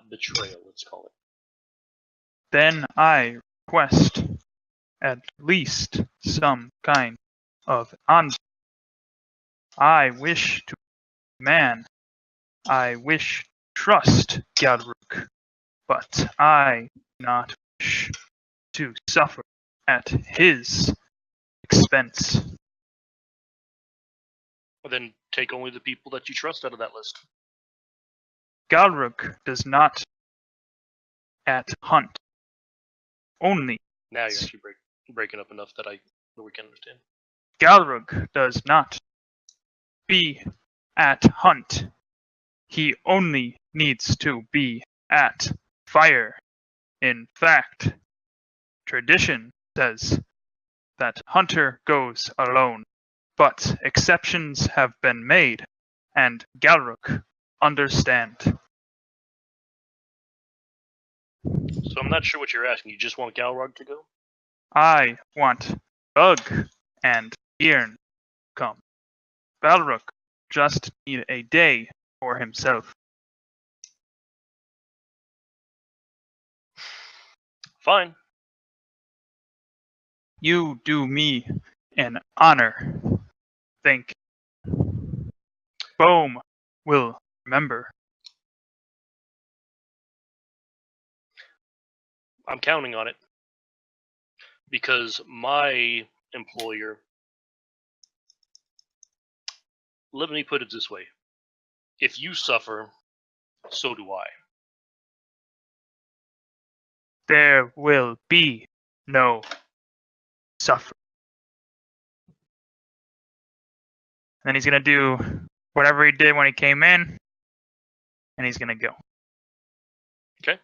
betrayal, let's call it. Then I request at least some kind of honor. I wish to man. I wish to trust Galruk, but I do not wish to suffer at his expense. Well, then take only the people that you trust out of that list. Galruk does not at hunt. Only Now you're actually breaking up enough that we can understand. Galruk does not be at hunt. He only needs to be at fire. In fact, tradition says that hunter goes alone, but exceptions have been made, and Galruk understand. So I'm not sure what you're asking. You just want Galrog to go? I want Bug and Iern to come. Balrog just need a day for himself. Fine. You do me an honor. Thank you. Bohm will remember. I'm counting on it. Because my employer, let me put it this way. If you suffer, so do I. There will be no suffering. And then he's going to do whatever he did when he came in, and he's going to go. Okay.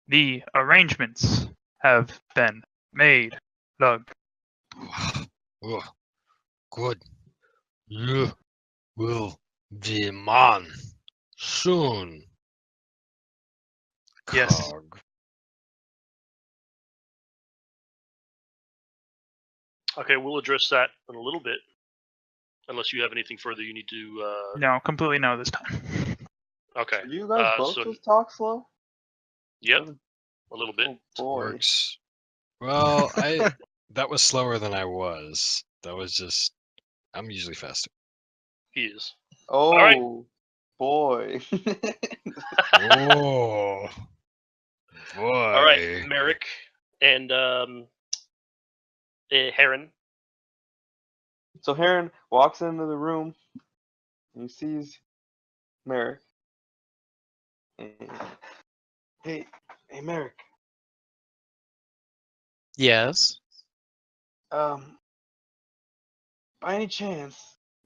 The arrangements have been made, Lug. Oh, good. You will be man soon. Yes. Cog. Okay, we'll address that in a little bit. Unless you have anything further you need to... No, completely no this time. Okay. You guys both so- just talk slow? Yep, a little bit. Oh boy. Works. Well, that was slower than I was. That was just I'm usually faster. He is. Oh right. boy. Oh boy. All right, Merrick and Heron. So Heron walks into the room and he sees Merrick. And, hey, Merrick. Yes. By any chance,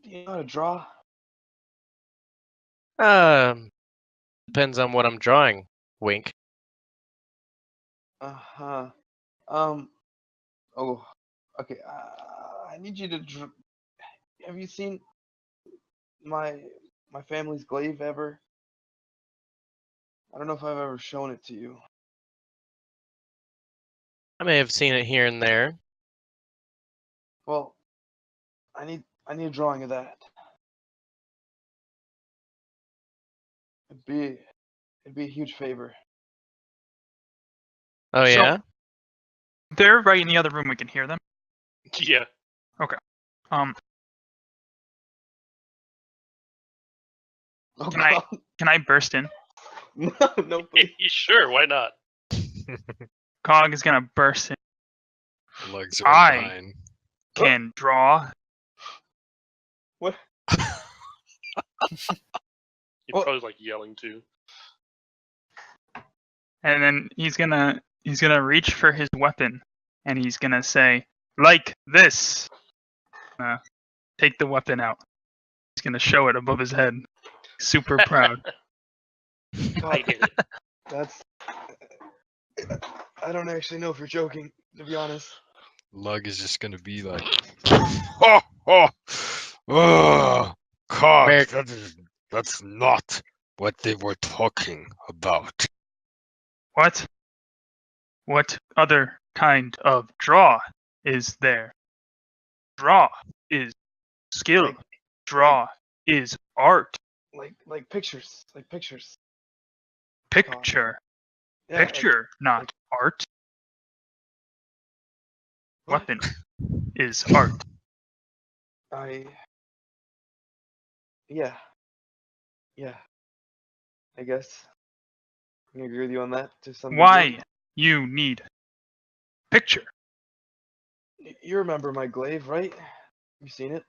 do you know how to draw? Depends on what I'm drawing. Wink. Uh-huh. Oh, okay. I need you to have you seen my family's glaive ever? I don't know if I've ever shown it to you. I may have seen it here and there. Well, I need a drawing of that. It'd be a huge favor. Oh So- yeah. They're right in the other room. We can hear them. Yeah. Um, Oh Can I- God. can I burst in? No, please. Sure, why not? Cog is gonna burst in. Legs are I- fine. Can draw. What? He's Well- probably like yelling too. And then he's gonna reach for his weapon, and he's gonna say, "Like this." Take the weapon out. He's gonna show it above his head. Super proud. I did it. That's. I don't actually know if you're joking, to be honest. Lug is just gonna be like, oh, oh, oh, Cog, Merrick, that's not what they were talking about. What? What other kind of draw is there? Draw is skill. Like- Draw is art. Like pictures. Like pictures. Picture. Yeah, like- Picture, not art. What? Weapon is art. Yeah. Yeah. I guess. I can agree with you on that to some Why degree. you need picture? You remember my glaive, right? You seen it?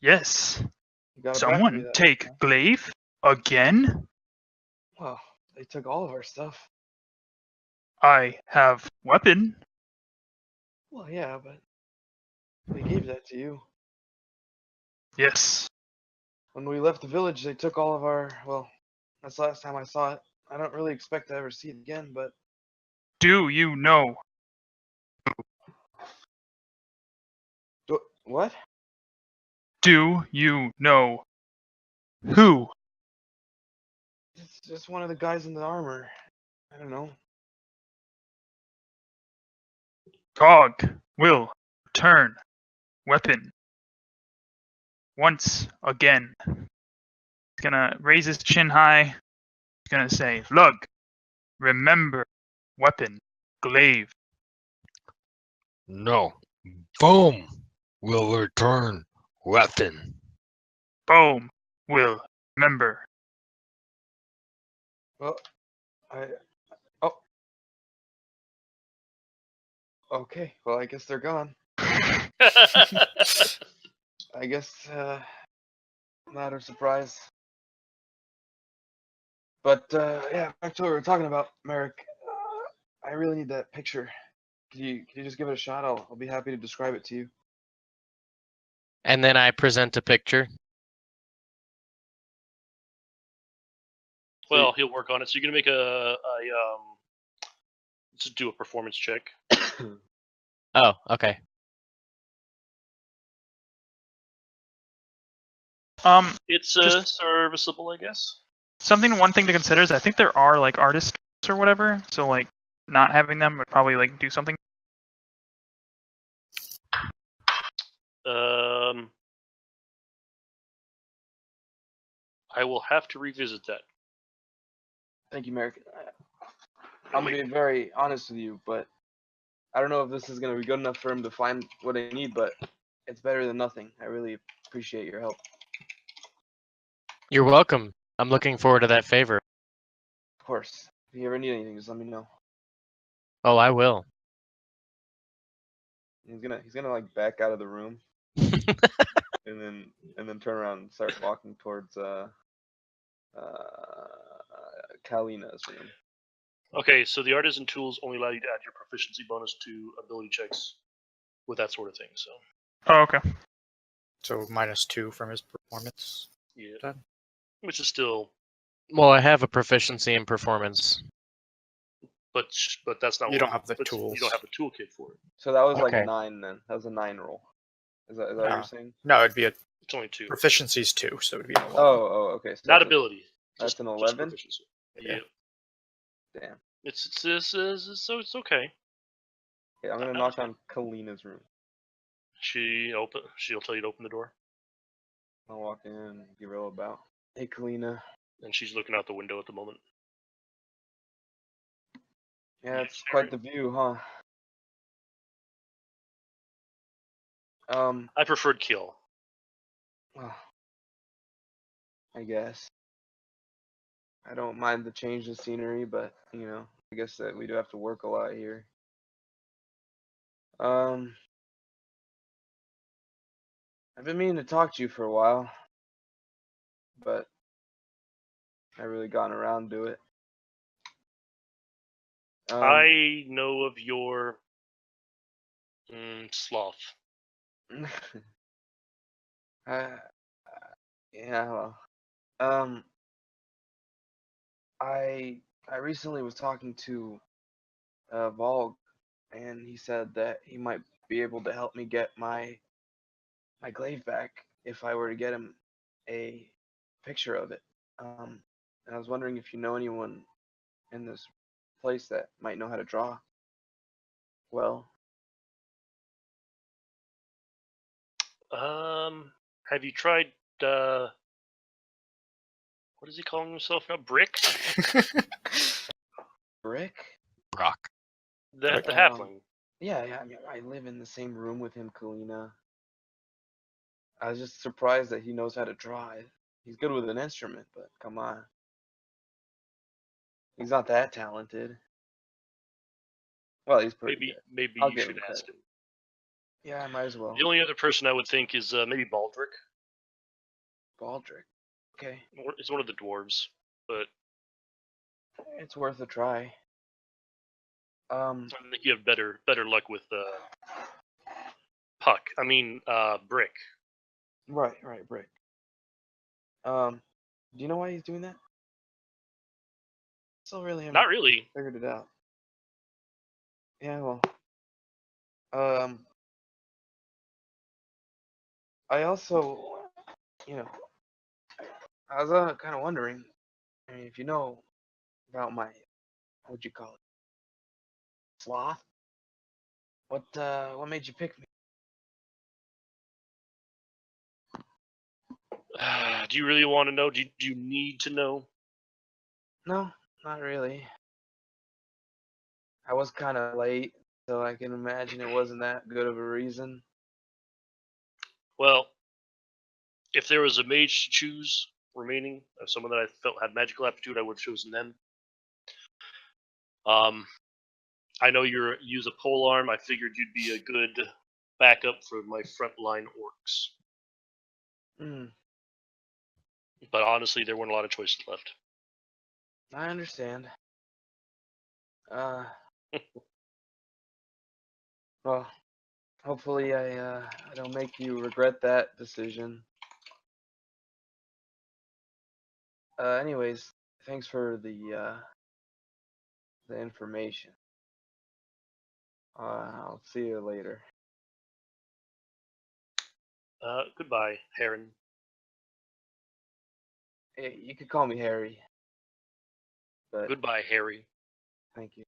Yes. You got it back to me Someone that take time. glaive again? Well, they took all of our stuff. I have weapon. Well, yeah, but they gave that to you. Yes. When we left the village, they took all of our. Well, that's the last time I saw it. I don't really expect to ever see it again, but Do you know? what? Do you know who? It's just one of the guys in the armor. I don't know. Cog will return weapon once again. He's gonna raise his chin high. He's gonna say, "Lug, remember weapon, glaive." No. Boom will return weapon. Boom will remember. Well, oh. Okay. Well, I guess they're gone. I guess. Not a surprise. But yeah, back to what we were talking about, Merrick. I really need that picture. Can you just give it a shot? I'll be happy to describe it to you. and then I present a picture. Well, he'll work on it. So you're gonna make let's just do a performance check. Oh, okay. It's Just- serviceable, I guess. One thing to consider is I think there are like artists or whatever, so like not having them would probably like do something. I will have to revisit that. Thank you, Merrick. I'm gonna be very honest with you, but I don't know if this is gonna be good enough for him to find what I need, but it's better than nothing. I really appreciate your help. You're welcome. I'm looking forward to that favor. Of course. If you ever need anything, just let me know. Oh, I will. He's gonna like back out of the room and then turn around and start walking towards Kalina's room. Okay, so the artisan tools only allow you to add your proficiency bonus to ability checks with that sort of thing. So Oh, okay. So -2 from his performance. yeah, Done. which is still, Well, I have a proficiency in performance. but that's not. You don't have the but tools. You don't have a toolkit for it. So that was like a Okay. 9 then. That was a 9 roll. Is that what No. you're saying? No, it'd be a It's only 2. proficiency's 2, so it'd be an 11. Oh, okay. So Not that's ability. that's just, an just 11? proficiency. Yeah. Yeah. Damn. So it's okay. Okay, I'm gonna knock on Kalina's room. She'll tell you to open the door, I'll walk in, give her a little bow. Hey, Kalina. and she's looking out the window at the moment. Yeah, it's quite the view, huh? I preferred kill. Well, I guess. I don't mind the change of scenery, but you know, I guess that we do have to work a lot here. I've been meaning to talk to you for a while, but I really gotten around to it. I know of your sloth. Yeah, well, I recently was talking to Volg, and he said that he might be able to help me get my glaive back if I were to get him a picture of it. And I was wondering if you know anyone in this place that might know how to draw well. Have you tried? What is he calling himself now? Brick? Brick? Brock. The Brick. halfling. Yeah, I mean, I live in the same room with him, Kalina. I was just surprised that he knows how to draw. He's good with an instrument, but come on. He's not that talented. Well, he's pretty good. Maybe I'll you give should him ask credit. him. Yeah, I might as well. The only other person I would think is maybe Baldric. Baldric. Okay, It's one of the dwarves, but it's worth a try. I think you have better luck with Puck. I mean, Brick. Right, Brick. Do you know why he's doing that? Still really haven't Not really. figured it out. Yeah, well. I also, I was kind of wondering, I mean, if you know about my, what'd you call it? Sloth? What made you pick me? Do you really want to know? Do you need to know? No, not really. I was kind of late, so I can imagine it wasn't that good of a reason. Well, if there was a mage to choose remaining, someone that I felt had magical aptitude, I would have chosen them. I know you use a pole arm. I figured you'd be a good backup for my frontline orcs. Hmm, But honestly, there weren't a lot of choices left. I understand. Well, hopefully I don't make you regret that decision. Anyways, thanks for the information. I'll see you later. Goodbye, Heron. Hey, you could call me Harry. But Goodbye, Harry. thank you.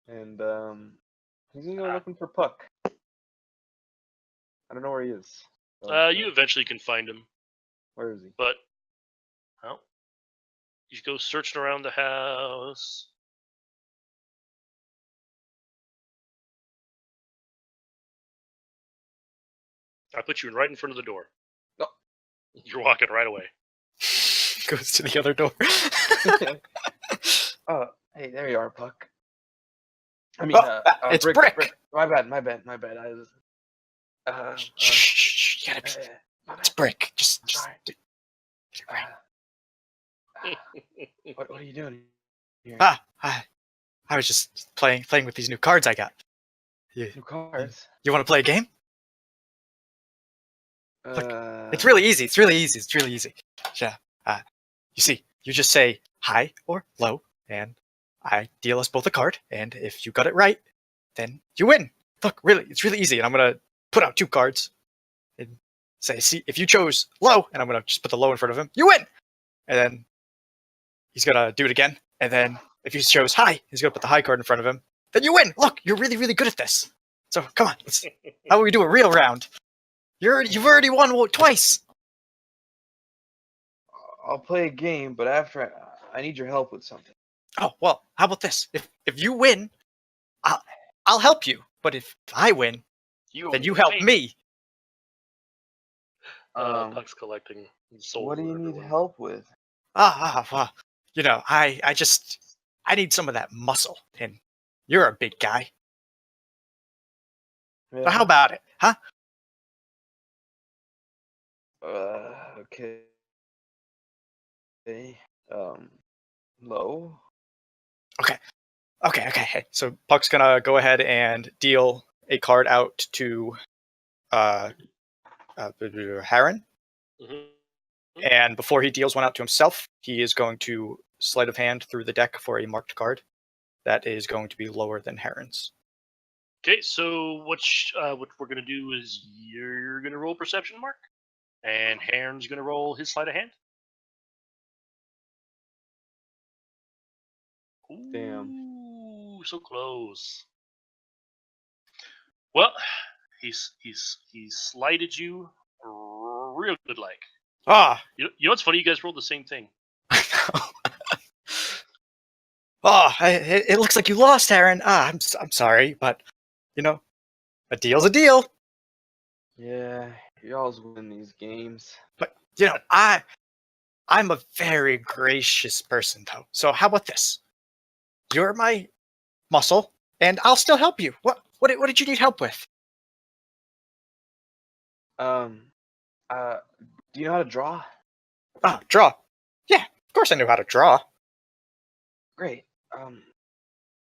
And he's gonna go looking for Puck. I don't know where he is. So, You eventually can find him, where is he? but well, you go searching around the house. I put you right in front of the door. Oh. You're walking right away. Goes to the other door. Oh, hey, there you are, Puck. I mean, it's Brick. My bad. I was. Shh, you gotta be. It's Brick. Just sorry. get it right. What are you doing here? I was just playing with these new cards I got. New cards. You want to play a game? Uh, It's really easy. Yeah. You see, you just say high or low, and I deal us both a card, and if you got it right, then you win. Look, really, it's really easy, and I'm gonna put out 2 cards and say, see, if you chose low, and I'm gonna just put the low in front of him, you win. And then he's gonna do it again, and then if you chose high, he's gonna put the high card in front of him, then you win. Look, you're really, really good at this. So come on, how about we do a real round? You've already won twice. I'll play a game, but after I need your help with something. Oh well, how about this? If you win, I'll help you. But if I win, then you help me. Puck's collecting souls. What do you need everyone. help with? You know, I need some of that muscle, and you're a big guy. So how about it, huh? Okay. Low. Okay. So Puck's gonna go ahead and deal a card out to Harren. Mhm. And before he deals one out to himself, he is going to sleight of hand through the deck for a marked card. that is going to be lower than Heron's. Okay, so what we're gonna do is you're gonna roll perception, Mark, and Heron's gonna roll his sleight of hand. Damn. Ooh, so close. Well, he's slighted you real good, like. Ah, You know what's funny? You guys rolled the same thing. it looks like you lost, Heron. I'm sorry, but a deal's a deal. Yeah, y'all's win these games. But I'm a very gracious person, though. So how about this? You're my muscle, and I'll still help you. What did you need help with? Do you know how to draw? Ah, draw. Yeah, of course I knew how to draw. Great.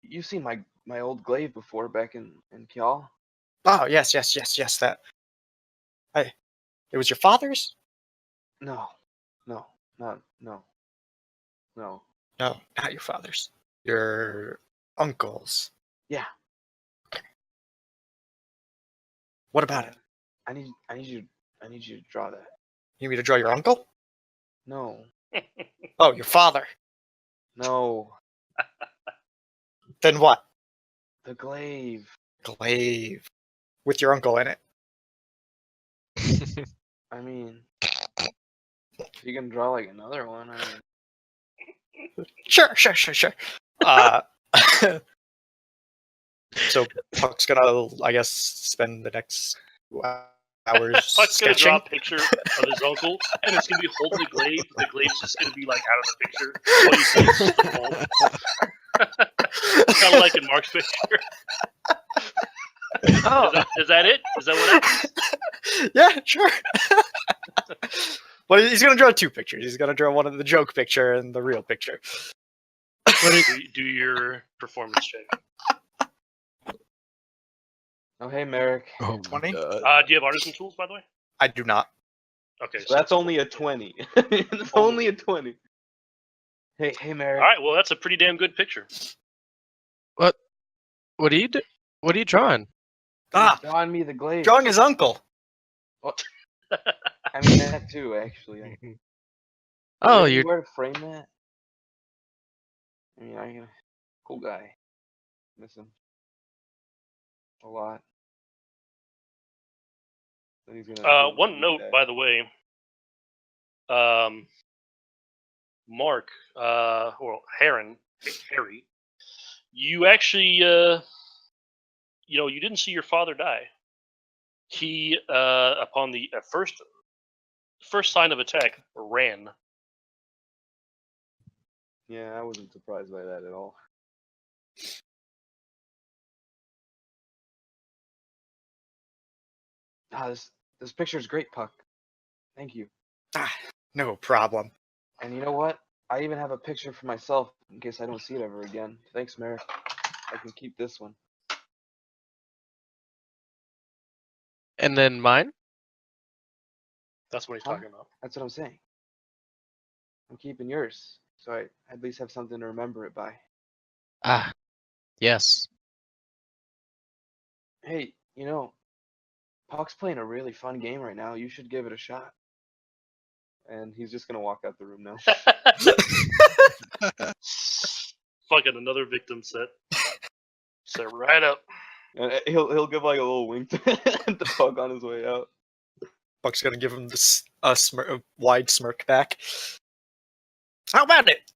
You've seen my old glaive before back in Kjall? Oh, yes. That. It was your father's? No, no. No, not your father's. Your uncle's. Yeah. What about it? I need you to draw that. You need me to draw your uncle? No, Oh, your father. no. Then what? The glaive. Glaive. With your uncle in it. I mean, if you can draw like another one, I mean. Sure. So Puck's gonna, I guess, spend the next 2 hours Puck's gonna sketching. draw a picture of his uncle, and it's gonna be holding the glaive. The glaive's just gonna be like out of the picture. All you see is just the bulb. Kind of like in Mark's picture. Oh, Is that it? Is that what happens? Yeah, sure. But he's gonna draw 2 pictures. He's gonna draw one of the joke picture and the real picture. Do your performance check. oh, hey, Merrick. Oh, 20? Do you have artisan tools, by the way? I do not. Okay, So that's only a 20. It's only a 20. Hey, Merrick. all right. Well, that's a pretty damn good picture. What are you What are you drawing? Ah, Drawing me the glaive. drawing his uncle. I mean that too, actually. Oh, you you're where to frame that? I mean, I'm cool guy. Miss him a lot. Then he's gonna One note, by the way. Mark, or Harry, you actually, you didn't see your father die. He, upon the first sign of attack, ran. Yeah, I wasn't surprised by that at all. This picture is great, Puck. Thank you. Ah, no problem. And you know what? I even have a picture for myself in case I don't see it ever again. Thanks, Merrick. I can keep this one. and then mine. That's what he's Huh? talking about. That's what I'm saying. I'm keeping yours, so I at least have something to remember it by. Ah, yes. Hey, Puck's playing a really fun game right now. You should give it a shot. And he's just gonna walk out the room now. Fucking another victim set. Set right up. And he'll give like a little wink to Puck on his way out. Puck's gonna give him this a wide smirk back. How about it?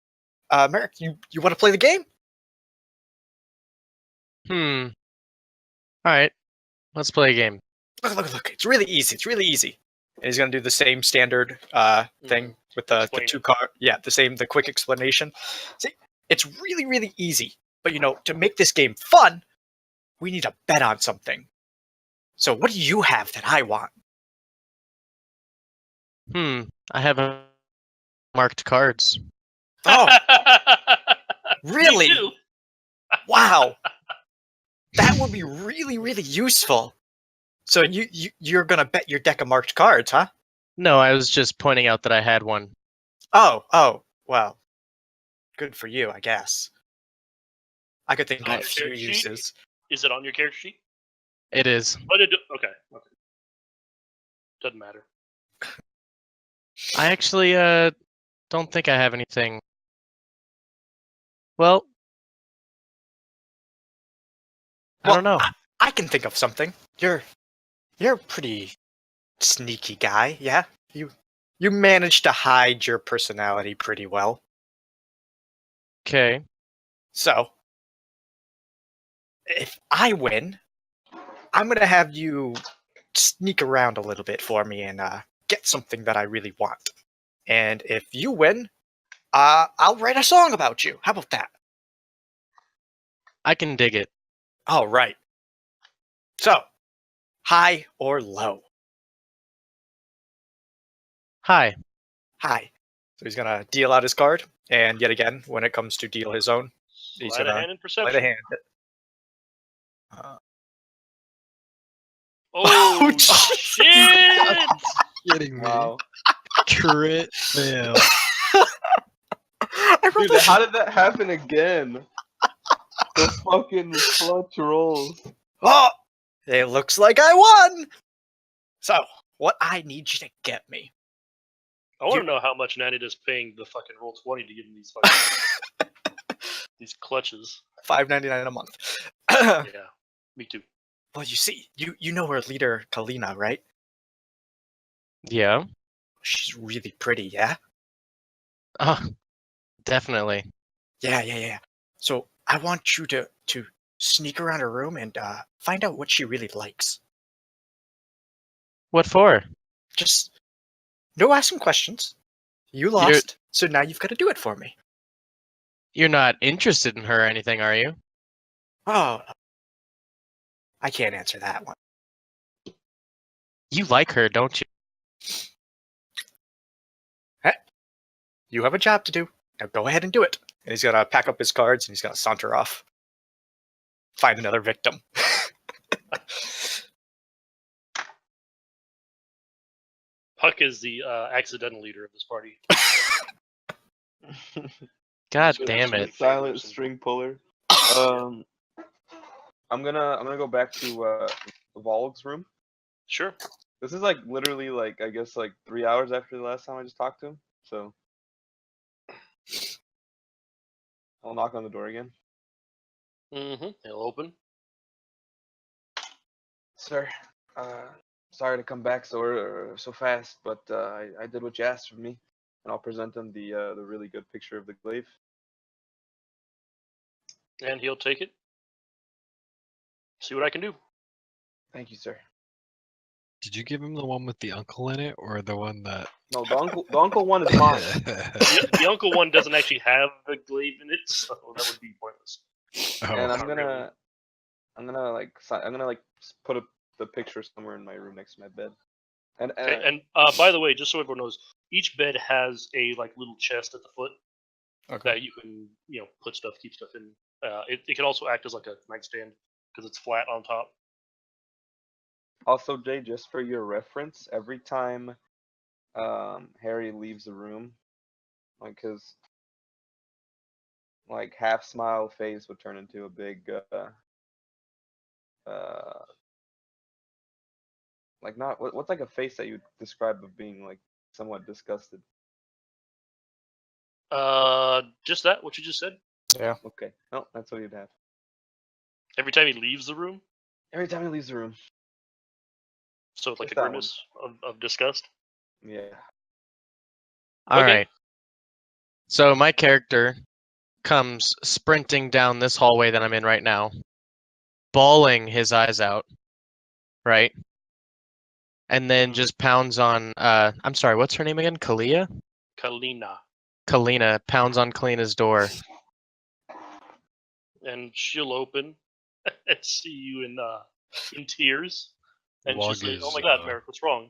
Merrick, you want to play the game? All right. Let's play a game. Look. It's really easy. And he's gonna do the same standard thing with the Explain 2 it. card. Yeah, the quick explanation. See, it's really easy. But to make this game fun, we need to bet on something. So what do you have that I want? I haven't marked cards. Oh, Me really? too. Wow. That would be really useful. So you're gonna bet your deck of marked cards, huh? No, I was just pointing out that I had one. Oh, well. Good for you, I guess. I could think On of a your few character sheet? uses. Is it on your character sheet? It is. Okay. Doesn't matter. I actually don't think I have anything. Well, I don't know. I can think of something. You're a pretty sneaky guy, yeah? You managed to hide your personality pretty well. Okay. So, if I win, I'm gonna have you sneak around a little bit for me and get something that I really want. And if you win, I'll write a song about you. How about that? I can dig it. All right. So, high or low? Hi. High. So he's gonna deal out his card, and yet again, when it comes to deal his own, he's Sleight of gonna hand and play perception. the hand. Oh, jeez. shit! Kidding me? Wow. Crit fail. I rolled Dude, a how did that happen again? The fucking clutch rolls. Oh, it looks like I won. So, what I need you to get me? I want to know how much Nanit is paying the fucking roll 20 to give him these fucking these clutches. $5.99 a month. Yeah, me too. Well, you see, you know her leader, Kalina, right? Yeah. She's really pretty, yeah? Oh, definitely. Yeah. So I want you to sneak around her room and find out what she really likes. What for? Just no asking questions. You lost, so now you've got to do it for me. You're not interested in her or anything, are you? Oh, I can't answer that one. You like her, don't you? Hey, you have a job to do. Now go ahead and do it. And he's gonna pack up his cards and he's gonna saunter off. Find another victim. Puck is the accidental leader of this party. God So damn that's it. Silent string puller. I'm gonna go back to Volg's room. Sure. This is like literally like I guess like 3 hours after the last time I just talked to him. So I'll knock on the door again. Mm-hmm. It'll open. Sir, sorry to come back so fast, but I did what you asked of me, and I'll present him the really good picture of the glaive. And he'll take it. See what I can do. Thank you, sir. Did you give him the one with the uncle in it, or the one that? No, the uncle one is mine. The uncle one doesn't actually have the glaive in it, so that would be pointless. And Oh, I'm gonna put the picture somewhere in my room next to my bed. And Okay, and by the way, just so everyone knows, each bed has a like little chest at the foot that you can put stuff, keep stuff in. It can also act as like a nightstand because it's flat on top. also, Jay, just for your reference, every time Harry leaves the room, like his like half smile face would turn into a big like not what's like a face that you would describe of being like somewhat disgusted. Just that, what you just said. Yeah. Okay, no, that's what you'd have Every time he leaves the room, every time he leaves the room. so it's like Just a that one. grimace of disgust. Yeah. All Okay. right. So my character comes sprinting down this hallway that I'm in right now, bawling his eyes out, right? And then just pounds on I'm sorry, what's her name again? Kalia? Kalina. Kalina pounds on Kalina's door. And she'll open and see you in tears. And she'll Log say, is, "Oh my God, Merrick, what's wrong?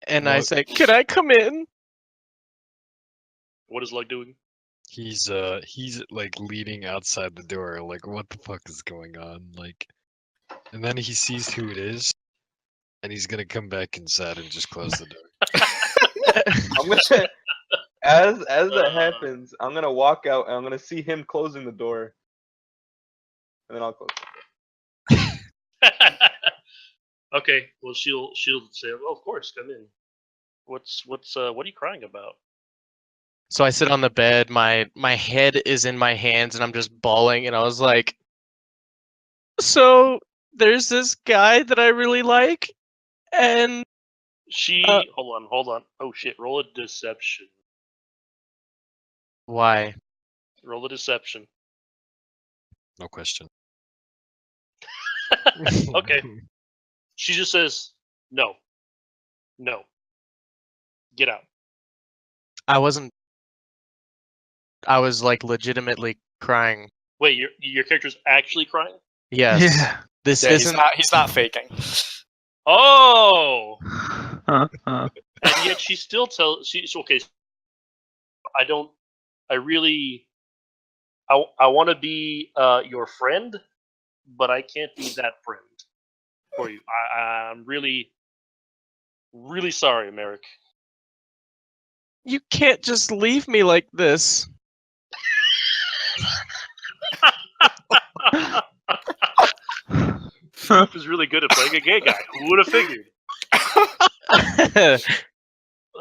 And I What? say, "Can I come in?" What is Lug doing?" he's like leaning outside the door, like what the fuck is going on? Like, and then he sees who it is, and he's gonna come back inside and just close the door. I'm gonna as that happens, I'm gonna walk out and I'm gonna see him closing the door, and then I'll close. Okay, well she'll say, "Well, of course, come in. What are you crying about?" So I sit on the bed, my head is in my hands, and I'm just bawling. And I was like, "So there's this guy that I really like, and She Uh, hold on. Oh shit! Roll a deception. why?" Roll a deception. No question. Okay. She just says, "No, no, get out." I wasn't. I was like legitimately crying. Wait, your character's actually crying? Yes. Yeah. This Yeah, isn't. he's not faking. Oh, Uh, and yet she still tells she's okay. I don't. I really. I want to be your friend, but I can't be that friend for you. I'm really, really sorry, Merrick. You can't just leave me like this. Scoop is really good at playing a gay guy. Who would have figured?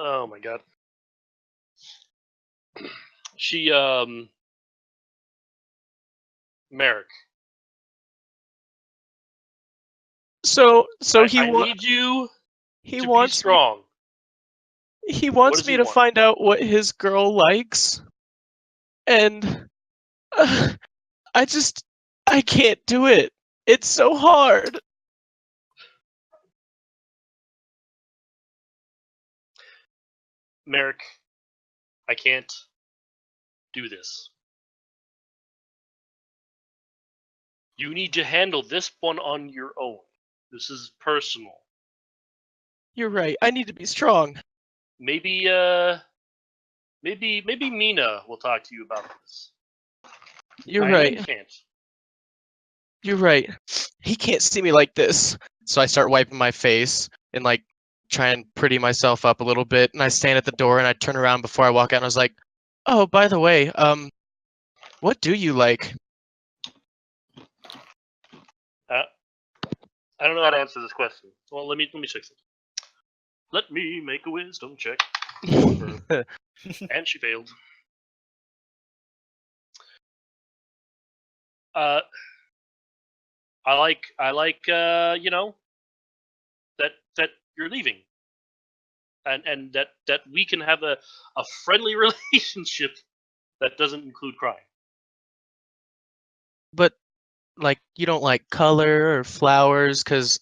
Oh my god. She Merrick. so I he need you he to be wants strong. he wants does me he to want? find out what his girl likes, and I can't do it. It's so hard. Merrick, I can't do this. You need to handle this one on your own. This is personal. You're right. I need to be strong. Maybe maybe Mina will talk to you about this. You're I know right. you can't. You're right. He can't see me like this. So I start wiping my face and like try and pretty myself up a little bit. And I stand at the door and I turn around before I walk out and I was like, "Oh, by the way, what do you like?" I don't know how to answer this question. Well, let me check something. Let me make a wisdom check. And she failed. I like you know that you're leaving, and that we can have a friendly relationship that doesn't include crying. But like you don't like color or flowers cuz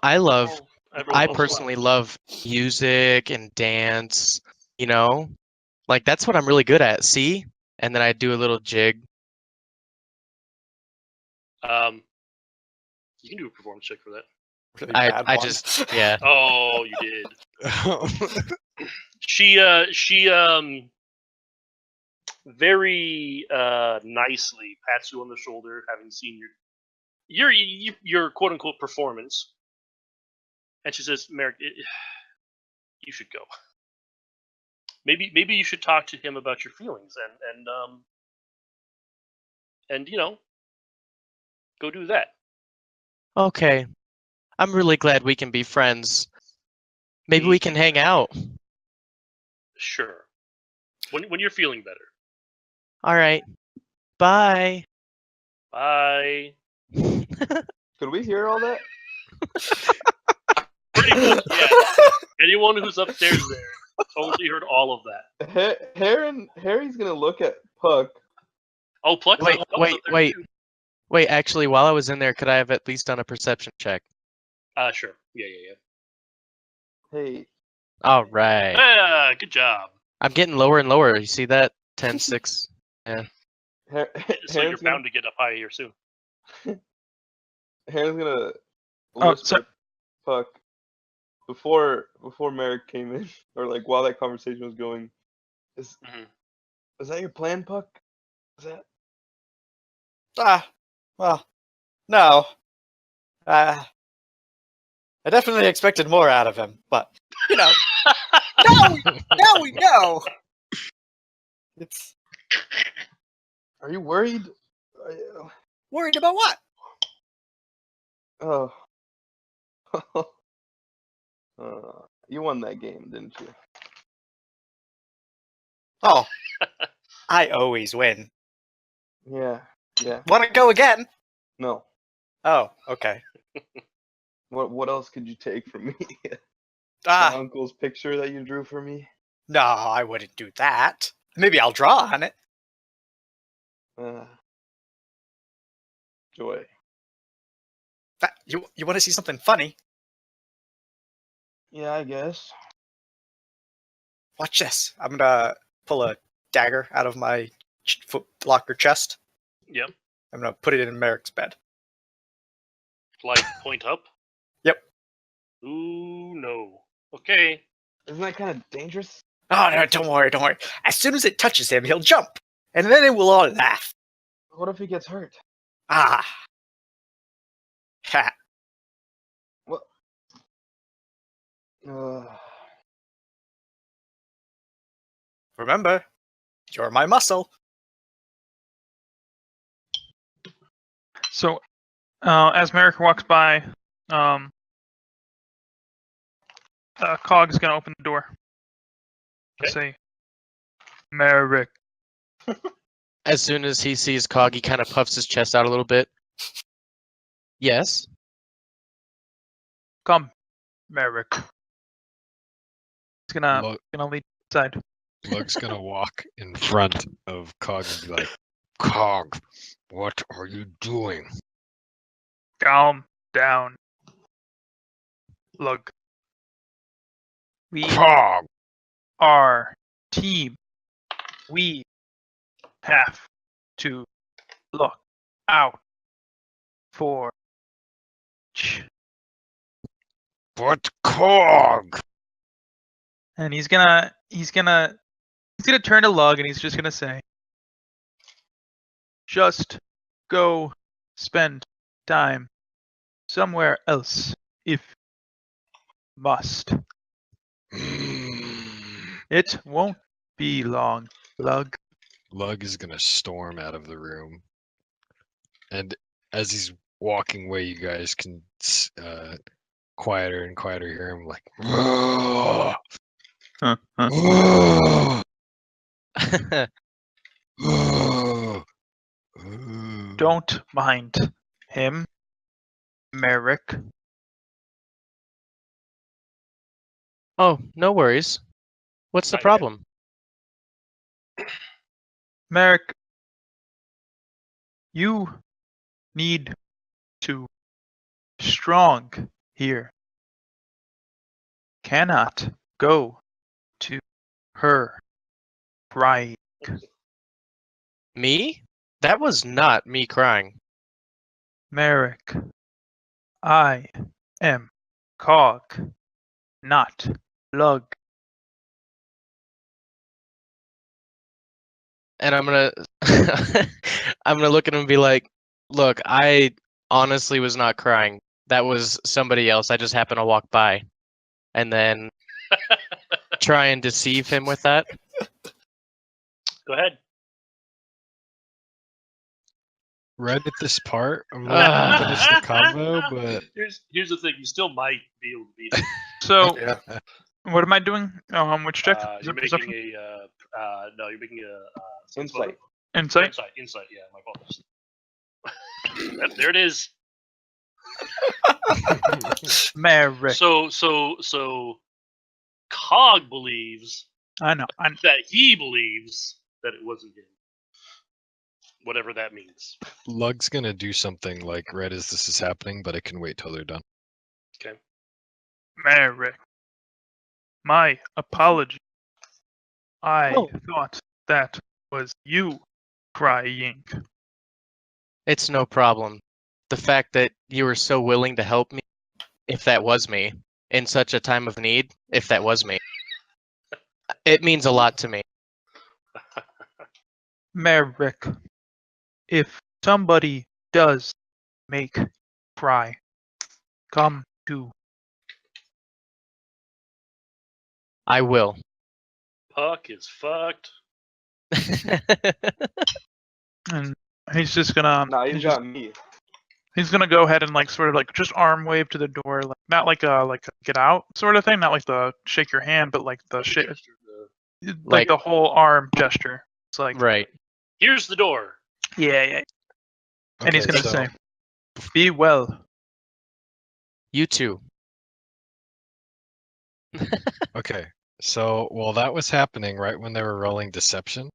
I love Oh, everyone I loves personally flowers. love music and dance, you know? Like that's what I'm really good at, see? And then I do a little jig. You can do a performance check for that. Really I bad I one. just yeah. Oh, you did. She very nicely pats you on the shoulder, having seen your quote unquote performance, and she says, "Merrick, you should go. Maybe you should talk to him about your feelings and go do that." Okay. I'm really glad we can be friends. Maybe Me we can too. hang out. Sure. When you're feeling better. All right. Bye. Bye. Could we hear all that? Pretty much, yeah. Anyone who's upstairs there totally heard all of that. Harry's gonna look at Puck. Oh, Plex Wait, Puck's wait, up there wait. too. Wait, actually, while I was in there, could I have at least done a perception check? Sure. Yeah. Hey, All right. Ah, good job. I'm getting lower and lower. You see that? 10, 6. Yeah. Har- So you're Harry's gonna bound to get up high here soon. Harry's gonna Oh, whisper so- to Puck before Merrick came in, or like while that conversation was going. Is Mhm. is that your plan, Puck? Is that? Well, no. I definitely expected more out of him, but now we know. It's Are you worried? Worried about what? Oh. You won that game, didn't you? Oh, I always win. Yeah. Yeah. Want to go again? No. Oh, okay. What else could you take from me? Ah, My uncle's picture that you drew for me? no, I wouldn't do that. Maybe I'll draw on it. Joy. You want to see something funny? Yeah, I guess. Watch this. I'm gonna pull a dagger out of my foot locker chest. Yep. I'm gonna put it in Merrick's bed. Like point up. Yep. Ooh no. Okay. Isn't that kind of dangerous? Oh no! Don't worry, don't worry. As soon as it touches him, he'll jump, and then we'll all laugh. What if he gets hurt? Ah. Ha. What? Remember, you're my muscle. So, as Merrick walks by, Cog is going to open the door. Okay. Say, Merrick. As soon as he sees Cog, he kind of puffs his chest out a little bit. Yes. Come, Merrick. He's gonna Lug- lead inside. Lug's gonna walk in front of Cog and be like, Cog, what are you doing? Calm down. Look. We Cog! are team. We have to look out for But Cog! and he's gonna turn to Lug and he's just gonna say, just go spend time somewhere else if must. It won't be long, Lug. Lug is gonna storm out of the room. And as he's walking away, you guys can quieter and quieter hear him like, Don't mind him, Merrick. Oh, no worries. What's the Not yet. problem? Merrick, you need to strong here. Cannot go to her crying. Me? That was not me crying. Merrick, I am Cog, not Lug. And I'm gonna I'm gonna look at him and be like, look, I honestly was not crying. That was somebody else. I just happened to walk by. And then try and deceive him with that. Go ahead. right at this part, I'm gonna finish the combo, but Here's the thing: you still might be able to beat it. So, Yeah. what am I doing? Which check? Is You're it making perception? no, you're making a Insight. Insight? Insight. Yeah, my apologies. Yep, there it is. Merrick. So Cog believes I know. that he believes that it wasn't him. Whatever that means. Lug's gonna do something like right as this is happening, but I can wait till they're done. Okay. Merrick. My apology. I Oh. thought that was you crying. It's no problem. The fact that you were so willing to help me, if that was me, in such a time of need, if that was me, it means a lot to me. Merrick. If somebody does make cry, come to. I will. Puck is fucked. And He's just gonna. Nah, he's he's just got me. He's gonna go ahead and like sort of like just arm wave to the door, like not like a get out sort of thing, not like the shake your hand, but like the shake, like Like- the whole arm gesture. It's like Right. Here's the door. yeah, and he's Okay, gonna so- say, "Be well." You too. Okay, so while that was happening, right when they were rolling deception,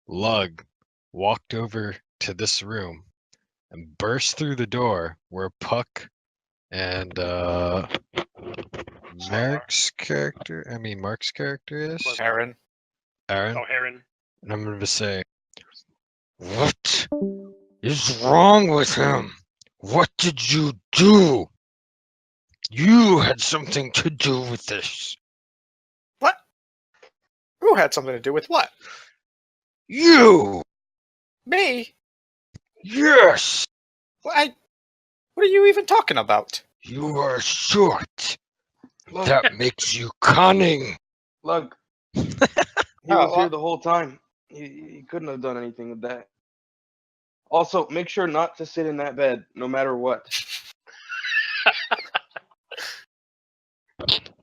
Lug walked over to this room and burst through the door where Puck and Mark's character is Aaron. Aaron. Oh, Heron. And I'm going to say, what is wrong with him? What did you do? You had something to do with this. What? Who had something to do with what? You! Me? Yes! What are you even talking about? You are short. Lug, That makes you cunning. Lug. He Oh, was here the whole time. He couldn't have done anything with that. Also, make sure not to sit in that bed, no matter what.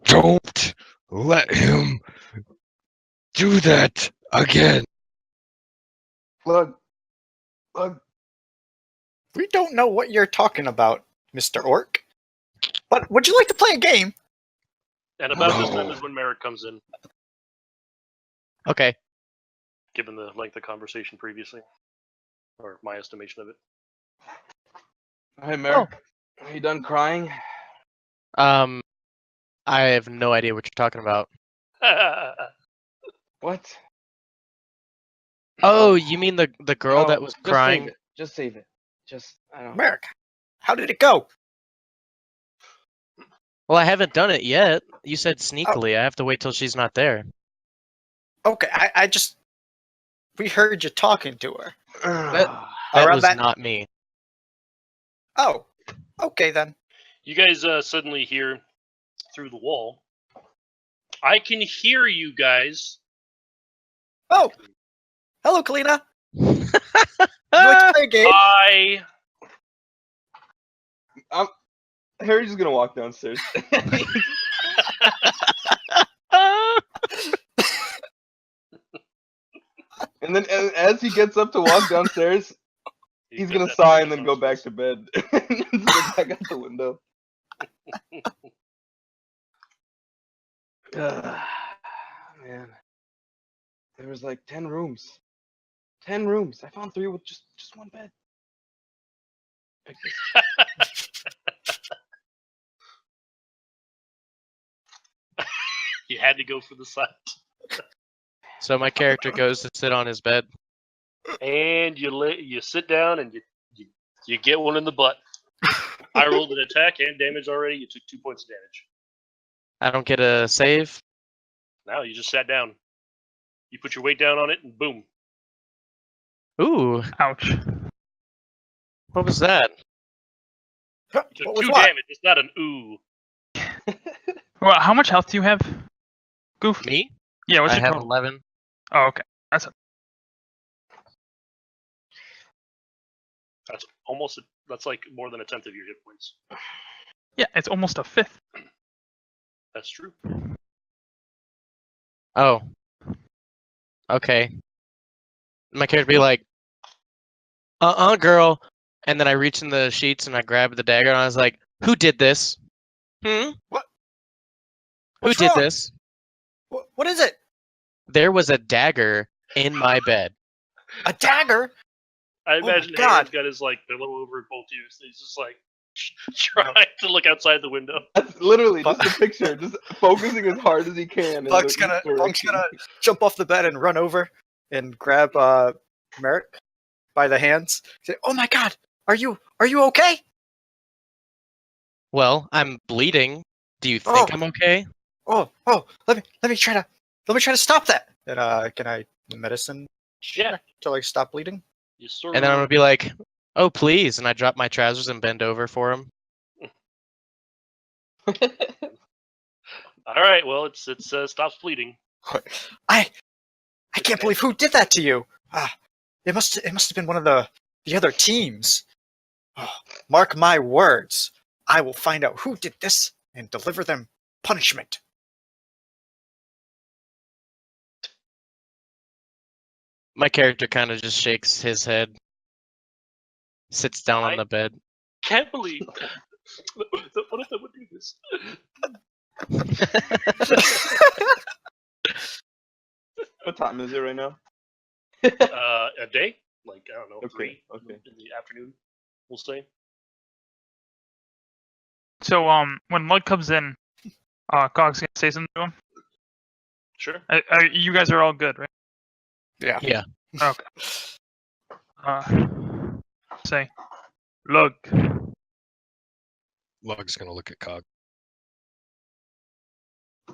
Don't let him do that again. Lug. We don't know what you're talking about, Mr. Orc. But would you like to play a game? And about this No. time is when Merrick comes in, Okay. given the length of conversation previously, or my estimation of it. Hey, Merrick. Are you done crying? I have no idea what you're talking about. What? Oh, you mean the girl No, that was just crying? Save it. Just save it. I don't. Merrick, how did it go? Well, I haven't done it yet. You said sneakily. I have to wait till she's not there. Okay, I just... We heard you talking to her. That Around was that... not me. Oh, okay then. You guys suddenly hear through the wall. I can hear you guys. Oh, hello, Kalina. Would you like to play a game? Harry's just gonna walk downstairs. And then as he gets up to walk downstairs, he's gonna sigh and then go back to bed. Just look back out the window. Man, there was like 10 rooms. 10 rooms. I found 3 with just one bed. Like this. You had to go for the side. So my character goes to sit on his bed. And you sit down and you get one in the butt. I rolled an attack and damage already. You took 2 points of damage. I don't get a save. Now you just sat down. You put your weight down on it and boom. Ooh, Ouch. what was that? You took What was 2 what? damage. It's not an ooh. Well, how much health do you have? Goof. Me? Yeah, what's I your have total? 11. Oh, okay. That's almost. That's like more than a tenth of your hit points. Yeah, it's almost a fifth. That's true. Oh. Okay. My character be like, girl. And then I reach in the sheets and I grab the dagger and I was like, who did this? What? Who What's did wrong? this? What is it? There was a dagger in my bed. A dagger? I my imagine God. Hayden's got his like pillow over both of you. So he's just like trying to look outside the window. That's literally just a picture, just focusing as hard as he can. in Buck's the gonna direction. jump off the bed and run over and grab Merrick by the hands. Say, "Oh my God, are you okay?" Well, I'm bleeding. Do you think Oh. I'm okay? Oh, let me try to stop that. And can I medicine Yeah. to like stop bleeding? You sort And then I'm of gonna be like, oh please, and I drop my trousers and bend over for him. all right. Well, it stops bleeding. I can't believe who did that to you. It must have been one of the the other teams. Oh, mark my words. I will find out who did this and deliver them punishment. My character kind of just shakes his head, sits down on the bed. Can't believe. What if I would do this? What time is it right now? A day? Like, I don't know, Okay, 3 okay. in the afternoon, we'll say. So when Lug comes in, Cog's gonna say something to him. Sure. You guys are all good, right? Yeah. Yeah. Okay. Say, Lug. Lug's gonna look at Cog.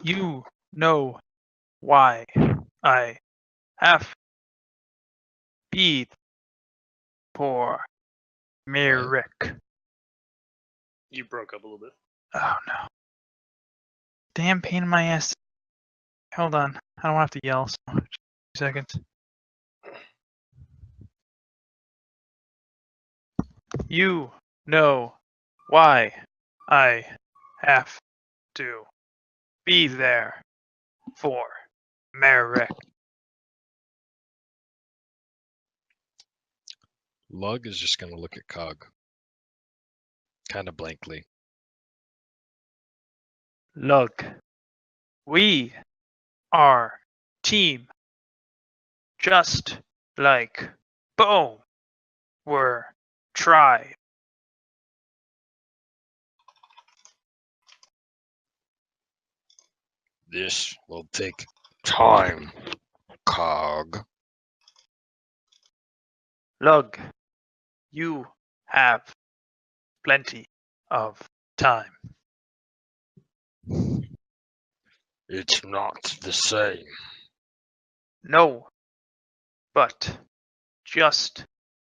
You know why I have beat poor Merrick. You broke up a little bit. Oh no. Damn pain in my ass. Hold on. I don't have to yell so much. 2 seconds. You know why I have to be there for Merrick. Lug is just gonna look at Cog. Kind of blankly. Look, we are team. Just like Boom were tribe. This will take time, Cog. Lug, you have plenty of time. It's not the same. No, but just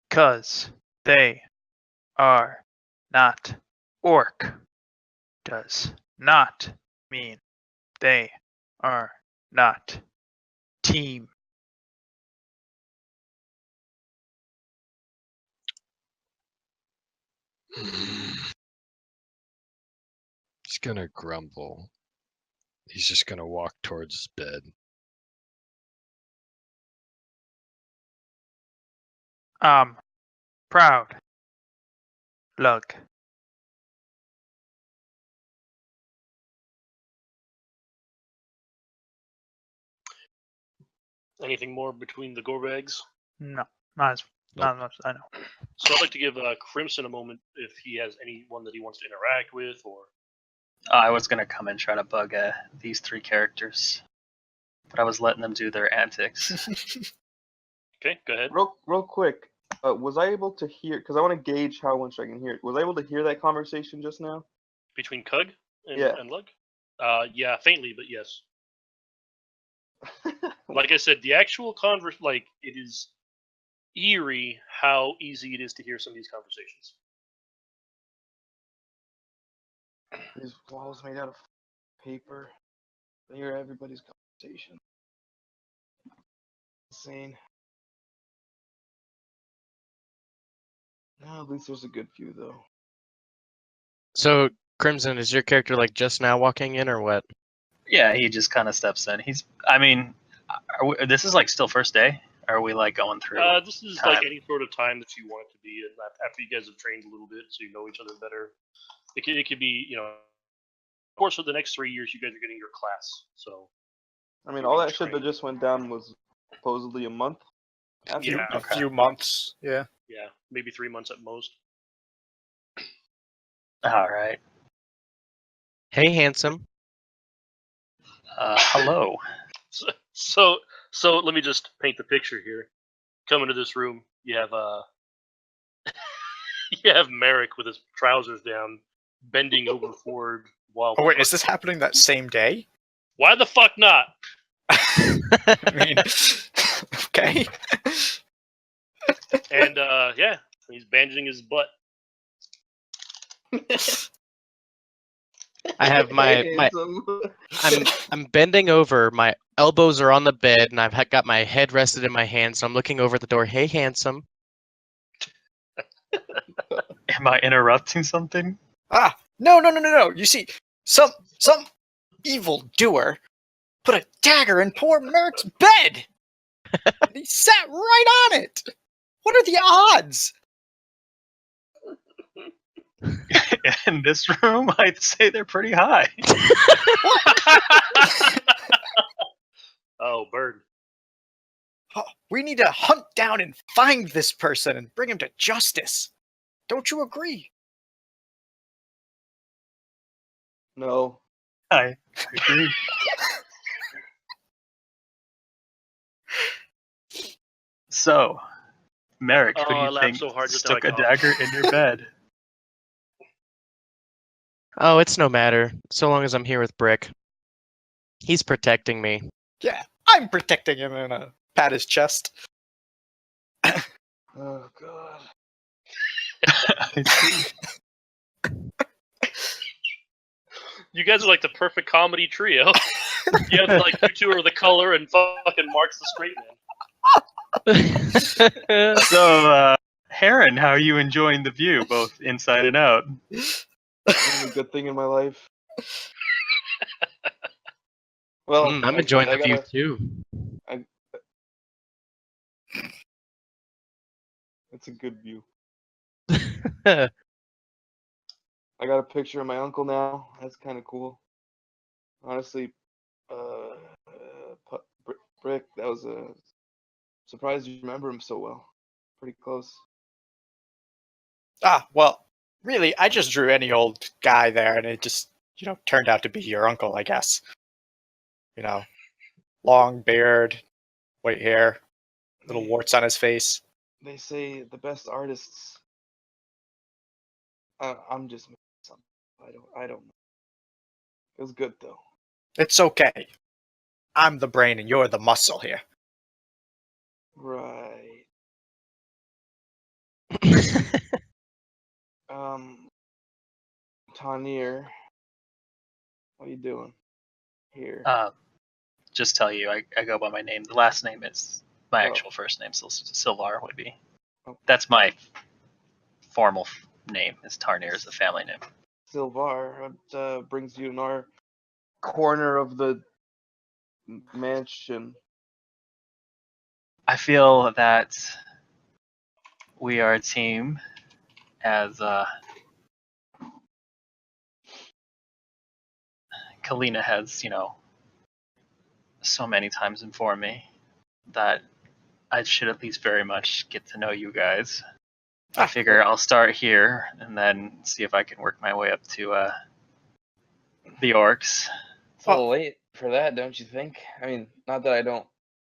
'cause they are not orc does not mean they are not team. He's gonna grumble. He's just gonna walk towards his bed. Proud. Lug. Anything more between the gore bags? No, not as much as I know. So I'd like to give Crimson a moment if he has anyone that he wants to interact with, or I was gonna come and try to bug these 3 characters, but I was letting them do their antics. okay, go ahead. Real quick, was I able to hear? Because I want to gauge how much I can hear. Was I able to hear that conversation just now? Between Cug and, Yeah. and Lug? Yeah, faintly, but yes. Like I said, the actual it is eerie how easy it is to hear some of these conversations. These walls made out of paper. I hear everybody's conversation. Insane. No, at least there's a good few though. So, Crimson, is your character like just now walking in or what? Yeah, he just kind of steps in. This is like still first day? Or are we like going through? This is time? like any sort of time that you want it to be, and after you guys have trained a little bit, so you know each other better. It could be, of course, for the next 3 years, you guys are getting your class. So, I mean, all that shit that just went down was supposedly a month. After yeah, A few months. Yeah. yeah, maybe 3 months at most. All right. Hey, handsome. Hello. So let me just paint the picture here. Come into this room, you have you have Merrick with his trousers down, bending over forward while. Oh wait, is this happening that same day? Why the fuck not? I mean, okay. And yeah, he's bandaging his butt. I have I'm bending over, my elbows are on the bed, and I've got my head rested in my hands, so I'm looking over the door. Hey, handsome. Am I interrupting something? No. You see, some evil doer put a dagger in poor Merrick's bed. And he sat right on it. What are the odds? In this room, I'd say they're pretty high. Oh, bird. We need to hunt down and find this person and bring him to justice. Don't you agree? No. I agree. So, Merrick, who do I you laughed think so hard just now stuck I a coughed. dagger in your bed? Oh, it's no matter, so long as I'm here with Brick. He's protecting me. Yeah, I'm protecting him and pat his chest. Oh God. I see. You guys are like the perfect comedy trio. You have like you two are the color and fucking Mark's the straight man. So, Heron, how are you enjoying the view, both inside and out? Only good thing in my life. Well, I'm enjoying I the view gotta- too. It's a good view. I got a picture of my uncle now. That's kind of cool. Honestly, Brick, that was a surprise you remember him so well. Pretty close. Well, really, I just drew any old guy there, and it just, turned out to be your uncle, I guess. Long beard, white hair, little warts on his face. They say the best artists. I'm just making something. I don't know. It was good though. It's okay. I'm the brain and you're the muscle here. Right. Tanir, what are you doing here? Just tell you, I go by my name. The last name is my Oh. actual first name, Silvar would be. Okay. That's my formal name. Is Tarnir is the family name. Silvar, what brings you in our corner of the mansion? I feel that we are a team, as Kalina has, so many times informed me that I should at least very much get to know you guys. I figure I'll start here and then see if I can work my way up to the orcs. It's a little late for that, don't you think? I mean, not that I don't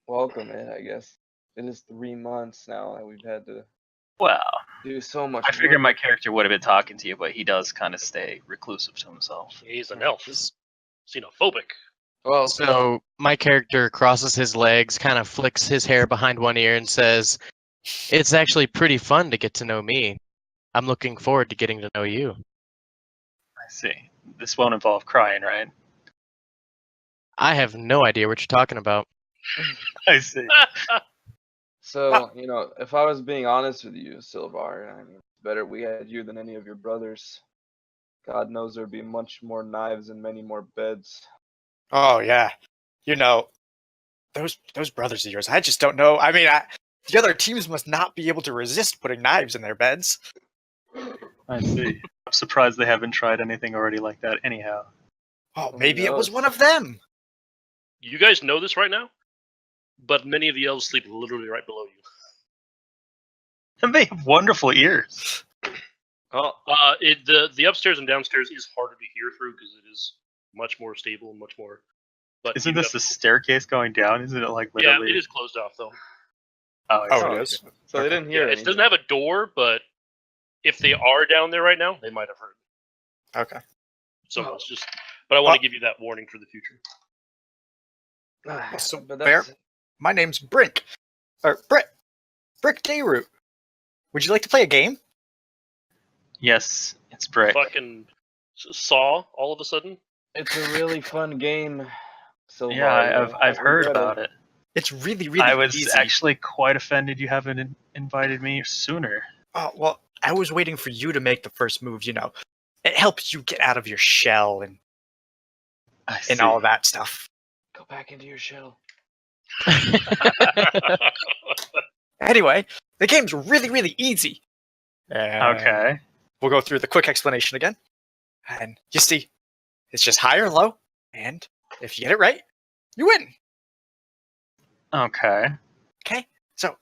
welcome it, I guess. It is 3 months now that we've had to Well, do so much I figure work. my character would have been talking to you, but he does kind of stay reclusive to himself. He's an elf. Xenophobic. Well, So my character crosses his legs, kind of flicks his hair behind one ear, and says, "It's actually pretty fun to get to know me. I'm looking forward to getting to know you." I see. This won't involve crying, right? I have no idea what you're talking about. I see. so, if I was being honest with you, Silvar, I mean, it's better we had you than any of your brothers. God knows there'd be much more knives and many more beds. Oh, yeah. Those brothers of yours, I just don't know. I mean, the other teams must not be able to resist putting knives in their beds. I see. I'm surprised they haven't tried anything already like that anyhow. Oh, Who maybe it was knows? one of them. You guys know this right now, but many of the elves sleep literally right below you. And they have wonderful ears. Oh, The upstairs and downstairs is harder to hear through because it is much more stable and much more. But Isn't you this have- the staircase going down? Isn't it like Yeah, literally? it is closed off though. Oh, I Oh, see. it is? so they didn't hear Yeah, it anything. doesn't have a door, but if they are down there right now, they might have heard. Okay. So Oh. it's just. But I want to give you that warning for the future. So, But Bear, that's my name's Brink. Or Brick Dayroot. Would you like to play a game? Yes, it's brick. Fucking saw all of a sudden. it's a really fun game. Silvar, Yeah, I've heard we gotta- about it. It's really, really I was easy. actually quite offended you haven't invited me sooner. Oh, well, I was waiting for you to make the first move. You know, it helps you get out of your shell and I see. all that stuff. Go back into your shell. Anyway, the game's really, really easy. And Okay. we'll go through the quick explanation again. And you see, it's just high or low, and if you get it right, you win. Okay. Okay? So,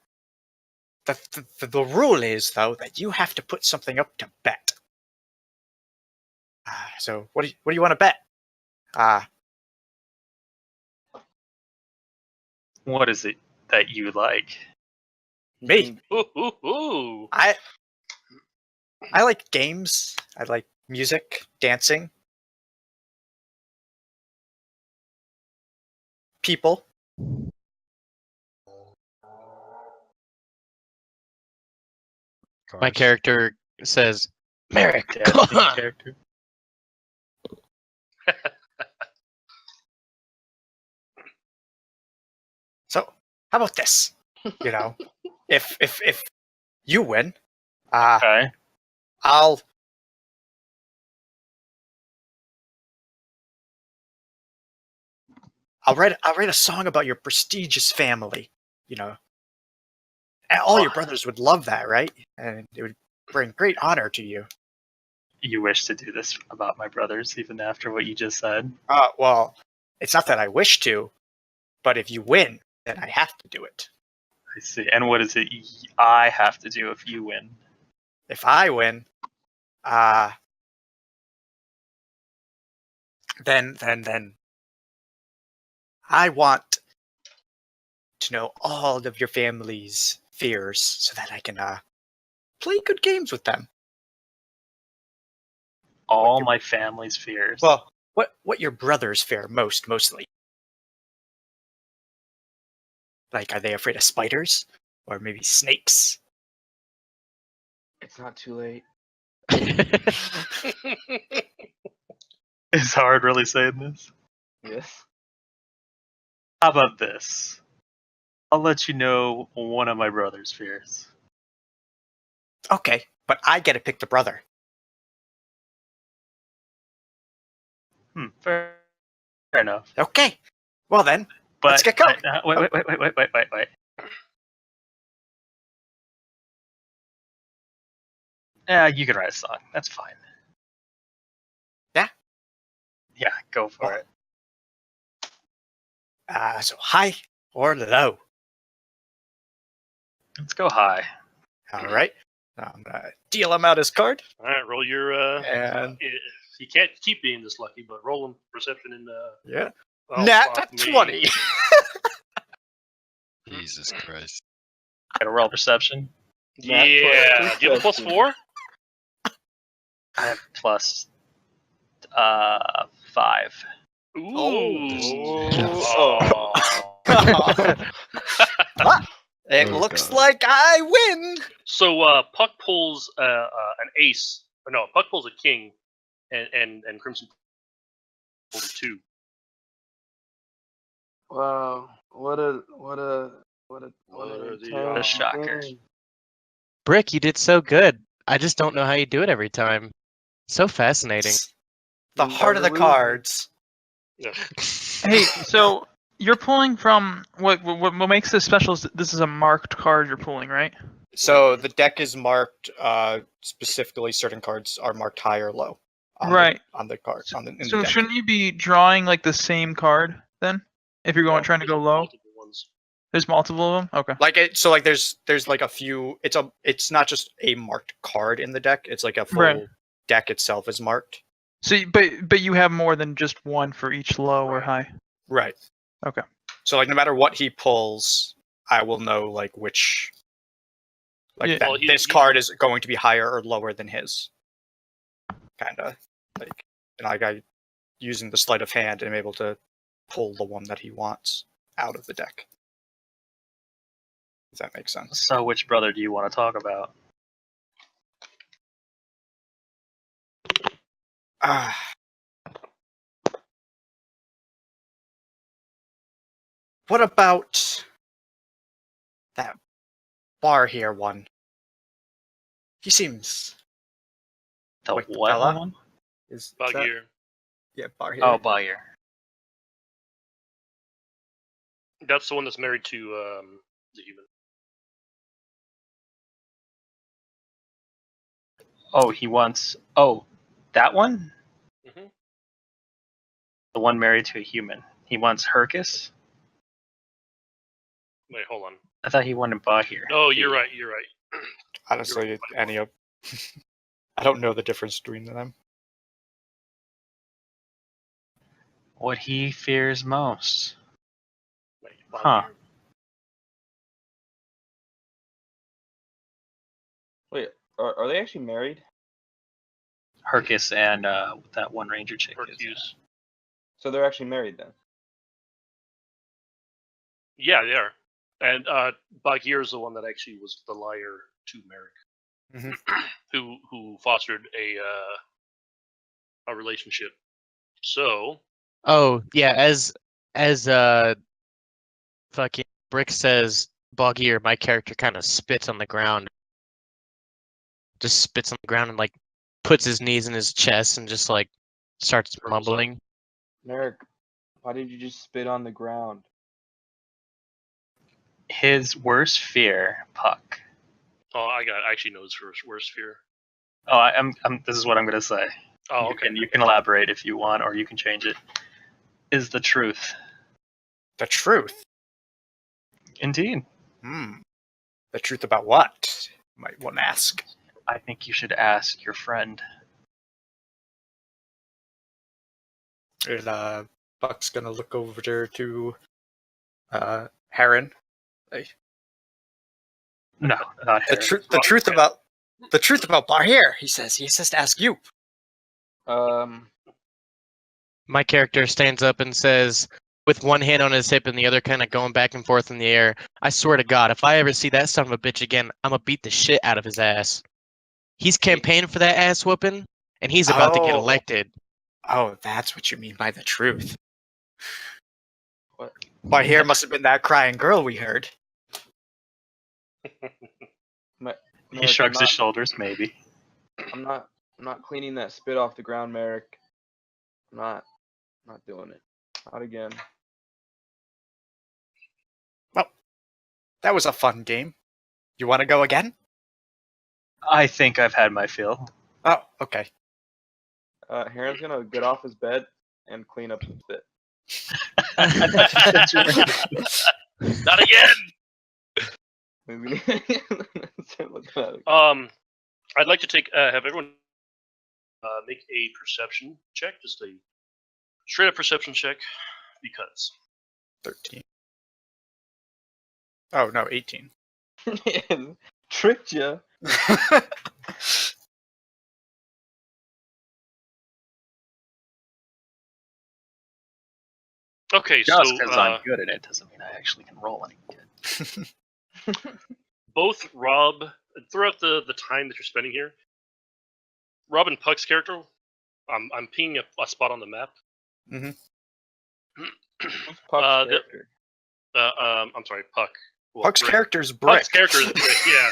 the rule is, though, that you have to put something up to bet. So, what do you want to bet? What is it that you like? Me. Ooh, ooh, ooh. I like games. I like music, dancing, people. My Cars. character says, Merrick, Dad's come main on. character. So, how about this? You know, if you win, Okay. I'll write a song about your prestigious family. You know, and all your brothers would love that, right? And it would bring great honor to you. You wish to do this about my brothers, even after what you just said? Well, it's not that I wish to, but if you win, then I have to do it. I see. And what is it I have to do if you win? If I win, then I want to know all of your family's fears so that I can play good games with them. All my family's fears. Well, what your brothers fear mostly. Like, are they afraid of spiders? Or maybe snakes? It's not too late. Is Howard really saying this? Yes. How about this? I'll let you know one of my brother's fears. Okay, but I get to pick the brother. Fair enough. Okay, well then, But let's get going. Wait. Yeah, you can write a song. That's fine. Yeah? Yeah, go for Well, it. So high or low? Let's go high. All right. I'm gonna deal him out his card, All right, roll your. and You can't keep being this lucky, but roll him perception and. yeah, Oh, nat fuck me. 20. Jesus Christ. Gotta roll perception. Nat 20 Yeah. Do you have a plus perception. 4? I have plus 5. Ooh. Oh. It Oh, looks God. like I win. So Puck pulls an ace. Or no, Puck pulls a king, and Crimson pulls a 2. Wow. What a What are the intense odds? Shocker. game. Brick, you did so good. I just don't know how you do it every time. So fascinating. It's the You heart of the never lose. cards. Yeah. Hey, so you're pulling from what makes this special is this is a marked card you're pulling, right? So the deck is marked. Specifically, certain cards are marked high or low. Right. On the card. In the So deck. shouldn't you be drawing like the same card then? If you're trying to go low? Multiple ones. There's multiple of them? Okay. Like there's like a few. It's not just a marked card in the deck. It's like a full Right. deck itself is marked. So but you have more than just one for each low or high. Right. Okay. So like no matter what he pulls, I will know like which. Like Yeah. that, Well, this card is going to be higher or lower than his. Kinda like, I using the sleight of hand, I'm able to pull the one that he wants out of the deck. Does that make sense? So which brother do you want to talk about? What about that bar here one? He seems The like the what fella? one? is Bug that, here. yeah, Bar here. Oh, Bayer. That's the one that's married to the human. Oh, he wants. Oh, that one? Mhm. The one married to a human. He wants Hercus? Wait, hold on. I thought he wanted Bahir. No, you're right. You're right. Honestly, any of. I don't know the difference between them. What he fears most. Wait, Huh. Wait, are they actually married? Hercus and that one ranger chick. is. Hercules. So they're actually married then. Yeah, they are. And Bagheer is the one that actually was the liar to Merrick, who fostered a relationship. So Oh yeah, as fucking Brick says, Boggier, my character kind of spits on the ground, just spits on the ground and like puts his knees in his chest and just like starts mumbling. Merrick, why did you just spit on the ground? His worst fear, Puck. I actually know his worst fear. Oh, I'm. This is what I'm gonna say. Oh, You okay. can elaborate if you want, or you can change it. Is the truth. The truth. Indeed. The truth about what? Might one ask. I think you should ask your friend. And Buck's gonna look over there to Heron. No, not The Harry. truth. The truth about Bahir. He says to ask you. My character stands up and says, with one hand on his hip and the other kind of going back and forth in the air, I swear to God, if I ever see that son of a bitch again, I'm gonna beat the shit out of his ass. He's campaigning for that ass whooping, and he's about to get Oh. elected. Oh, that's what you mean by the truth. What? Bahir must have been that crying girl we heard. He Merrick, shrugs his shoulders, maybe. I'm not cleaning that spit off the ground, Merrick. I'm not doing it. Not again. Well, that was a fun game. You want to go again? I think I've had my fill. Oh, okay. Heron's gonna get off his bed and clean up the spit. Not again. Maybe. I'd like to have everyone make a perception check, just a straight up perception check, because 13. Oh no, 18. Tricked you. okay. Just So because I'm good at it doesn't mean I actually can roll any good. both Rob, throughout the time that you're spending here, Rob and Puck's character, I'm pinging a spot on the map. What's Puck's character? I'm sorry, Puck. Well, Puck's Brick. character's Brick. Puck's character is Brick, yeah.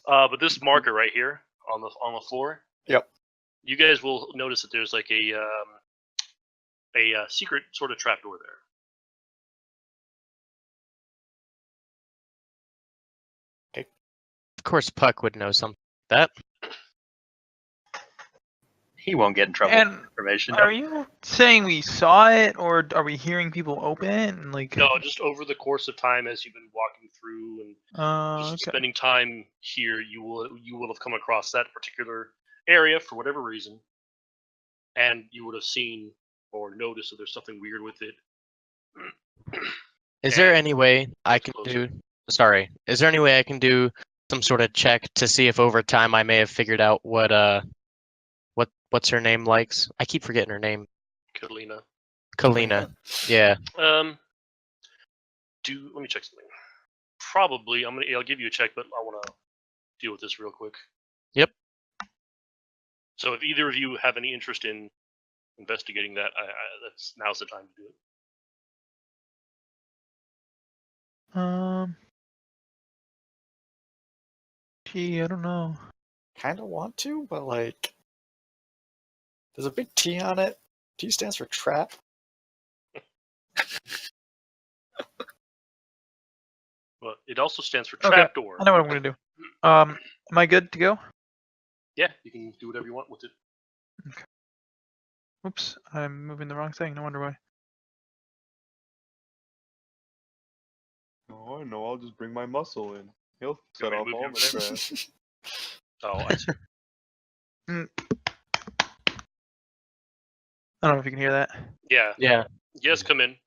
But this marker right here on the floor. Yep. You guys will notice that there's like a secret sort of trapdoor there. Of course, Puck would know something like that. He won't get in trouble And with information. are you saying we saw it, or are we hearing people open it? And like, No, just over the course of time as you've been walking through and just okay. spending time here, you will have come across that particular area for whatever reason, and you would have seen or noticed that there's something weird with it. Is there And any way I it's can closer. do? Sorry. Is there any way I can do some sort of check to see if over time I may have figured out what's her name likes? I keep forgetting her name. Kalina. Kalina. Yeah. Let me check something. Probably I'll give you a check, but I want to deal with this real quick. Yep. So if either of you have any interest in investigating that, now's the time to do it. Gee, I don't know. Kind of want to, but like, there's a big T on it. T stands for trap. But it also stands for Okay, trapdoor. I know what I'm gonna do. Am I good to go? Yeah, you can do whatever you want with it. Oops, I'm moving the wrong thing. No wonder why. Oh, I know. I'll just bring my muscle in. He'll set me to off move all you the over there? trash. Oh, I see. I don't know if you can hear that. Yeah. Yeah. Yes, come in.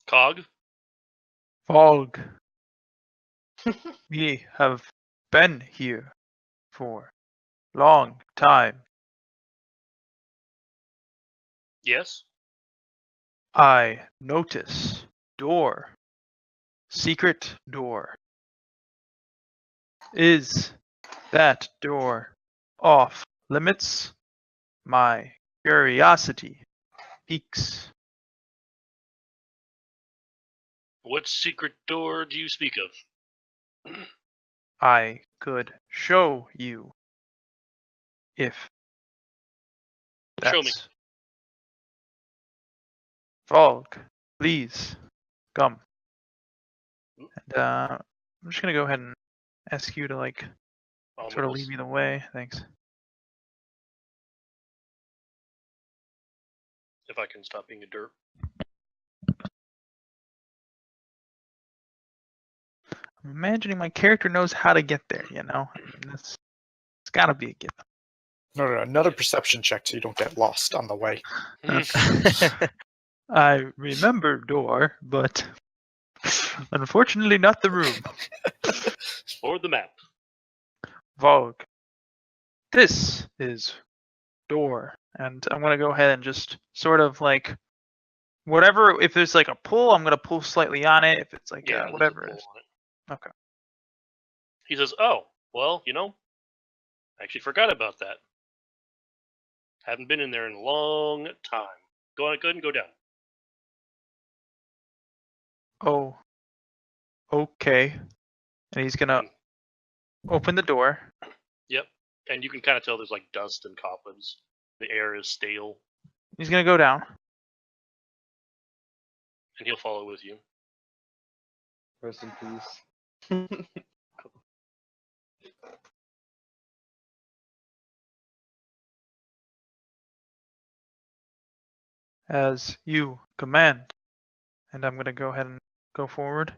Cog? Fog. We have been here for long time. Yes? I notice door. Secret door. Is that door off limits? My curiosity piques. What secret door do you speak of? I could show you if that's Show me. Fog. Please come. And I'm just gonna go ahead and ask you to like sort of Almost. lead me the way. Thanks. If I can stop being a derp. I'm imagining my character knows how to get there. You know, I mean, it's gotta be a given. No, another perception check so you don't get lost on the way. I remember door, but unfortunately not the room. Or the map. Vogue. This is door. And I'm going to go ahead and just sort of like, whatever, if there's like a pull, I'm going to pull slightly on it. If it's like, Yeah, there's a whatever it pull is. on it. Okay. He says, oh, well, you know, I actually forgot about that. Haven't been in there in a long time. Go ahead and go down. Oh, okay. And he's going to open the door. Yep. And you can kind of tell there's like dust and cobwebs. The air is stale. He's going to go down. And he'll follow with you. Rest in peace. As you command. And I'm going to go ahead and go forward.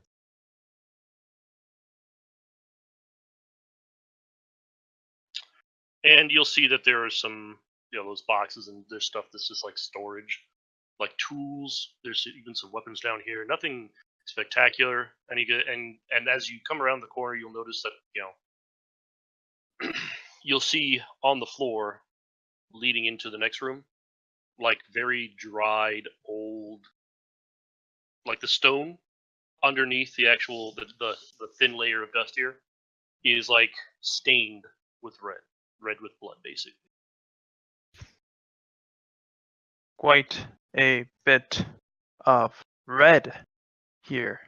And you'll see that there are some, you know, those boxes and there's stuff that's just like storage, like tools. There's even some weapons down here. Nothing spectacular. And as you come around the corner, you'll notice that, you know, you'll see on the floor leading into the next room, like very dried, old, like the stone underneath the actual the thin layer of dust here is like stained with red with blood, basically. Quite a bit of red here.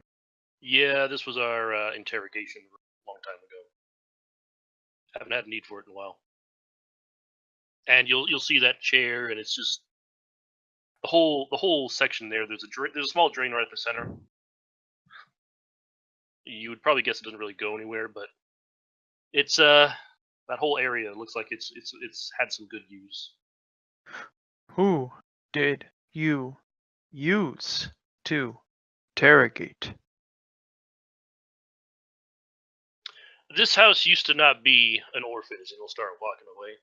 Yeah, this was our interrogation room a long time ago. Haven't had a need for it in a while. And you'll see that chair, and it's just the whole section there. There's a small drain right at the center. You would probably guess it doesn't really go anywhere, but it's that whole area looks like it's had some good use. Who did you use to interrogate? This house used to not be an orphanage, and he'll start walking away.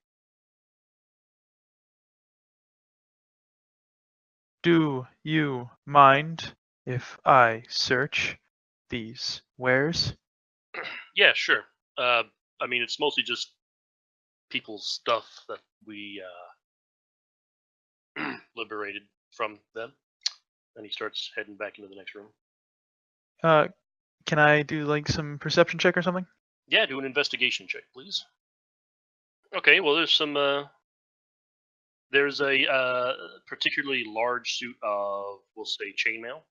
Do you mind if I search these wares? Yeah, sure. I mean, it's mostly just people's stuff that we liberated from them. And he starts heading back into the next room. Can I do like some perception check or something? Yeah, do an investigation check, please. Okay, well, there's some. There's a particularly large suit of, we'll say, chainmail.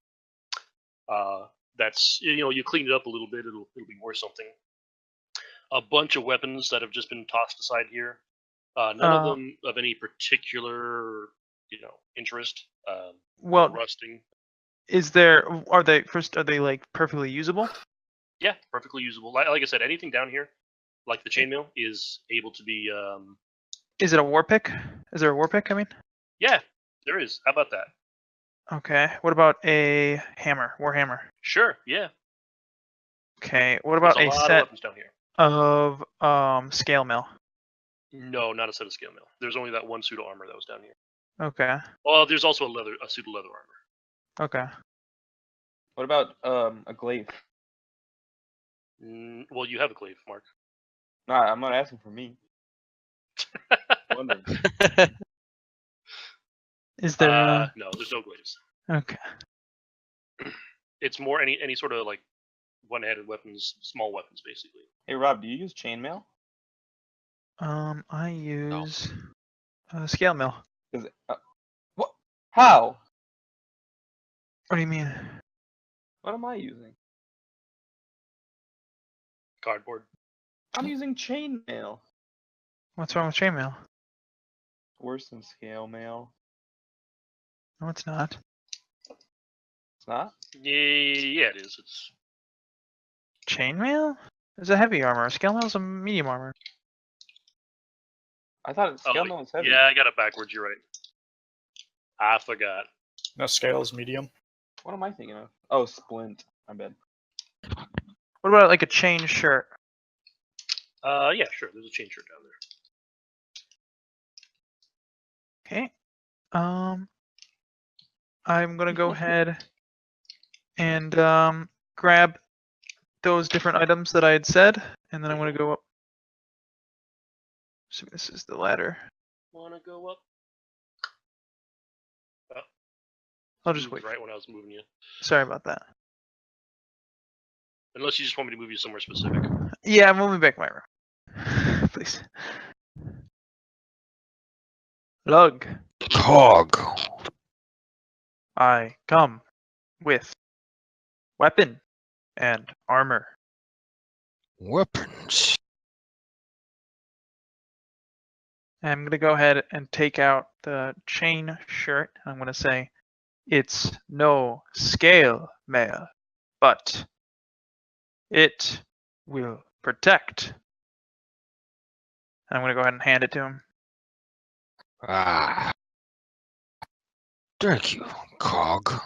that's you clean it up a little bit, it'll be worth something. A bunch of weapons that have just been tossed aside here. None of them of any particular interest. Well, rusting. Are they like perfectly usable? Yeah, perfectly usable. Like I said, anything down here, like the chainmail, is able to be. Is it a war pick? Is there a war pick? I mean. Yeah, there is. How about that? Okay. What about a hammer? War hammer. Sure. Yeah. Okay. What about There's a a lot set of weapons down here. of scale mail? No, not a set of scale mail. There's only that one suit of armor that was down here. Okay. Well, there's also a suit of leather armor. Okay. What about a glaive? Well, you have a glaive, Mark. No, I'm not asking for me. Wondering. Is there? No, there's no glaives. Okay. It's more any sort of like one-handed weapons, small weapons, basically. Hey Rob, do you use chainmail? I use scale mail. What? How? What do you mean? What am I using? Cardboard. I'm using chainmail. What's wrong with chainmail? Worse than scale mail. No, it's not. It's not? Yeah, it is. It's Chainmail is a heavy armor. Scale mail is a medium armor. I thought scale mail was heavy. Yeah, I got it backwards. You're right. I forgot. No, scale is medium. What am I thinking of? Oh, splint. My bad. What about like a chain shirt? Yeah, sure. There's a chain shirt down there. Okay. I'm gonna go ahead and grab those different items that I had said, and then I'm gonna go up. So this is the ladder. Wanna go up? Oh, I'll just moved wait. right when I was moving you. Sorry about that. Unless you just want me to move you somewhere specific. Yeah, I'm moving back my room. Please. Lug. Cog. I come with weapon and armor. Weapons. I'm going to go ahead and take out the chain shirt. I'm going to say it's no scale mail, but it will protect. And I'm going to go ahead and hand it to him. Ah. Thank you, Cog.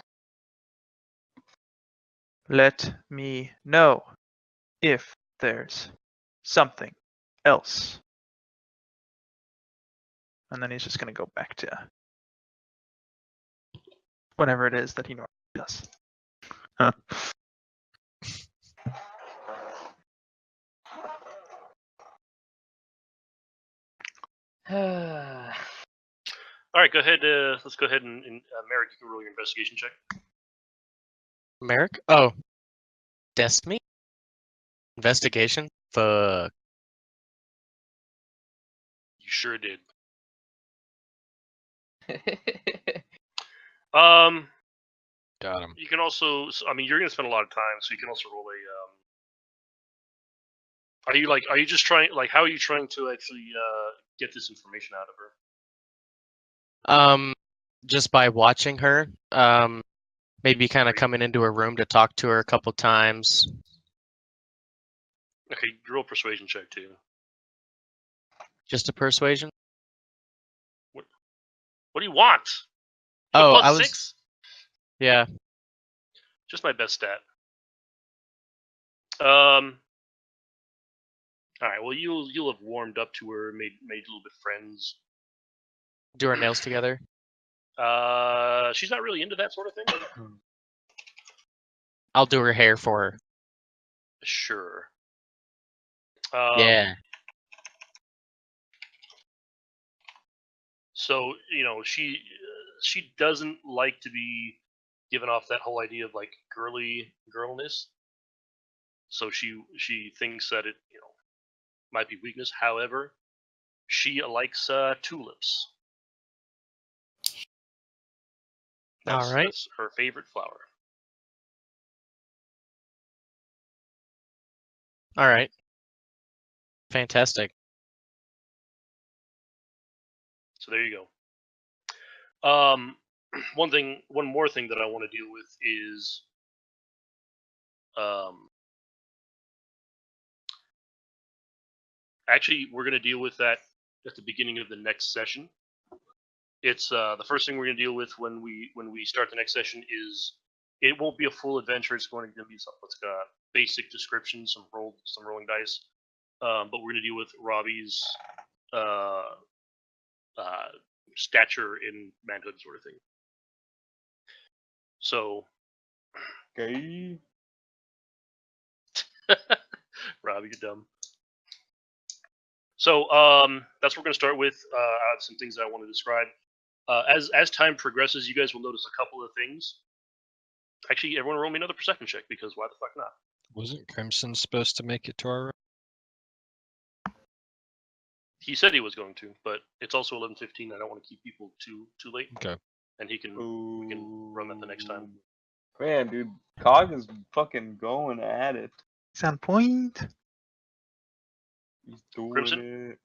Let me know if there's something else. And then he's just going to go back to whatever it is that he normally does. All right, go ahead. Let's go ahead and Merrick, you can roll your investigation check. Merrick? Oh. Destiny? Investigation? Fuck. You sure did. Got him. You can also, I mean, you're gonna spend a lot of time, so you can also roll a. Are you just trying? Like, how are you trying to actually get this information out of her? Just by watching her. Maybe kind of coming into her room to talk to her a couple times. Okay, roll persuasion check too. Just a persuasion? What do you want? Oh, plus I was. 6? Yeah. Just my best stat. All right. Well, you'll have warmed up to her, made a little bit friends. Do her nails together. She's not really into that sort of thing. I'll do her hair for her. Sure. Yeah. So she doesn't like to be given off that whole idea of like girlness. So she thinks that it might be weakness. However, she likes tulips. All right. That's her favorite flower. All right. Fantastic. So there you go. One more thing that I want to deal with is actually we're going to deal with that at the beginning of the next session. It's the first thing we're going to deal with when we start the next session is it won't be a full adventure. It's going to be something that's got basic description, some rolling dice, but we're going to deal with Robbie's stature in manhood sort of thing. So, Okay. Robbie, you're dumb. So that's what we're going to start with. I have some things that I want to describe. As time progresses, you guys will notice a couple of things. Actually, everyone roll me another perception check because why the fuck not? Wasn't Crimson supposed to make it to our room? He said he was going to, but it's also 11:15. I don't want to keep people too late. Okay. And we can run that the next time. Man, dude, Cog is fucking going at it. He's on point. He's doing Crimson? it.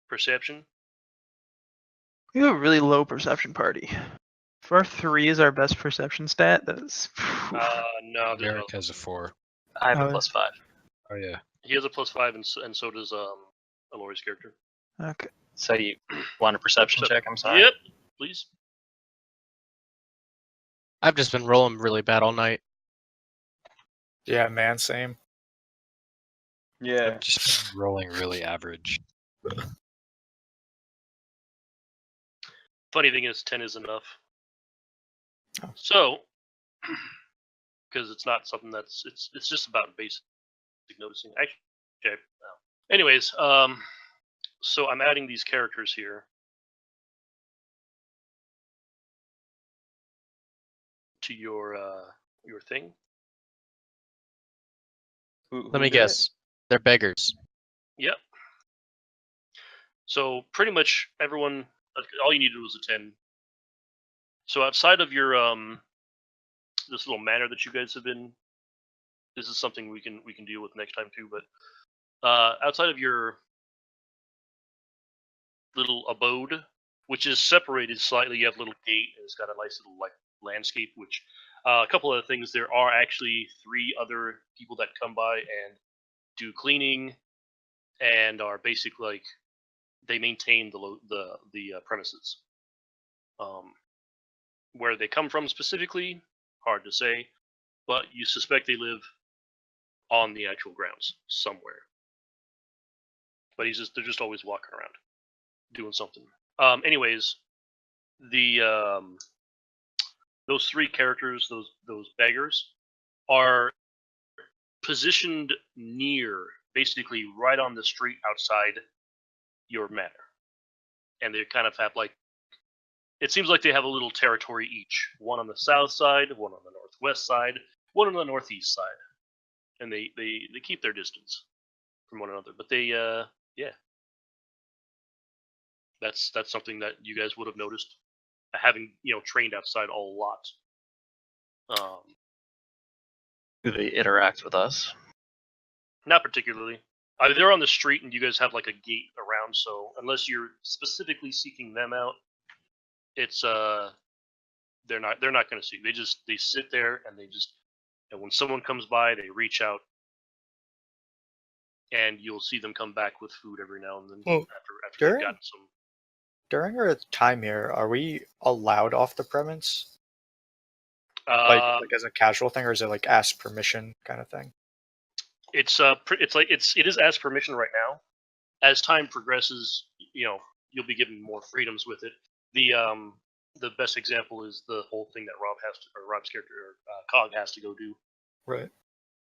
Perception. We have a really low perception party. If our 3 is our best perception stat, that's. No, there's Derek has a 4. I have a Oh. +5. Oh yeah. he has a +5, and so does Alori's character. Okay. So you want a perception check? I'm sorry. Yep, please. I've just been rolling really bad all night. Yeah, man, same. Yeah. I've just been rolling really average. Funny thing is, 10 is enough. Oh. So, because it's not something that's it's just about basic noticing. Actually, okay. Anyways, so I'm adding these characters here to your thing. Let me guess. They're beggars. Yep. So pretty much everyone, all you needed was a 10. So outside of your this little manor that you guys have been, this is something we can deal with next time too. But outside of your little abode, which is separated slightly, you have a little gate and it's got a nice little like landscape. Which a couple of things, there are actually 3 other people that come by and do cleaning, and are basically like they maintain the premises. Where they come from specifically, hard to say, but you suspect they live on the actual grounds somewhere. But they're just always walking around, doing something. Anyways, the those 3 characters, those beggars, are positioned near, basically right on the street outside your manor, and they kind of have like, it seems like they have a little territory each. One on the south side, one on the northwest side, one on the northeast side, and they keep their distance from one another. But they yeah, that's something that you guys would have noticed, having trained outside a lot. Do they interact with us? Not particularly. I mean, they're on the street, and you guys have like a gate around. So unless you're specifically seeking them out, it's they're not going to see. They sit there, and and when someone comes by, they reach out, and you'll see them come back with food every now and then. Well, after they've gotten some. During our time here, are we allowed off the premise? Like as a casual thing, or is it like ask permission kind of thing? It is ask permission right now. As time progresses, you'll be given more freedoms with it. The best example is the whole thing that Rob's character Cog has to go do. Right.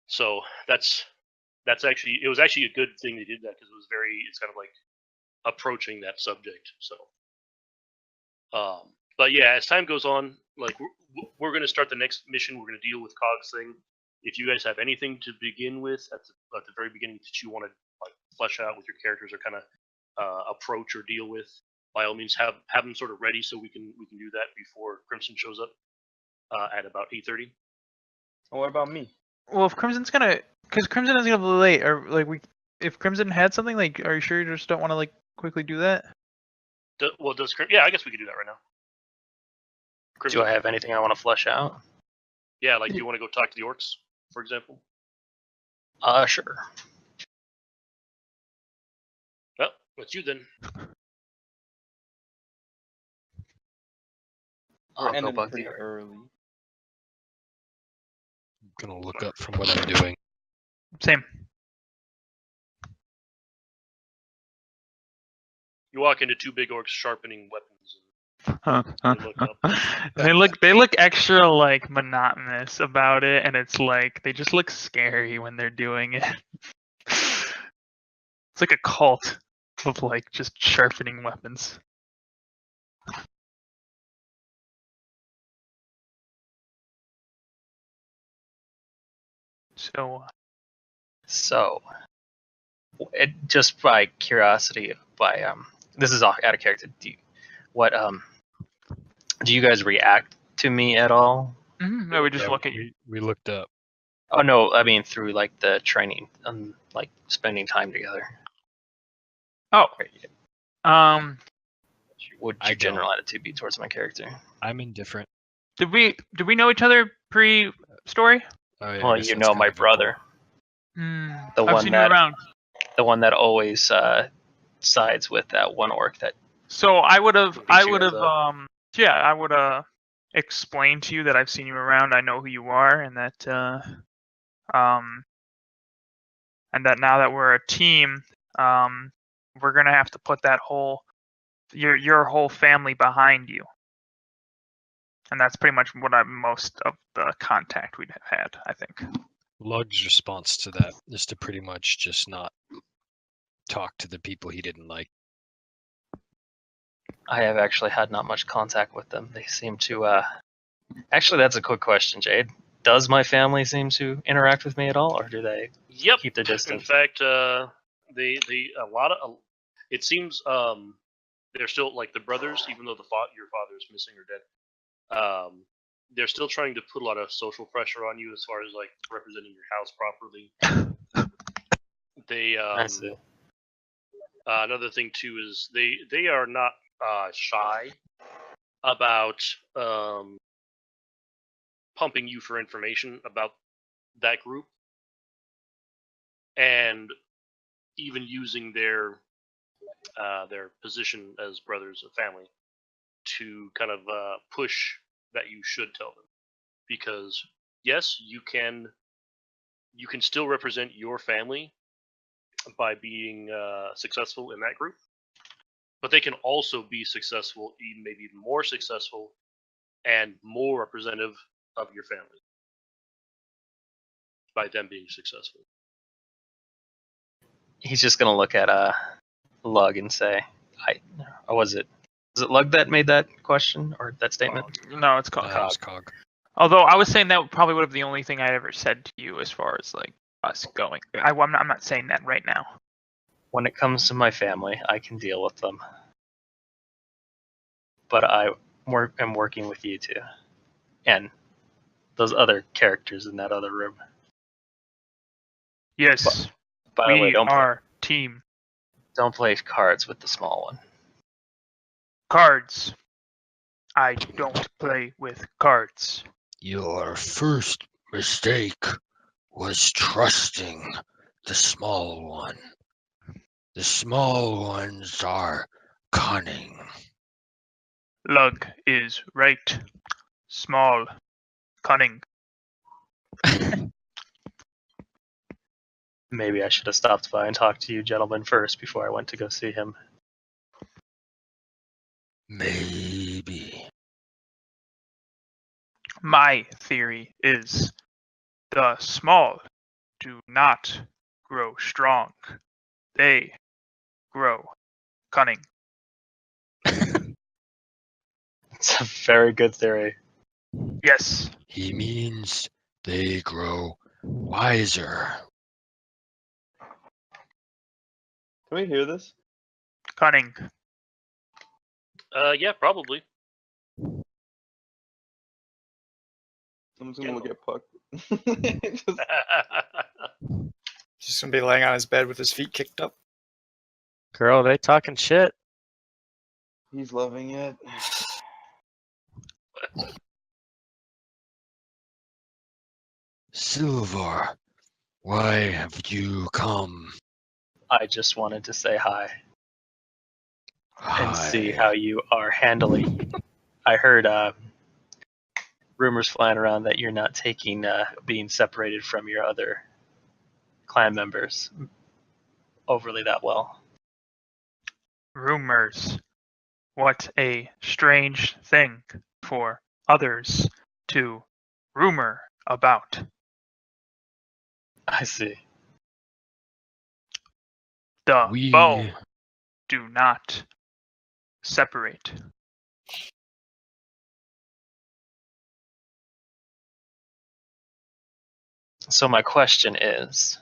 So that's actually, it was actually a good thing they did that, because it's kind of like approaching that subject. So, but yeah, as time goes on, like we're going to start the next mission. We're going to deal with Cog's thing. If you guys have anything to begin with at the very beginning that you want to like flesh out with your characters, or kind of approach or deal with, by all means have them sort of ready, so we can do that before Crimson shows up at about 8:30. And what about me? Well, if Crimson's gonna because Crimson is gonna be late, or like if Crimson had something, like, are you sure you just don't want to like quickly do that? Well, yeah, I guess we could do that right now. Do I have anything I want to flesh out? Yeah, like, do you want to go talk to the orcs, for example? Sure. Well, it's you then. We're I'll go ending bug pretty the orc. early. I'm gonna look up from what I'm doing. Same. You walk into two big orcs sharpening weapons. They look extra like monotonous about it, and it's like they just look scary when they're doing it. It's like a cult of like just sharpening weapons. So, just by curiosity, this is out of character. Do you guys react to me at all? No, we just look at you. We looked up. Oh no, I mean through like the training and like spending time together. Oh, Would I your general don't. attitude be towards my character? I'm indifferent. did we know each other pre-story? Oh, yeah, I Well, guess you that's know kind my of important. brother, The I've one seen that- you around. the one that always sides with that one orc that. So I would have, Beat you guys up. I would explain to you that I've seen you around. I know who you are, and that now that we're a team, we're gonna have to put that your whole family behind you, and that's pretty much what most of the contact we'd have had, I think. Lug's response to that is to pretty much just not talk to the people he didn't like. I have actually had not much contact with them. They seem to. Actually, that's a quick question, Jade. Does my family seem to interact with me at all, or do they keep their In distance? fact, it seems they're still like the brothers, even though your father is missing or dead. They're still trying to put a lot of social pressure on you as far as like representing your house properly. They I see. another thing too is they are not shy about pumping you for information about that group, and even using their position as brothers of family to kind of push that you should tell them, because yes, you can still represent your family by being successful in that group, but they can also be successful, maybe even more successful and more representative of your family by them being successful. He's just gonna look at Lug and say, was it Lug that made that question or that statement? No, it's called That was Cog. Cog. Although I was saying that probably would have been the only thing I ever said to you as far as like us going. I'm not saying that right now. When it comes to my family, I can deal with them, but I'm working with you two, and those other characters in that other room. Yes, By the way, we are team. Don't play cards with the small one. Cards. I don't play with cards. Your first mistake was trusting the small one. The small ones are cunning. Lug is right. Small. Cunning. Maybe I should have stopped by and talked to you gentlemen first before I went to go see him. Maybe. My theory is the small do not grow strong. They grow cunning. It's a very good theory. Yes. He means they grow wiser. Can we hear this? Cunning. Yeah, probably. Someone's gonna look at Puck. Just gonna be laying on his bed with his feet kicked up. Girl, they talking shit. He's loving it. Silver, why have you come? I just wanted to say hi and see Hi. how you are handling. I heard rumors flying around that you're not taking being separated from your other clan members overly that well. Rumors. What a strange thing for others to rumor about. I see. The We bow do not separate. So my question is,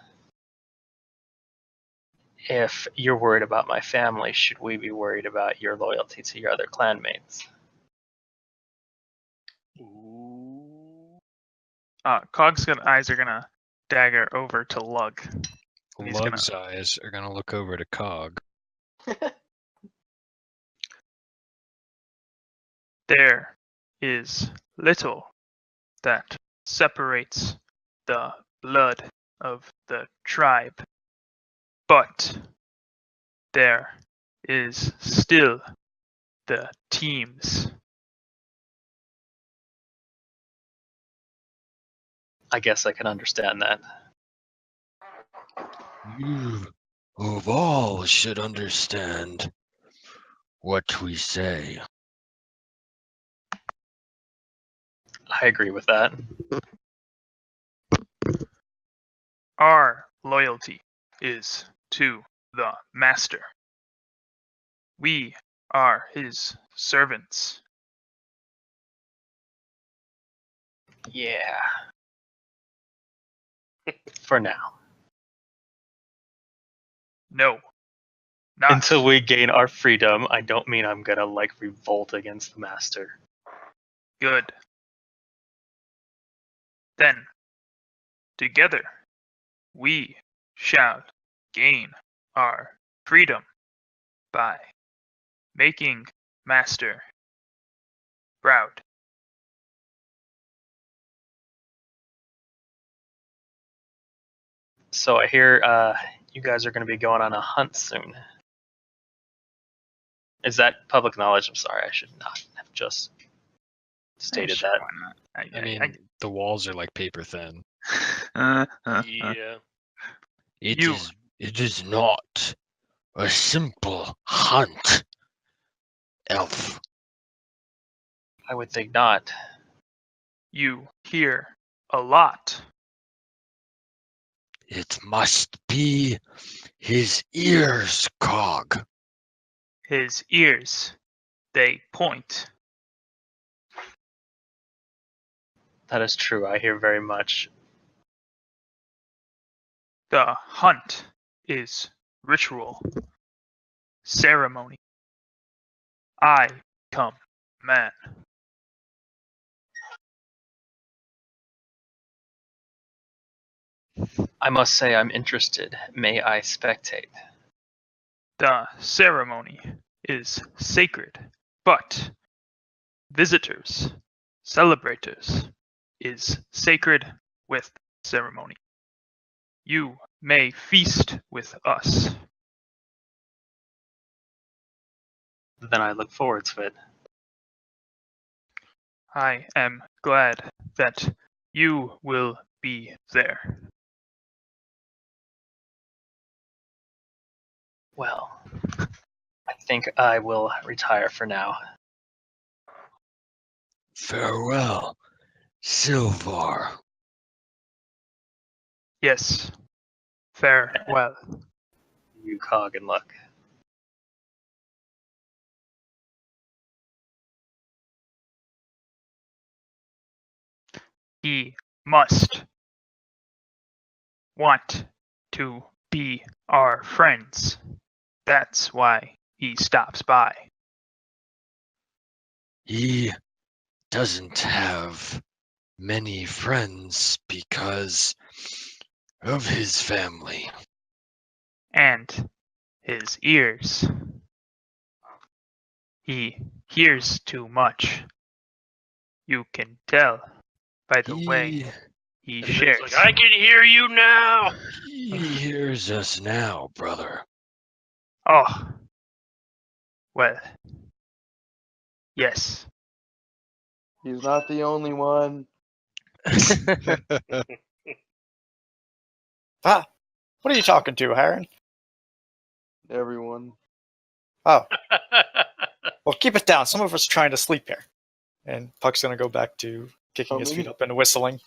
if you're worried about my family, should we be worried about your loyalty to your other clanmates? Cog's eyes are gonna dagger over to Lug. And he's Lug's eyes are gonna look over to Cog. There is little that separates the blood of the tribe, but there is still the teams. I guess I can understand that. You of all should understand what we say. I agree with that. Our loyalty is to the master. We are his servants. Yeah. For now. No. Not Until we gain our freedom, I don't mean I'm gonna revolt against the master. good. Then, together, we shall gain our freedom by making master proud. So I hear you guys are gonna be going on a hunt soon. Is that public knowledge? I'm sorry, I should not have just stated Sure, that. why not? I mean, the walls are like paper thin. Yeah. It is not a simple hunt, elf. I would think not. You hear a lot. It must be his ears, Cog. His ears, they point. That is true. I hear very much. The hunt is ritual, ceremony. I come man. I must say I'm interested. May I spectate? The ceremony is sacred, but visitors, celebrators, is sacred with ceremony. You may feast with us. Then I look forward to it. I am glad that you will be there. Well, I think I will retire for now. Farewell, Silvar. Yes. Farewell. You Cog and Luck. He must want to be our friends. That's why he stops by. He doesn't have many friends because of his family. And his ears. He hears too much. You can tell by the way he And Vin's shares. like, I can hear you now. He hears us now, brother. Oh. Well. Yes. He's not the only one. Ah, what are you talking to, Heron? Everyone. Oh, well, keep it down. Some of us are trying to sleep here. And Puck's gonna go back to kicking his feet Humming? up and whistling.